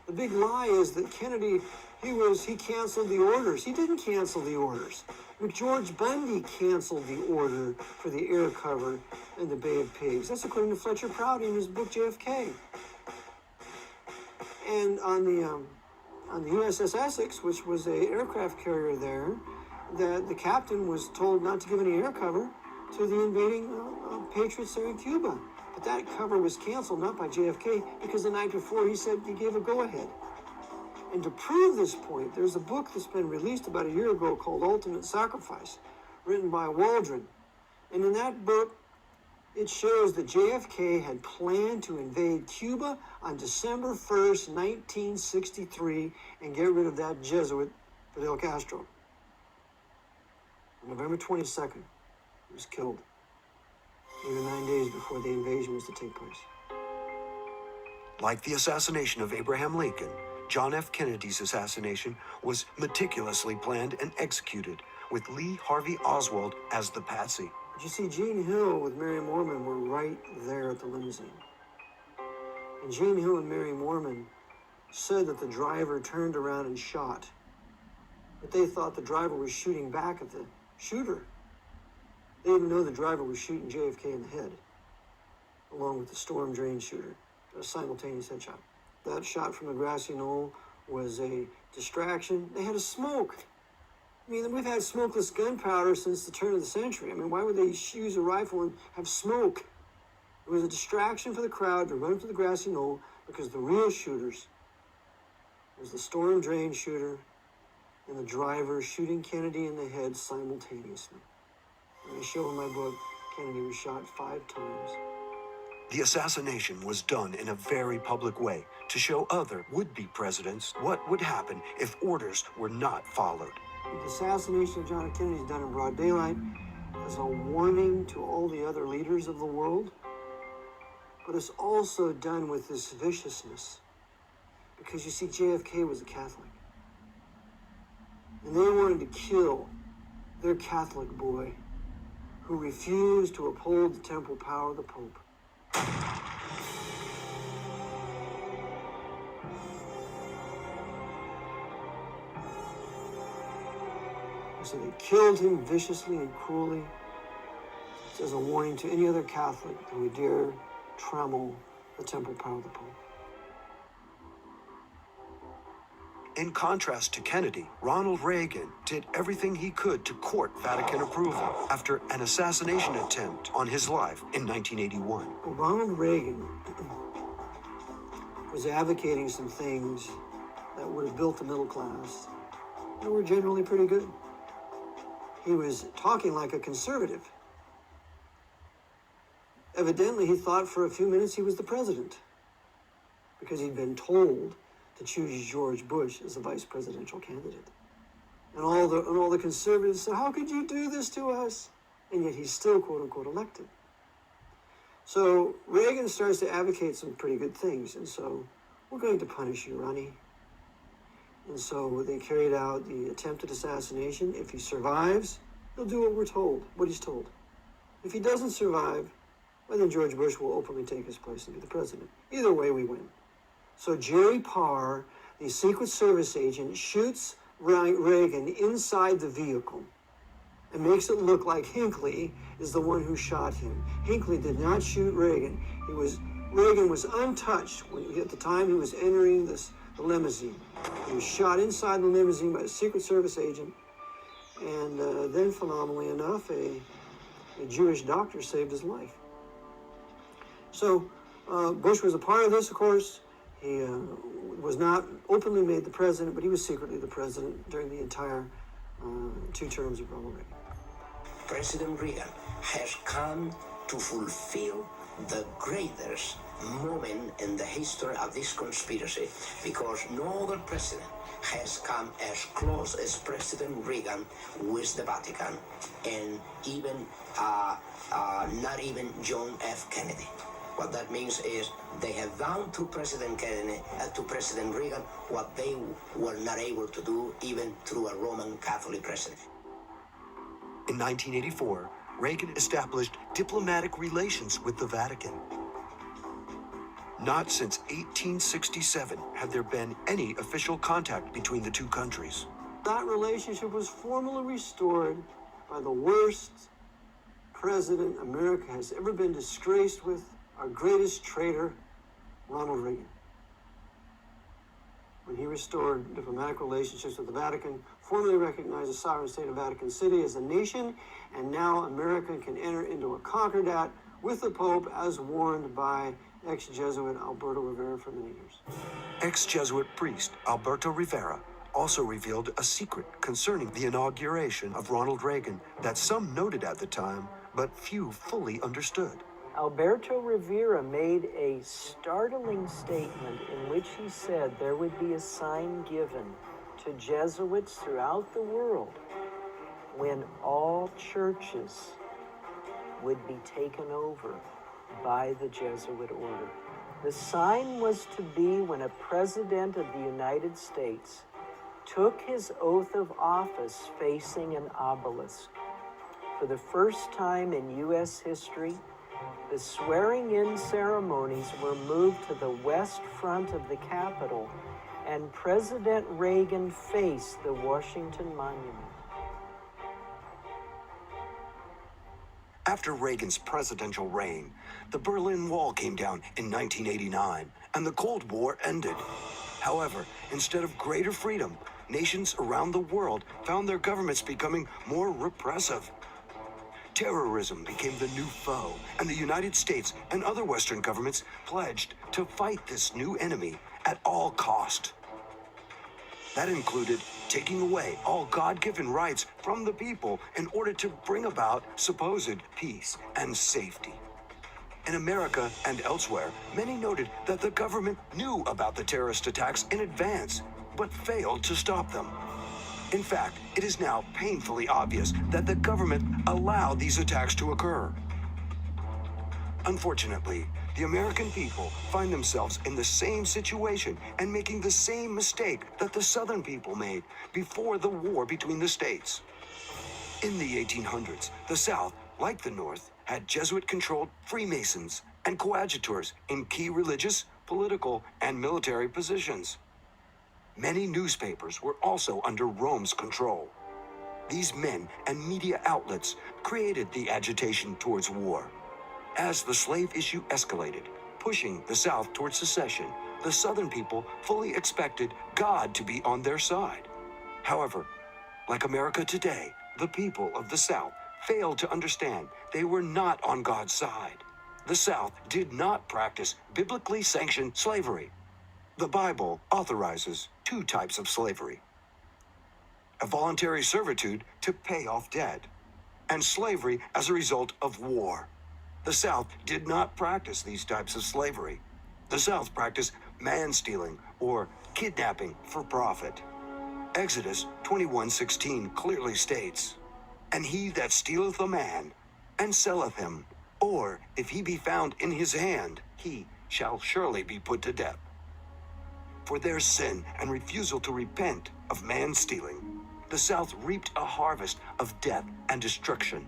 The big lie is that Kennedy, he canceled the orders. He didn't cancel the orders. George Bundy canceled the order for the air cover in the Bay of Pigs. That's according to Fletcher Prouty in his book JFK. And on the USS Essex, which was an aircraft carrier there, the captain was told not to give any air cover to the invading patriots there in Cuba. But that cover was canceled, not by JFK, because the night before he said he gave a go-ahead. And to prove this point, there's a book that's been released about a year ago called Ultimate Sacrifice, written by Waldron. And in that book, it shows that JFK had planned to invade Cuba on December 1st, 1963, and get rid of that Jesuit, Fidel Castro. On November 22nd, he was killed, even 9 days before the invasion was to take place. Like the assassination of Abraham Lincoln, John F. Kennedy's assassination was meticulously planned and executed, with Lee Harvey Oswald as the patsy. But you see, Gene Hill with Mary Moorman were right there at the limousine. And Gene Hill and Mary Moorman said that the driver turned around and shot, but they thought the driver was shooting back at the shooter. They didn't know the driver was shooting JFK in the head, along with the storm drain shooter, a simultaneous headshot. That shot from the grassy knoll was a distraction. They had a smoke. I mean, we've had smokeless gunpowder since the turn of the century. I mean, why would they use a rifle and have smoke? It was a distraction for the crowd to run for the grassy knoll, because the real shooters was the storm drain shooter and the driver shooting Kennedy in the head simultaneously. And I show in my book, Kennedy was shot 5 times. The assassination was done in a very public way to show other would-be presidents what would happen if orders were not followed. The assassination of John F. Kennedy is done in broad daylight as a warning to all the other leaders of the world, but it's also done with this viciousness, because you see, JFK was a Catholic, and they wanted to kill their Catholic boy who refused to uphold the temporal power of the Pope. So they killed him viciously and cruelly as a warning to any other Catholic who would dare trammel the temporal power of the Pope. In contrast to Kennedy, Ronald Reagan did everything he could to court Vatican approval after an assassination attempt on his life in 1981. Well, Ronald Reagan was advocating some things that would have built the middle class that were generally pretty good. He was talking like a conservative. Evidently, he thought for a few minutes he was the president, because he'd been told to choose George Bush as the vice presidential candidate. And all the conservatives said, how could you do this to us? And yet he's still, quote unquote, elected. So Reagan starts to advocate some pretty good things. And so, we're going to punish you, Ronnie. And so they carried out the attempted assassination. If he survives, he'll do what we're told, what he's told. If he doesn't survive, well, then George Bush will openly take his place and be the president. Either way, we win. So Jerry Parr, the Secret Service agent, shoots Reagan inside the vehicle and makes it look like Hinckley is the one who shot him. Hinckley did not shoot Reagan. Reagan was untouched at the time he was entering the limousine. He was shot inside the limousine by a Secret Service agent, and then, phenomenally enough, a Jewish doctor saved his life. So Bush was a part of this, of course. He was not openly made the president, but he was secretly the president during the entire 2 terms of Ronald Reagan. President Reagan has come to fulfill the greatest moment in the history of this conspiracy, because no other president has come as close as President Reagan with the Vatican, and even not even John F. Kennedy. What that means is they have done to President Kennedy, to President Reagan, what they were not able to do even through a Roman Catholic president. In 1984, Reagan established diplomatic relations with the Vatican. Not since 1867 had there been any official contact between the two countries. That relationship was formally restored by the worst president America has ever been disgraced with, our greatest traitor, Ronald Reagan. When he restored diplomatic relationships with the Vatican, formally recognized the sovereign state of Vatican City as a nation, and now America can enter into a concordat with the Pope, as warned by ex-Jesuit Alberto Rivera for many years. Ex-Jesuit priest Alberto Rivera also revealed a secret concerning the inauguration of Ronald Reagan that some noted at the time, but few fully understood. Alberto Rivera made a startling statement in which he said there would be a sign given to Jesuits throughout the world when all churches would be taken over by the Jesuit order. The sign was to be when a president of the United States took his oath of office facing an obelisk. For the first time in U.S. history, the swearing-in ceremonies were moved to the west front of the Capitol, and President Reagan faced the Washington Monument. After Reagan's presidential reign, the Berlin Wall came down in 1989, and the Cold War ended. However, instead of greater freedom, nations around the world found their governments becoming more repressive. Terrorism became the new foe, and the United States and other Western governments pledged to fight this new enemy at all cost. That included taking away all God-given rights from the people in order to bring about supposed peace and safety. In America and elsewhere, many noted that the government knew about the terrorist attacks in advance, but failed to stop them. In fact, it is now painfully obvious that the government allowed these attacks to occur. Unfortunately, the American people find themselves in the same situation and making the same mistake that the Southern people made before the war between the states. In the 1800s, the South, like the North, had Jesuit-controlled Freemasons and coadjutors in key religious, political, and military positions. Many newspapers were also under Rome's control. These men and media outlets created the agitation towards war. As the slave issue escalated, pushing the South towards secession, the Southern people fully expected God to be on their side. However, like America today, the people of the South failed to understand they were not on God's side. The South did not practice biblically sanctioned slavery. The Bible authorizes 2 types of slavery: a voluntary servitude to pay off debt, and slavery as a result of war. The South did not practice these types of slavery. The South practiced man-stealing, or kidnapping for profit. Exodus 21:16 clearly states, "And he that stealeth a man, and selleth him, or if he be found in his hand, he shall surely be put to death." For their sin and refusal to repent of man-stealing, the South reaped a harvest of death and destruction.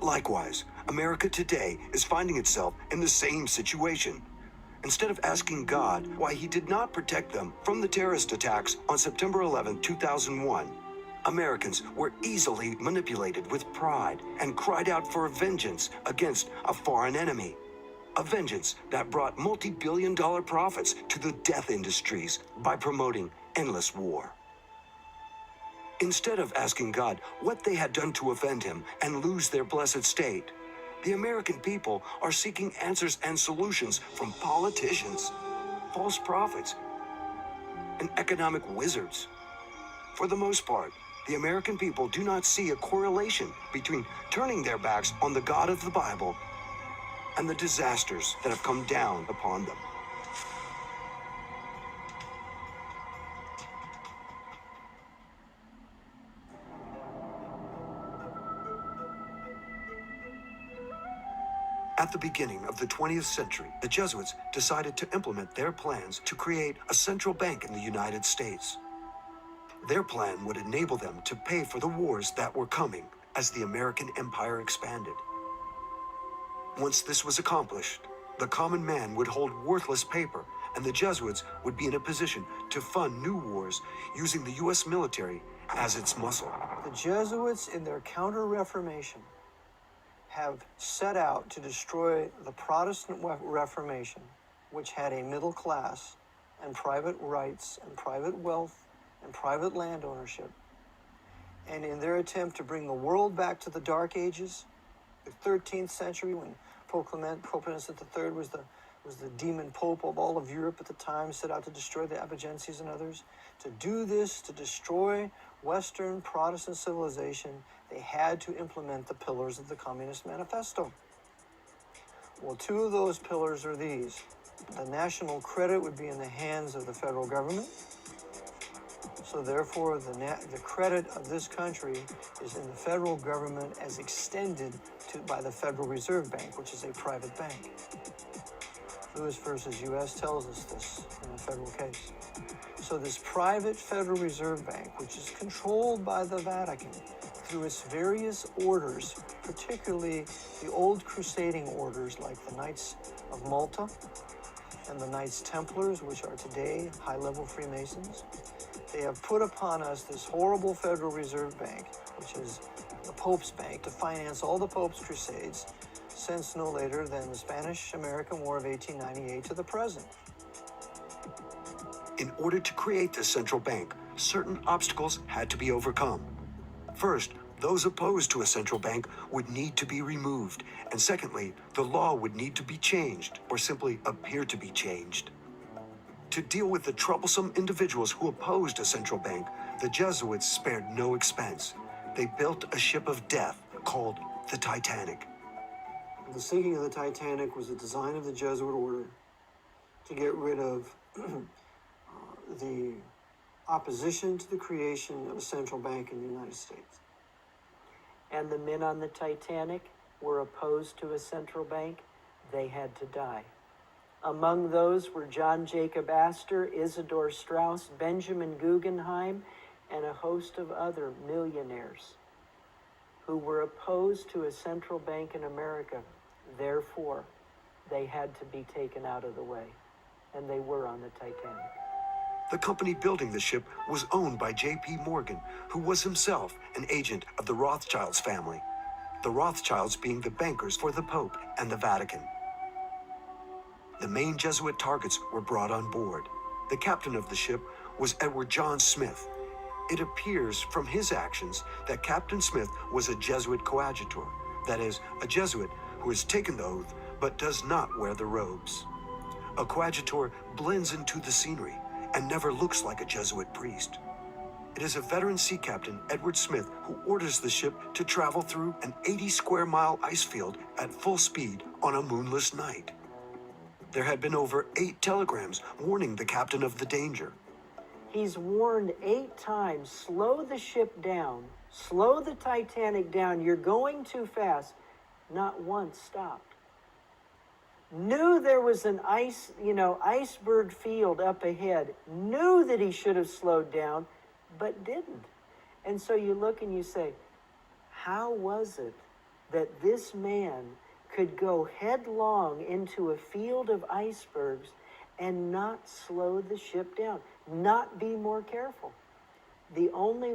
Likewise, America today is finding itself in the same situation. Instead of asking God why he did not protect them from the terrorist attacks on September 11, 2001, Americans were easily manipulated with pride and cried out for vengeance against a foreign enemy. A vengeance that brought multi-billion-dollar profits to the death industries by promoting endless war. Instead of asking God what they had done to offend him and lose their blessed state, the American people are seeking answers and solutions from politicians, false prophets, and economic wizards. For the most part, the American people do not see a correlation between turning their backs on the God of the Bible and the disasters that have come down upon them. At the beginning of the 20th century, the Jesuits decided to implement their plans to create a central bank in the United States. Their plan would enable them to pay for the wars that were coming as the American empire expanded. Once this was accomplished, the common man would hold worthless paper, and the Jesuits would be in a position to fund new wars using the U.S. military as its muscle. The Jesuits, in their Counter-Reformation, have set out to destroy the Protestant Reformation, which had a middle class and private rights and private wealth and private land ownership. And in their attempt to bring the world back to the Dark Ages, the 13th century, when Pope Innocent III was the demon pope of all of Europe at the time, set out to destroy the Albigenses and others. To do this, to destroy Western Protestant civilization, they had to implement the pillars of the Communist Manifesto. Well, two of those pillars are these. The national credit would be in the hands of the federal government. So therefore, the credit of this country is in the federal government as extended by the Federal Reserve Bank, which is a private bank. Lewis versus U.S. tells us this in a federal case. So this private Federal Reserve Bank, which is controlled by the Vatican through its various orders, particularly the old crusading orders like the Knights of Malta and the Knights Templars, which are today high-level Freemasons, they have put upon us this horrible Federal Reserve Bank, which is the Pope's bank, to finance all the Pope's crusades since no later than the Spanish-American War of 1898 to the present. In order to create this central bank, certain obstacles had to be overcome. First, those opposed to a central bank would need to be removed, and secondly, the law would need to be changed, or simply appear to be changed. To deal with the troublesome individuals who opposed a central bank, the Jesuits spared no expense. They built a ship of death called the Titanic. The sinking of the Titanic was a design of the Jesuit order to get rid of the opposition to the creation of a central bank in the United States. And the men on the Titanic were opposed to a central bank. They had to die. Among those were John Jacob Astor, Isidor Straus, Benjamin Guggenheim, and a host of other millionaires who were opposed to a central bank in America. Therefore, they had to be taken out of the way, and they were on the Titanic. The company building the ship was owned by J.P. Morgan, who was himself an agent of the Rothschilds family, the Rothschilds being the bankers for the Pope and the Vatican. The main Jesuit targets were brought on board. The captain of the ship was Edward John Smith. It appears from his actions that Captain Smith was a Jesuit coadjutor, that is, a Jesuit who has taken the oath but does not wear the robes. A coadjutor blends into the scenery and never looks like a Jesuit priest. It is a veteran sea captain, Edward Smith, who orders the ship to travel through an 80-square-mile ice field at full speed on a moonless night. There had been over 8 telegrams warning the captain of the danger. He's warned 8 times, slow the ship down, slow the Titanic down, you're going too fast. Not once stopped. Knew there was an iceberg field up ahead, knew that he should have slowed down, but didn't. And so you look and you say, how was it that this man could go headlong into a field of icebergs and not slow the ship down, not be more careful? The only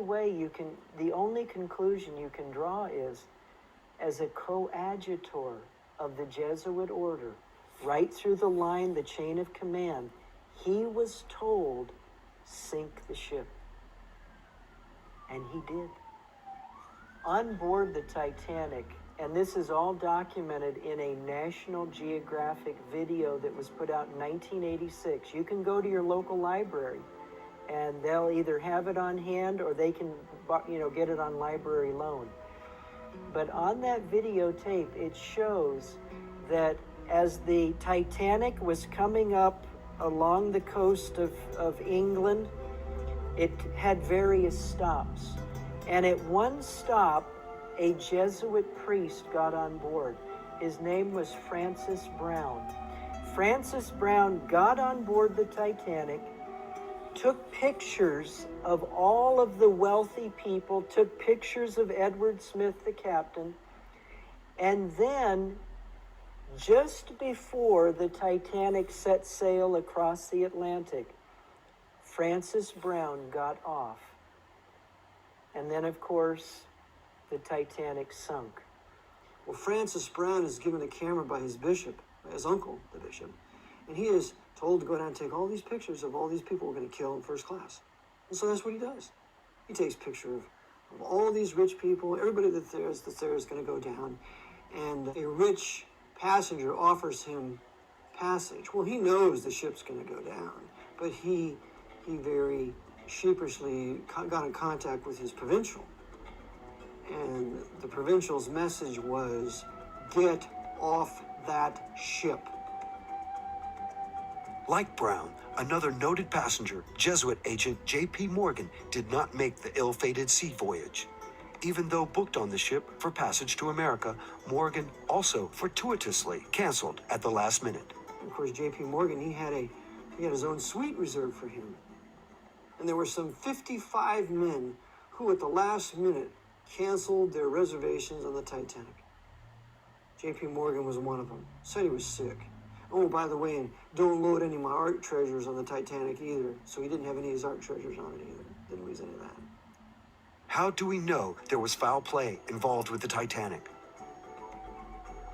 conclusion you can draw is, as a coadjutor of the Jesuit order, right through the line, the chain of command, he was told, sink the ship. And he did. On board the Titanic, and this is all documented in a National Geographic video that was put out in 1986. You can go to your local library and they'll either have it on hand or they can get it on library loan. But on that videotape, it shows that as the Titanic was coming up along the coast of England, it had various stops. And at one stop, a Jesuit priest got on board. His name was Francis Brown. Francis Brown got on board the Titanic, took pictures of all of the wealthy people, took pictures of Edward Smith, the captain, and then just before the Titanic set sail across the Atlantic, Francis Brown got off. And then, of course, the Titanic sunk. Well, Francis Brown is given a camera by his bishop, by his uncle, the bishop, and he is told to go down and take all these pictures of all these people we're going to kill in first class. And so that's what he does. He takes picture of all these rich people, everybody that's there is going to go down, and a rich passenger offers him passage. Well, he knows the ship's going to go down, but he very sheepishly got in contact with his provincial. And the provincial's message was, get off that ship. Like Brown, another noted passenger, Jesuit agent J.P. Morgan, did not make the ill-fated sea voyage. Even though booked on the ship for passage to America, Morgan also fortuitously canceled at the last minute. Of course, J.P. Morgan, he had his own suite reserved for him. And there were some 55 men who at the last minute canceled their reservations on the Titanic. J.P. Morgan was one of them. Said he was sick. Oh, by the way, and don't load any of my art treasures on the Titanic either. So he didn't have any of his art treasures on it either. Didn't lose any of that. How do we know there was foul play involved with the Titanic?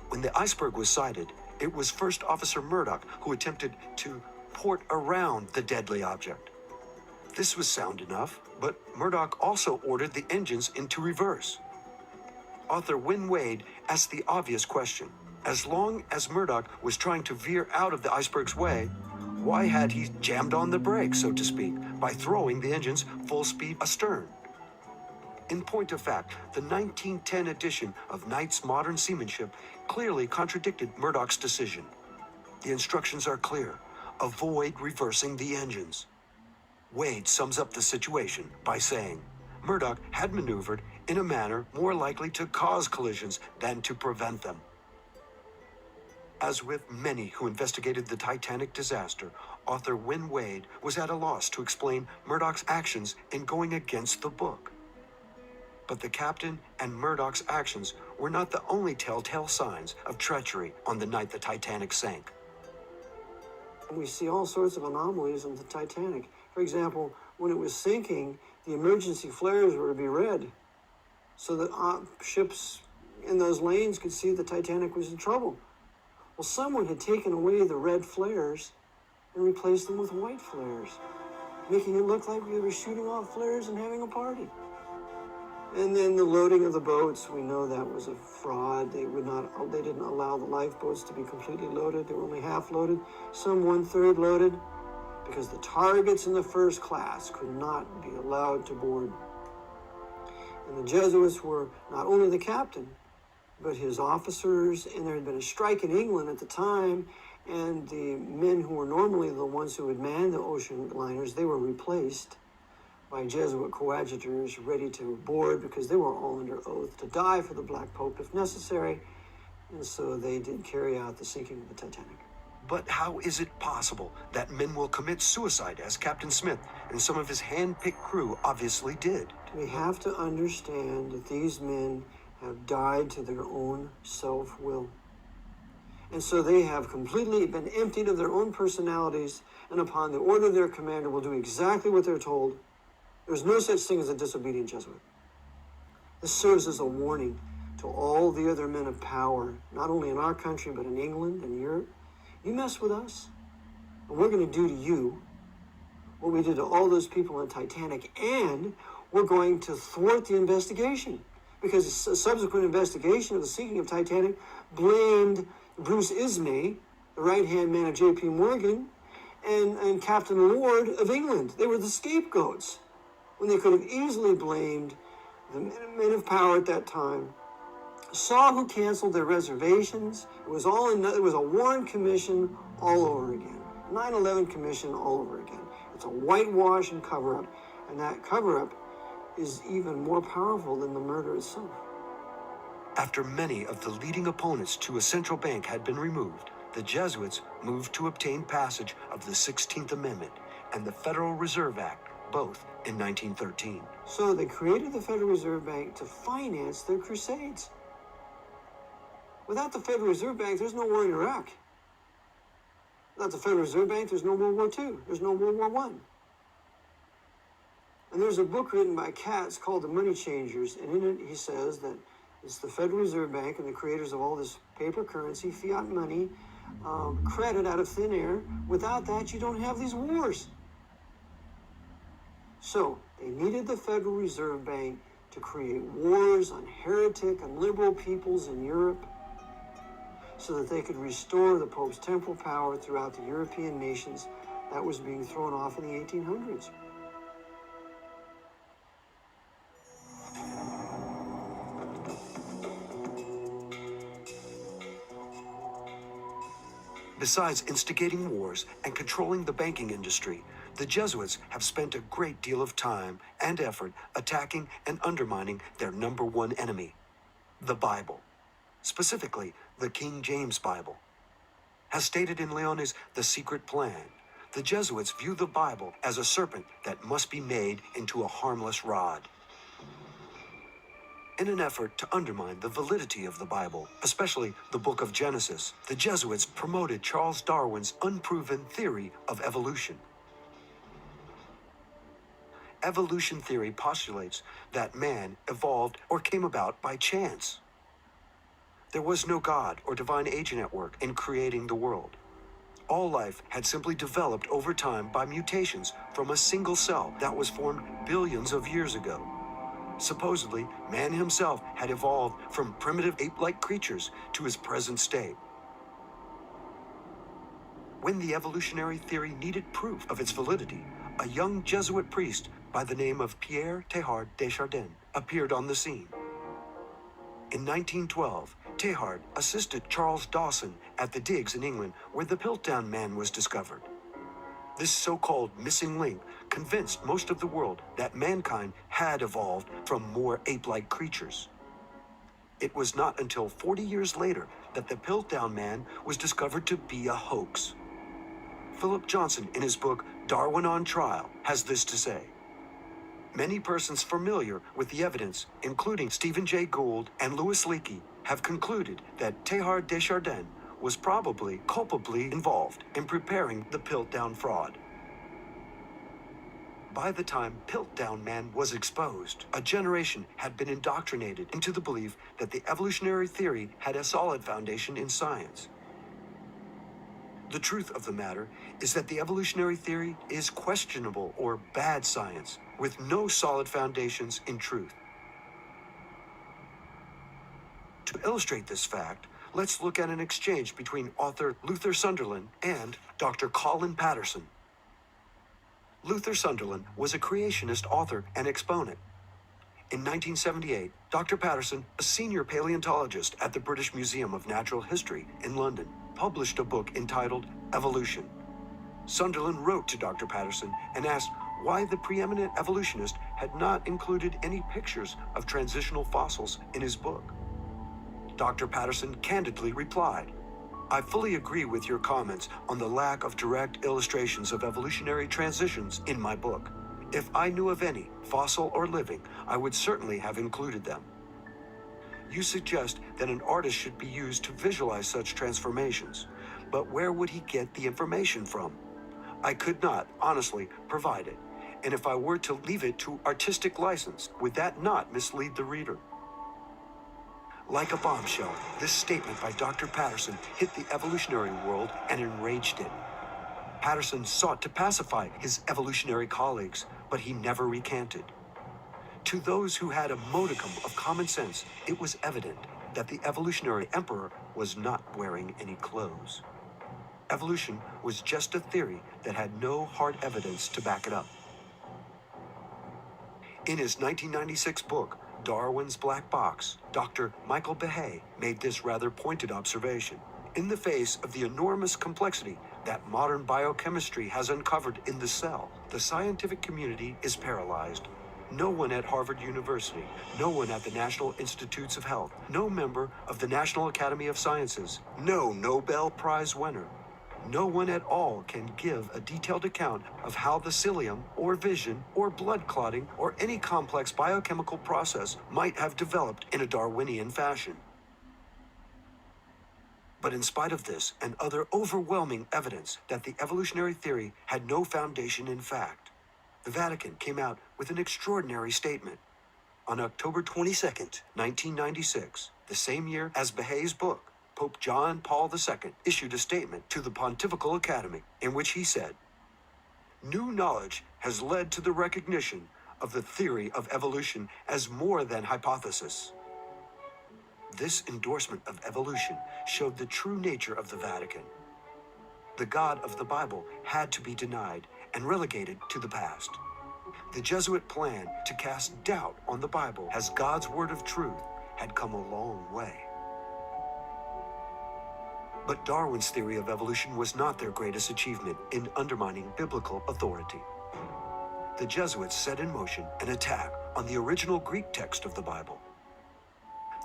When the iceberg was sighted, it was First Officer Murdoch who attempted to port around the deadly object. This was sound enough, but Murdoch also ordered the engines into reverse. Author Wynne Wade asked the obvious question. As long as Murdoch was trying to veer out of the iceberg's way, why had he jammed on the brakes, so to speak, by throwing the engines full speed astern? In point of fact, the 1910 edition of Knight's Modern Seamanship clearly contradicted Murdoch's decision. The instructions are clear. Avoid reversing the engines. Wade sums up the situation by saying, Murdoch had maneuvered in a manner more likely to cause collisions than to prevent them. As with many who investigated the Titanic disaster, author Wynne Wade was at a loss to explain Murdoch's actions in going against the book. But the captain and Murdoch's actions were not the only telltale signs of treachery on the night the Titanic sank. We see all sorts of anomalies on the Titanic. For example, when it was sinking, the emergency flares were to be red so that ships in those lanes could see the Titanic was in trouble. Well, someone had taken away the red flares and replaced them with white flares, making it look like we were shooting off flares and having a party. And then the loading of the boats, we know that was a fraud. They didn't allow the lifeboats to be completely loaded. They were only half loaded, some 1/3 loaded, because the targets in the first class could not be allowed to board. And the Jesuits were not only the captain, but his officers, and there had been a strike in England at the time, And the men who were normally the ones who would man the ocean liners, they were replaced by Jesuit coadjutors ready to board because they were all under oath to die for the Black Pope if necessary. And so they did carry out the sinking of the Titanic. But how is it possible that men will commit suicide, as Captain Smith and some of his hand-picked crew obviously did? We have to understand that these men have died to their own self-will. And so they have completely been emptied of their own personalities, and upon the order of their commander will do exactly what they're told. There's no such thing as a disobedient Jesuit. This serves as a warning to all the other men of power, not only in our country, but in England and Europe. You mess with us, and we're going to do to you what we did to all those people on Titanic, and we're going to thwart the investigation, because a subsequent investigation of the sinking of Titanic blamed Bruce Ismay, the right-hand man of J.P. Morgan, and Captain Ward of England. They were the scapegoats, when they could have easily blamed the men of power at that time. Saw who canceled their reservations. It was a Warren Commission all over again. 9/11 Commission all over again. It's a whitewash and cover-up, and that cover-up is even more powerful than the murder itself. After many of the leading opponents to a central bank had been removed, the Jesuits moved to obtain passage of the 16th Amendment and the Federal Reserve Act, both in 1913. So they created the Federal Reserve Bank to finance their crusades. Without the Federal Reserve Bank, there's no war in Iraq. Without the Federal Reserve Bank, there's no World War II. There's no World War I. And there's a book written by Katz called The Money Changers, and in it he says that it's the Federal Reserve Bank and the creators of all this paper currency, fiat money, credit out of thin air. Without that, you don't have these wars. So they needed the Federal Reserve Bank to create wars on heretic and liberal peoples in Europe, so that they could restore the Pope's temporal power throughout the European nations that was being thrown off in the 1800s. Besides instigating wars and controlling the banking industry, the Jesuits have spent a great deal of time and effort attacking and undermining their number one enemy, the Bible. Specifically, the King James Bible. As stated in Leone's The Secret Plan, the Jesuits view the Bible as a serpent that must be made into a harmless rod. In an effort to undermine the validity of the Bible, especially the book of Genesis, the Jesuits promoted Charles Darwin's unproven theory of evolution. Evolution theory postulates that man evolved or came about by chance. There was no God or divine agent at work in creating the world. All life had simply developed over time by mutations from a single cell that was formed billions of years ago. Supposedly, man himself had evolved from primitive ape-like creatures to his present state. When the evolutionary theory needed proof of its validity, a young Jesuit priest by the name of Pierre Teilhard de Chardin appeared on the scene. In 1912, Teilhard assisted Charles Dawson at the digs in England where the Piltdown Man was discovered. This so-called missing link convinced most of the world that mankind had evolved from more ape-like creatures. It was not until 40 years later that the Piltdown Man was discovered to be a hoax. Philip Johnson, in his book Darwin on Trial, has this to say. Many persons familiar with the evidence, including Stephen Jay Gould and Louis Leakey, have concluded that Teilhard de Chardin was probably culpably involved in preparing the Piltdown fraud. By the time Piltdown Man was exposed, a generation had been indoctrinated into the belief that the evolutionary theory had a solid foundation in science. The truth of the matter is that the evolutionary theory is questionable or bad science, with no solid foundations in truth. To illustrate this fact, let's look at an exchange between author Luther Sunderland and Dr. Colin Patterson. Luther Sunderland was a creationist author and exponent. In 1978, Dr. Patterson, a senior paleontologist at the British Museum of Natural History in London, published a book entitled Evolution. Sunderland wrote to Dr. Patterson and asked why the preeminent evolutionist had not included any pictures of transitional fossils in his book. Dr. Patterson candidly replied, "I fully agree with your comments on the lack of direct illustrations of evolutionary transitions in my book. If I knew of any, fossil or living, I would certainly have included them. You suggest that an artist should be used to visualize such transformations, but where would he get the information from? I could not, honestly, provide it, and if I were to leave it to artistic license, would that not mislead the reader?" Like a bombshell, this statement by Dr. Patterson hit the evolutionary world and enraged it. Patterson sought to pacify his evolutionary colleagues, but he never recanted. To those who had a modicum of common sense, it was evident that the evolutionary emperor was not wearing any clothes. Evolution was just a theory that had no hard evidence to back it up. In his 1996 book, Darwin's Black Box, Dr. Michael Behe made this rather pointed observation. In the face of the enormous complexity that modern biochemistry has uncovered in the cell, the scientific community is paralyzed. No one at Harvard University, no one at the National Institutes of Health, no member of the National Academy of Sciences, no Nobel Prize winner, no one at all can give a detailed account of how the cilium, or vision, or blood clotting, or any complex biochemical process might have developed in a Darwinian fashion. But in spite of this and other overwhelming evidence that the evolutionary theory had no foundation in fact, the Vatican came out with an extraordinary statement. On October 22nd, 1996, the same year as Behe's book, Pope John Paul II issued a statement to the Pontifical Academy in which he said, "New knowledge has led to the recognition of the theory of evolution as more than hypothesis." This endorsement of evolution showed the true nature of the Vatican. The God of the Bible had to be denied and relegated to the past. The Jesuit plan to cast doubt on the Bible as God's word of truth had come a long way. But Darwin's theory of evolution was not their greatest achievement in undermining biblical authority. The Jesuits set in motion an attack on the original Greek text of the Bible.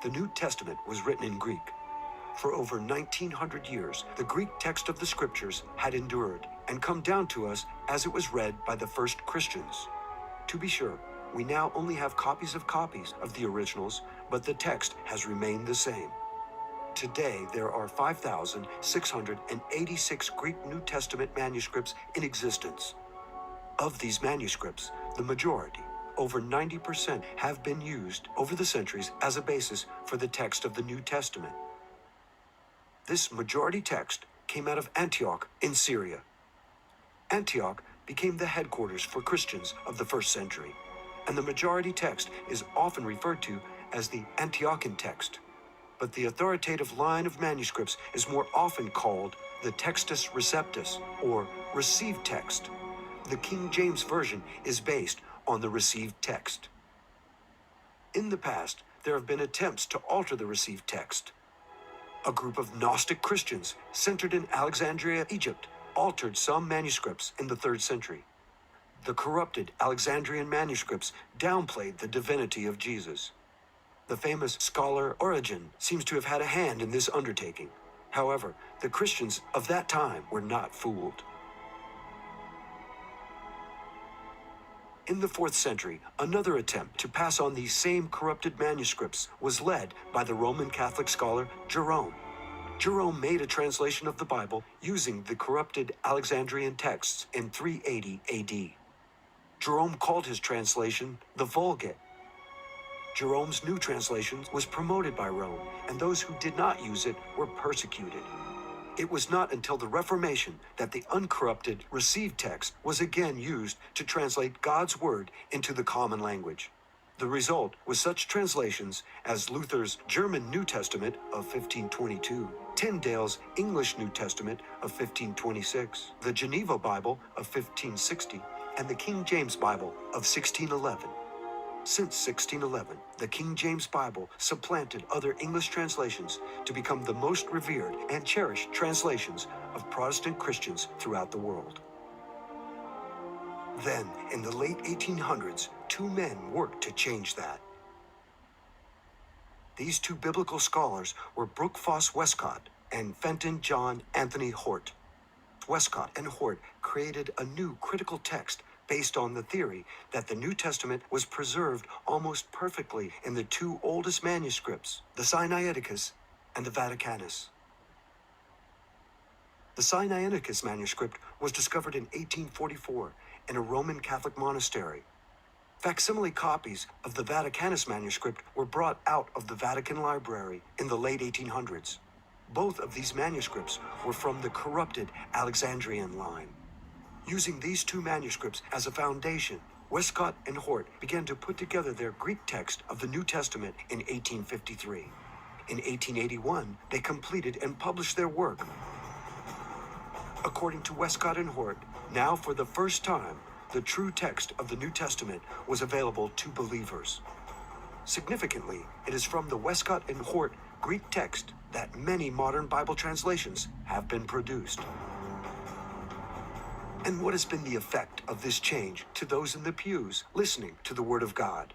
The New Testament was written in Greek. For over 1900 years, the Greek text of the Scriptures had endured and come down to us as it was read by the first Christians. To be sure, we now only have copies of the originals, but the text has remained the same. Today, there are 5,686 Greek New Testament manuscripts in existence. Of these manuscripts, the majority, over 90%, have been used over the centuries as a basis for the text of the New Testament. This majority text came out of Antioch in Syria. Antioch became the headquarters for Christians of the first century, and the majority text is often referred to as the Antiochian text. But the authoritative line of manuscripts is more often called the Textus Receptus, or received text. The King James Version is based on the received text. In the past, there have been attempts to alter the received text. A group of Gnostic Christians centered in Alexandria, Egypt, altered some manuscripts in the 3rd century. The corrupted Alexandrian manuscripts downplayed the divinity of Jesus. The famous scholar Origen seems to have had a hand in this undertaking. However, the Christians of that time were not fooled. In the 4th century, another attempt to pass on these same corrupted manuscripts was led by the Roman Catholic scholar Jerome. Jerome made a translation of the Bible using the corrupted Alexandrian texts in 380 AD. Jerome called his translation the Vulgate. Jerome's new translation was promoted by Rome, and those who did not use it were persecuted. It was not until the Reformation that the uncorrupted received text was again used to translate God's word into the common language. The result was such translations as Luther's German New Testament of 1522, Tyndale's English New Testament of 1526, the Geneva Bible of 1560, and the King James Bible of 1611. Since 1611, the King James Bible supplanted other English translations to become the most revered and cherished translations of Protestant Christians throughout the world. Then, in the late 1800s, two men worked to change that. These two biblical scholars were Brooke Foss Westcott and Fenton John Anthony Hort. Westcott and Hort created a new critical text based on the theory that the New Testament was preserved almost perfectly in the two oldest manuscripts, the Sinaiticus and the Vaticanus. The Sinaiticus manuscript was discovered in 1844 in a Roman Catholic monastery. Facsimile copies of the Vaticanus manuscript were brought out of the Vatican Library in the late 1800s. Both of these manuscripts were from the corrupted Alexandrian line. Using these two manuscripts as a foundation, Westcott and Hort began to put together their Greek text of the New Testament in 1853. In 1881, they completed and published their work. According to Westcott and Hort, now for the first time, the true text of the New Testament was available to believers. Significantly, it is from the Westcott and Hort Greek text that many modern Bible translations have been produced. And what has been the effect of this change to those in the pews listening to the Word of God?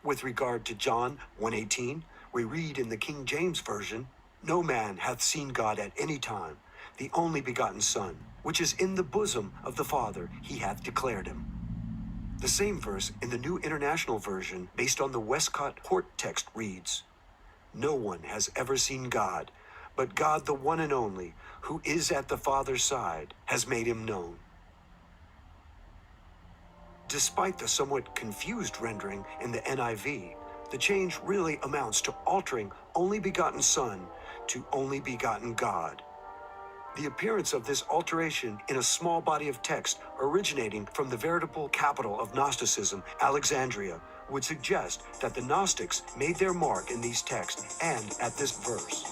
With regard to John 1:18, we read in the King James Version, "No man hath seen God at any time. The only begotten Son, which is in the bosom of the Father, he hath declared him." The same verse in the New International Version, based on the Westcott-Hort text, reads, "No one has ever seen God, but God, the one and only, who is at the Father's side, has made him known." Despite the somewhat confused rendering in the NIV, the change really amounts to altering only begotten Son to only begotten God. The appearance of this alteration in a small body of text originating from the veritable capital of Gnosticism, Alexandria, would suggest that the Gnostics made their mark in these texts and at this verse.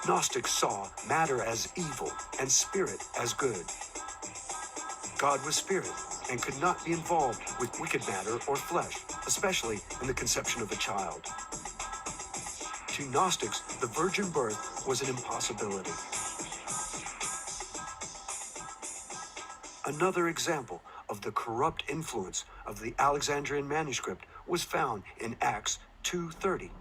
Gnostics saw matter as evil and spirit as good. God was spirit and could not be involved with wicked matter or flesh, especially in the conception of a child. To Gnostics, the virgin birth was an impossibility. Another example of the corrupt influence of the Alexandrian manuscript was found in Acts 2:30.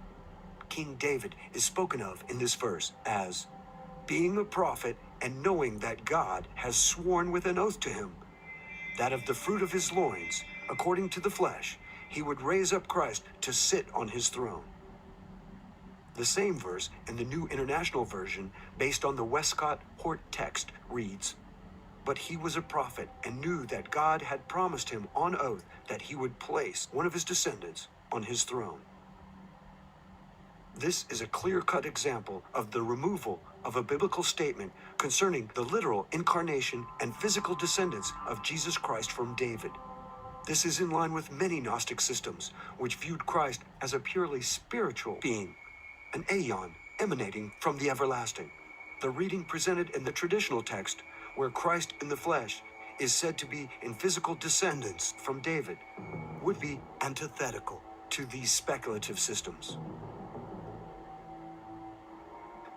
King David is spoken of in this verse as, "Being a prophet and knowing that God has sworn with an oath to him, that of the fruit of his loins, according to the flesh, he would raise up Christ to sit on his throne." The same verse in the New International Version, based on the Westcott-Hort text, reads, "But he was a prophet and knew that God had promised him on oath that he would place one of his descendants on his throne." This is a clear-cut example of the removal of a biblical statement concerning the literal incarnation and physical descendants of Jesus Christ from David. This is in line with many Gnostic systems, which viewed Christ as a purely spiritual being, an aeon emanating from the everlasting. The reading presented in the traditional text, where Christ in the flesh is said to be in physical descendants from David, would be antithetical to these speculative systems.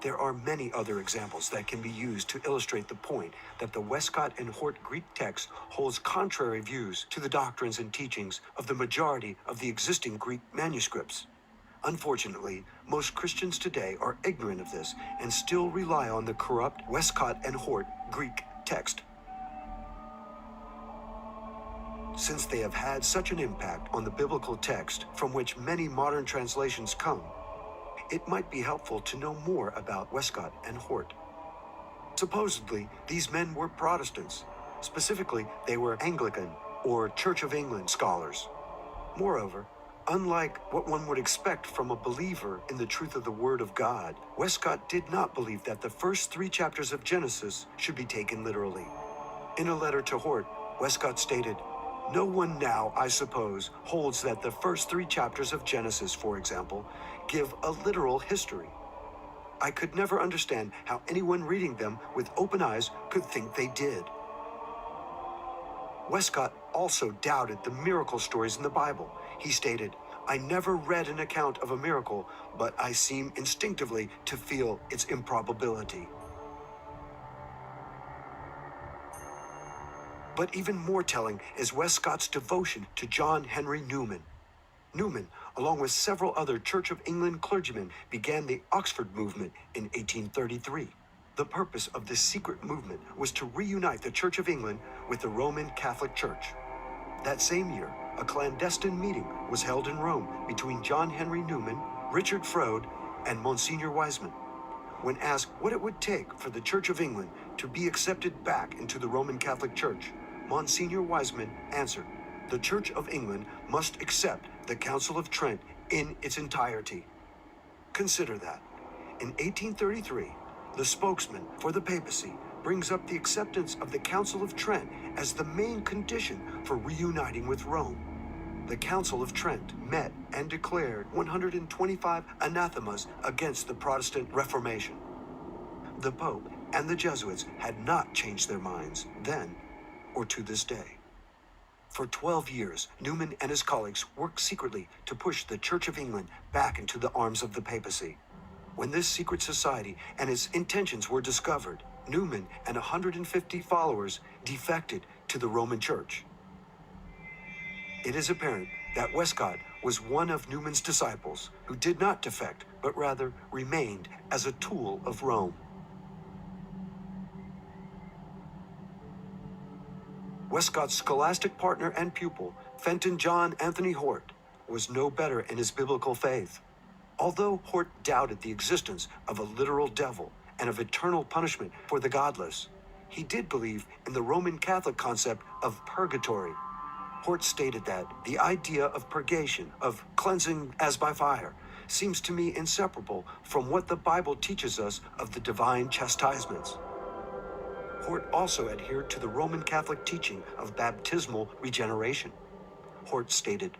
There are many other examples that can be used to illustrate the point that the Westcott and Hort Greek text holds contrary views to the doctrines and teachings of the majority of the existing Greek manuscripts. Unfortunately, most Christians today are ignorant of this and still rely on the corrupt Westcott and Hort Greek text. Since they have had such an impact on the biblical text from which many modern translations come, it might be helpful to know more about Westcott and Hort. Supposedly, these men were Protestants. Specifically, they were Anglican or Church of England scholars. Moreover, unlike what one would expect from a believer in the truth of the Word of God, Westcott did not believe that the first 3 chapters of Genesis should be taken literally. In a letter to Hort, Westcott stated, "No one now, I suppose, holds that the first 3 chapters of Genesis, for example, give a literal history. I could never understand how anyone reading them with open eyes could think they did." Westcott also doubted the miracle stories in the Bible. He stated, "I never read an account of a miracle, but I seem instinctively to feel its improbability." But even more telling is Westcott's devotion to John Henry Newman. Newman, along with several other Church of England clergymen, began the Oxford movement in 1833. The purpose of this secret movement was to reunite the Church of England with the Roman Catholic Church. That same year, a clandestine meeting was held in Rome between John Henry Newman, Richard Froude, and Monsignor Wiseman. When asked what it would take for the Church of England to be accepted back into the Roman Catholic Church, Monsignor Wiseman answered, "The Church of England must accept the Council of Trent in its entirety." Consider that. In 1833, the spokesman for the papacy brings up the acceptance of the Council of Trent as the main condition for reuniting with Rome. The Council of Trent met and declared 125 anathemas against the Protestant Reformation. The Pope and the Jesuits had not changed their minds then or to this day. For 12 years, Newman and his colleagues worked secretly to push the Church of England back into the arms of the papacy. When this secret society and its intentions were discovered, Newman and 150 followers defected to the Roman Church. It is apparent that Westcott was one of Newman's disciples who did not defect, but rather remained as a tool of Rome. Westcott's scholastic partner and pupil, Fenton John Anthony Hort, was no better in his biblical faith. Although Hort doubted the existence of a literal devil and of eternal punishment for the godless, he did believe in the Roman Catholic concept of purgatory. Hort stated that the idea of purgation, of cleansing as by fire, seems to me inseparable from what the Bible teaches us of the divine chastisements. Hort also adhered to the Roman Catholic teaching of baptismal regeneration. Hort stated,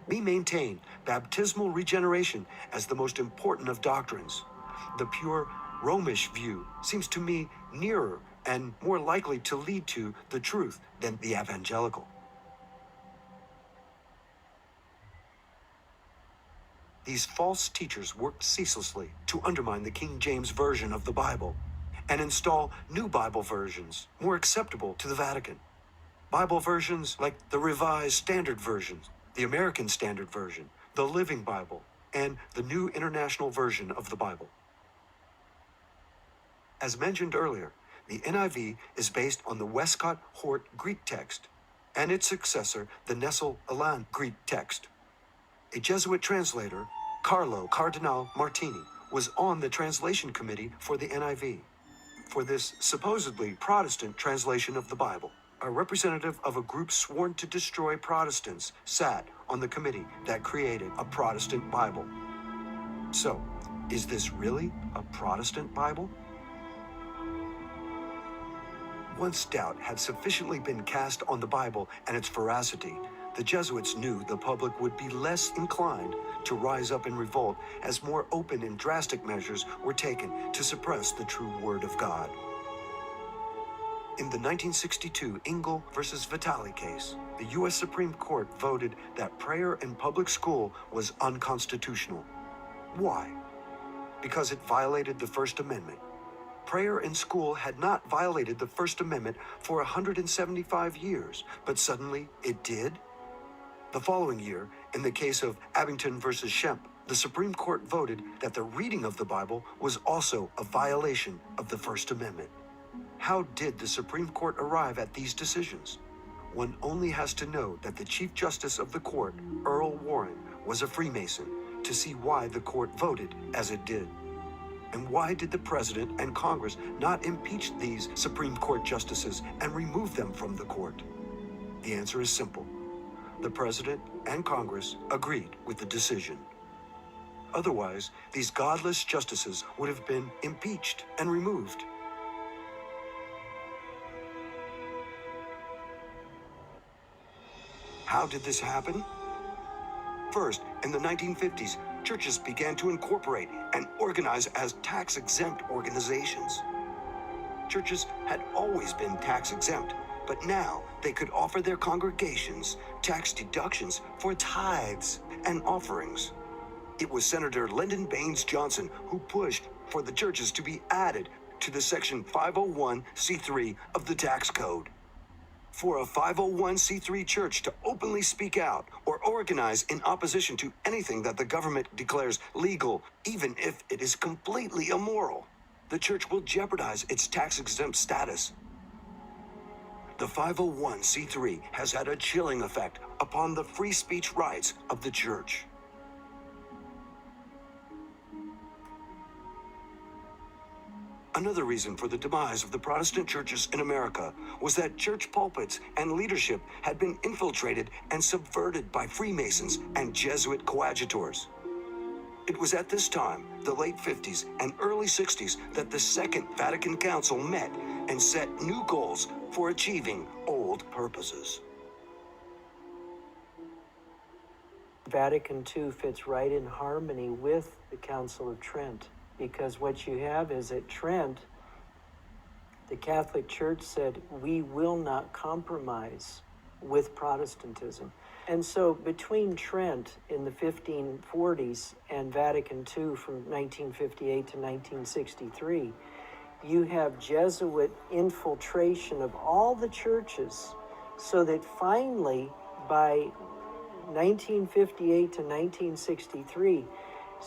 "We maintain baptismal regeneration as the most important of doctrines. The pure Romish view seems to me nearer and more likely to lead to the truth than the evangelical." These false teachers worked ceaselessly to undermine the King James Version of the Bible and install new Bible versions more acceptable to the Vatican. Bible versions like the Revised Standard Version, the American Standard Version, the Living Bible, and the New International Version of the Bible. As mentioned earlier, the NIV is based on the Westcott-Hort Greek text and its successor, the Nestle-Aland Greek text. A Jesuit translator, Carlo Cardinal Martini, was on the translation committee for the NIV. For this supposedly Protestant translation of the Bible, a representative of a group sworn to destroy Protestants sat on the committee that created a Protestant Bible. So, is this really a Protestant Bible? Once doubt had sufficiently been cast on the Bible and its veracity, the Jesuits knew the public would be less inclined to rise up in revolt as more open and drastic measures were taken to suppress the true Word of God. In the 1962 Engel versus Vitale case, the U.S. Supreme Court voted that prayer in public school was unconstitutional. Why? Because it violated the First Amendment. Prayer in school had not violated the First Amendment for 175 years, but suddenly it did? The following year, in the case of Abington versus Shemp, the Supreme Court voted that the reading of the Bible was also a violation of the First Amendment. How did the Supreme Court arrive at these decisions? One only has to know that the Chief Justice of the court, Earl Warren, was a Freemason to see why the court voted as it did. And why did the President and Congress not impeach these Supreme Court justices and remove them from the court? The answer is simple. The President and Congress agreed with the decision. Otherwise, these godless justices would have been impeached and removed. How did this happen? First, in the 1950s, churches began to incorporate and organize as tax-exempt organizations. Churches had always been tax-exempt, But now they could offer their congregations tax deductions for tithes and offerings. It was Senator Lyndon Baines Johnson who pushed for the churches to be added to the Section 501c3 of the tax code. For a 501c3 church to openly speak out or organize in opposition to anything that the government declares legal, even if it is completely immoral, the church will jeopardize its tax-exempt status. The 501c3 has had a chilling effect upon the free speech rights of the church. Another reason for the demise of the Protestant churches in America was that church pulpits and leadership had been infiltrated and subverted by Freemasons and Jesuit coadjutors. It was at this time, the late 50s and early 60s, that the Second Vatican Council met and set new goals for achieving old purposes. Vatican II fits right in harmony with the Council of Trent, because what you have is at Trent, the Catholic Church said, we will not compromise with Protestantism. And so between Trent in the 1540s and Vatican II from 1958 to 1963, you have Jesuit infiltration of all the churches, so that finally by 1958 to 1963,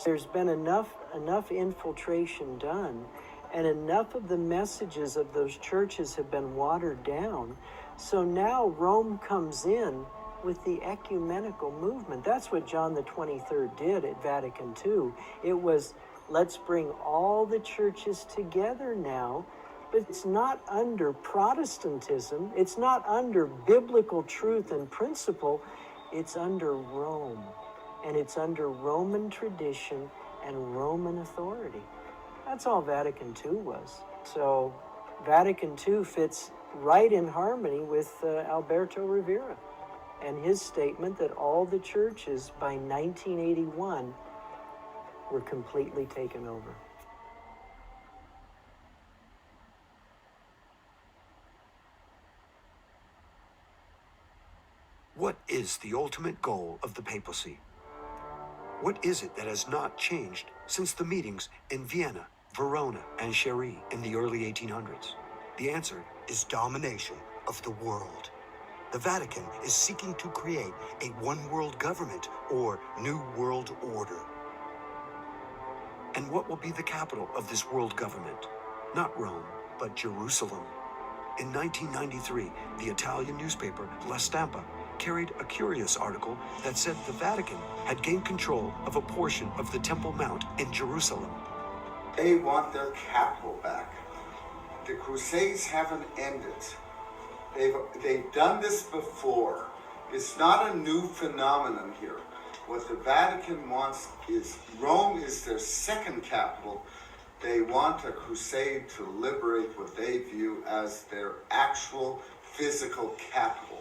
there's been enough infiltration done, and enough of the messages of those churches have been watered down. So now Rome comes in with the ecumenical movement. That's what John the 23rd did at Vatican II. It was, let's bring all the churches together now, but it's not under Protestantism. It's not under biblical truth and principle. It's under Rome. And it's under Roman tradition and Roman authority. That's all Vatican II was. So Vatican II fits right in harmony with Alberto Rivera and his statement that all the churches by 1981 were completely taken over. What is the ultimate goal of the papacy? What is it that has not changed since the meetings in Vienna, Verona, and Chery in the early 1800s? The answer is domination of the world. The Vatican is seeking to create a one-world government or New World Order. And what will be the capital of this world government? Not Rome, but Jerusalem. In 1993, the Italian newspaper La Stampa carried a curious article that said the Vatican had gained control of a portion of the Temple Mount in Jerusalem. They want their capital back. The Crusades haven't ended. They've done this before. It's not a new phenomenon here. What the Vatican wants is Rome is their second capital. They want a crusade to liberate what they view as their actual physical capital.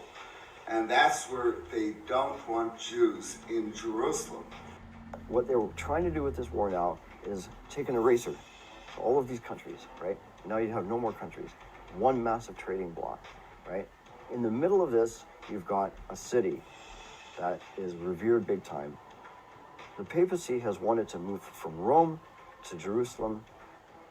And that's where they don't want Jews in Jerusalem. What they were trying to do with this war now is take an eraser to all of these countries, right? Now you have no more countries. One massive trading bloc, right? In the middle of this, you've got a city that is revered big time. The papacy has wanted to move from Rome to Jerusalem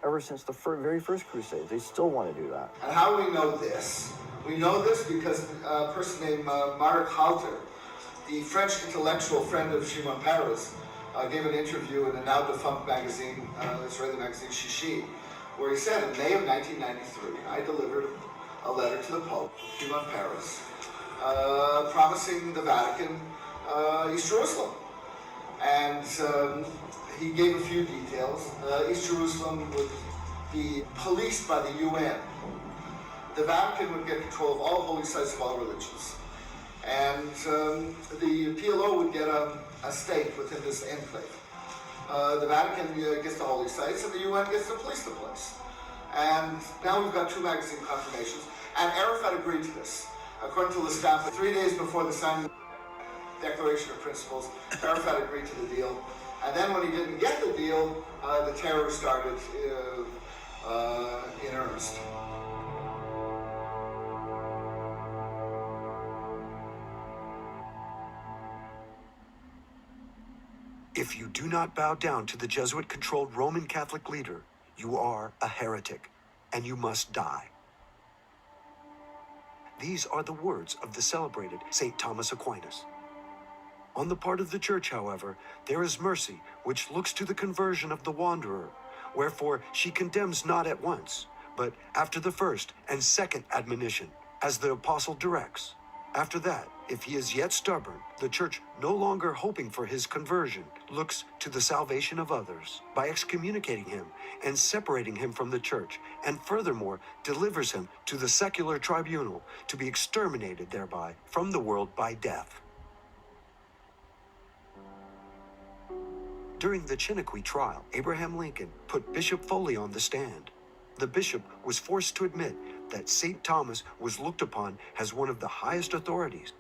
ever since the very first crusade. They still want to do that. And how do we know this? We know this because a person named Marc Halter, the French intellectual friend of Shimon Peres, gave an interview in the now defunct magazine, Israeli magazine Shishi, where he said, in May of 1993, I delivered a letter to the Pope, Shimon Peres, promising the Vatican East Jerusalem. And he gave a few details. East Jerusalem would be policed by the UN. The Vatican would get control of all holy sites of all religions. And the PLO would get a stake within this enclave. The Vatican gets the holy sites, and the UN gets to police the place. And now we've got two magazine confirmations, and Arafat agreed to this. According to La Stampa, 3 days before the signing of the Declaration of Principles, Arafat agreed to the deal. And then when he didn't get the deal, the terror started in earnest. If you do not bow down to the Jesuit-controlled Roman Catholic leader, you are a heretic, and you must die. These are the words of the celebrated St. Thomas Aquinas. On the part of the Church, however, there is mercy, which looks to the conversion of the wanderer, wherefore she condemns not at once, but after the first and second admonition, as the Apostle directs. After that, if he is yet stubborn, the Church, no longer hoping for his conversion, looks to the salvation of others by excommunicating him and separating him from the Church, and furthermore delivers him to the secular tribunal to be exterminated thereby from the world by death. During the Chiniquy trial, Abraham Lincoln put Bishop Foley on the stand. The bishop was forced to admit that St. Thomas was looked upon as one of the highest authorities.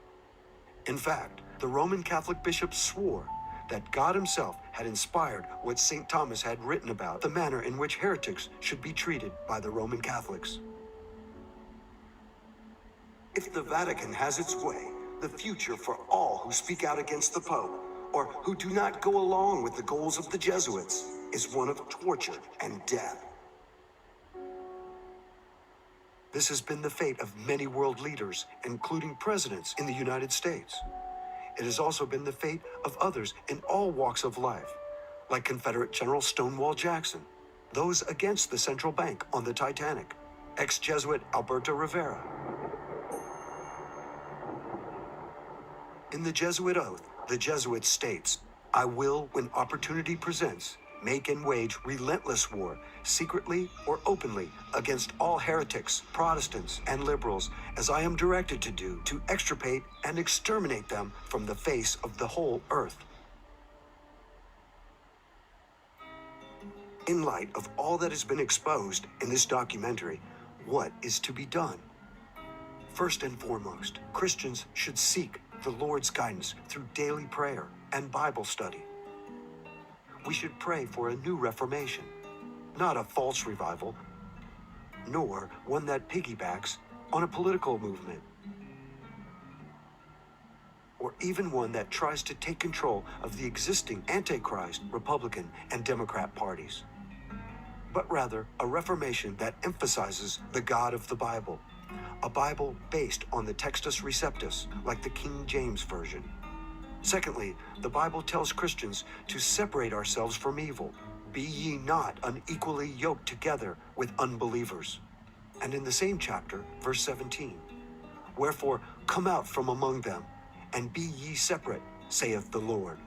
In fact, the Roman Catholic bishops swore that God himself had inspired what St. Thomas had written about the manner in which heretics should be treated by the Roman Catholics. If the Vatican has its way, the future for all who speak out against the Pope, or who do not go along with the goals of the Jesuits, is one of torture and death. This has been the fate of many world leaders, including presidents in the United States. It has also been the fate of others in all walks of life, like Confederate General Stonewall Jackson, those against the central bank on the Titanic, ex-Jesuit Alberto Rivera. In the Jesuit oath, the Jesuit states, "I will, when opportunity presents, make and wage relentless war, secretly or openly, against all heretics, Protestants, and liberals, as I am directed to do, to extirpate and exterminate them from the face of the whole earth." In light of all that has been exposed in this documentary, what is to be done? First and foremost, Christians should seek the Lord's guidance through daily prayer and Bible study. We should pray for a new reformation, not a false revival, nor one that piggybacks on a political movement, or even one that tries to take control of the existing Antichrist Republican and Democrat parties, but rather a reformation that emphasizes the God of the Bible, a Bible based on the Textus Receptus, like the King James Version. Secondly, the Bible tells Christians to separate ourselves from evil. Be ye not unequally yoked together with unbelievers. And in the same chapter, verse 17, "Wherefore come out from among them, and be ye separate, saith the Lord."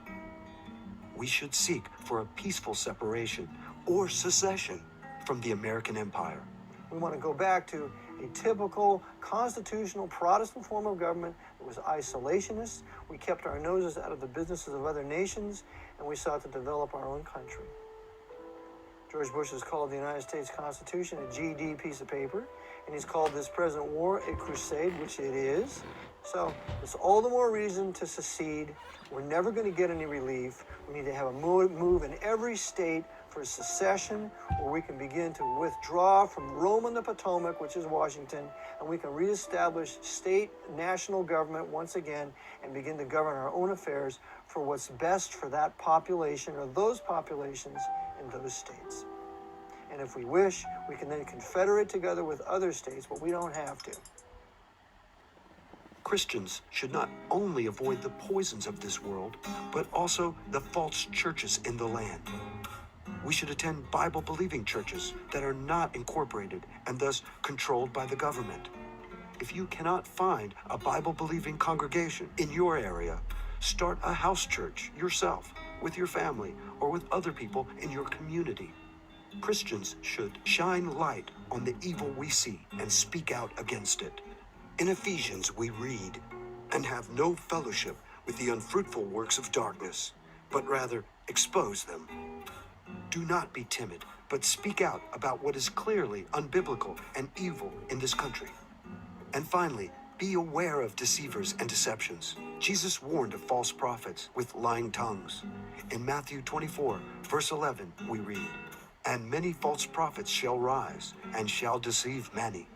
We should seek for a peaceful separation or secession from the American empire. We want to go back to a typical constitutional Protestant form of government that was isolationist. We kept our noses out of the businesses of other nations, and we sought to develop our own country. George Bush has called the United States Constitution a GD piece of paper, and he's called this present war a crusade, which it is. So it's all the more reason to secede. We're never going to get any relief. We need to have a move in every state for secession, where we can begin to withdraw from Rome on the Potomac, which is Washington, and we can reestablish state, national government once again and begin to govern our own affairs for what's best for that population or those populations in those states. And if we wish, we can then confederate together with other states, but we don't have to. Christians should not only avoid the poisons of this world, but also the false churches in the land. We should attend Bible-believing churches that are not incorporated and thus controlled by the government. If you cannot find a Bible-believing congregation in your area, start a house church yourself, with your family, or with other people in your community. Christians should shine light on the evil we see and speak out against it. In Ephesians we read, "And have no fellowship with the unfruitful works of darkness, but rather expose them." Do not be timid, but speak out about what is clearly unbiblical and evil in this country. And finally, be aware of deceivers and deceptions. Jesus warned of false prophets with lying tongues. In Matthew 24, verse 11, we read, "And many false prophets shall rise, and shall deceive many."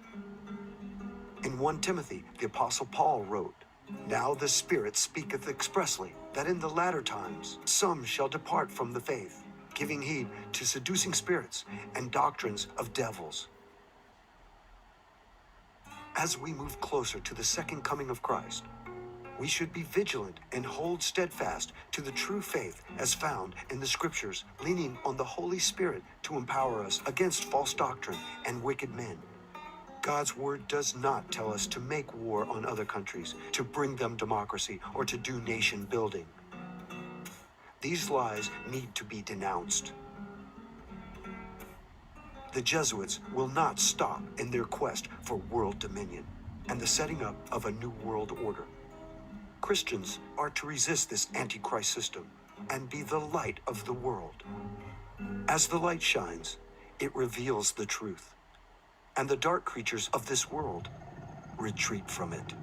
In 1 Timothy, the Apostle Paul wrote, Now the Spirit speaketh expressly, that in the latter times some shall depart from the faith, giving heed to seducing spirits and doctrines of devils. As we move closer to the second coming of Christ, we should be vigilant and hold steadfast to the true faith as found in the Scriptures, leaning on the Holy Spirit to empower us against false doctrine and wicked men. God's word does not tell us to make war on other countries, to bring them democracy, or to do nation building. These lies need to be denounced. The Jesuits will not stop in their quest for world dominion and the setting up of a new world order. Christians are to resist this Antichrist system and be the light of the world. As the light shines, it reveals the truth, and the dark creatures of this world retreat from it.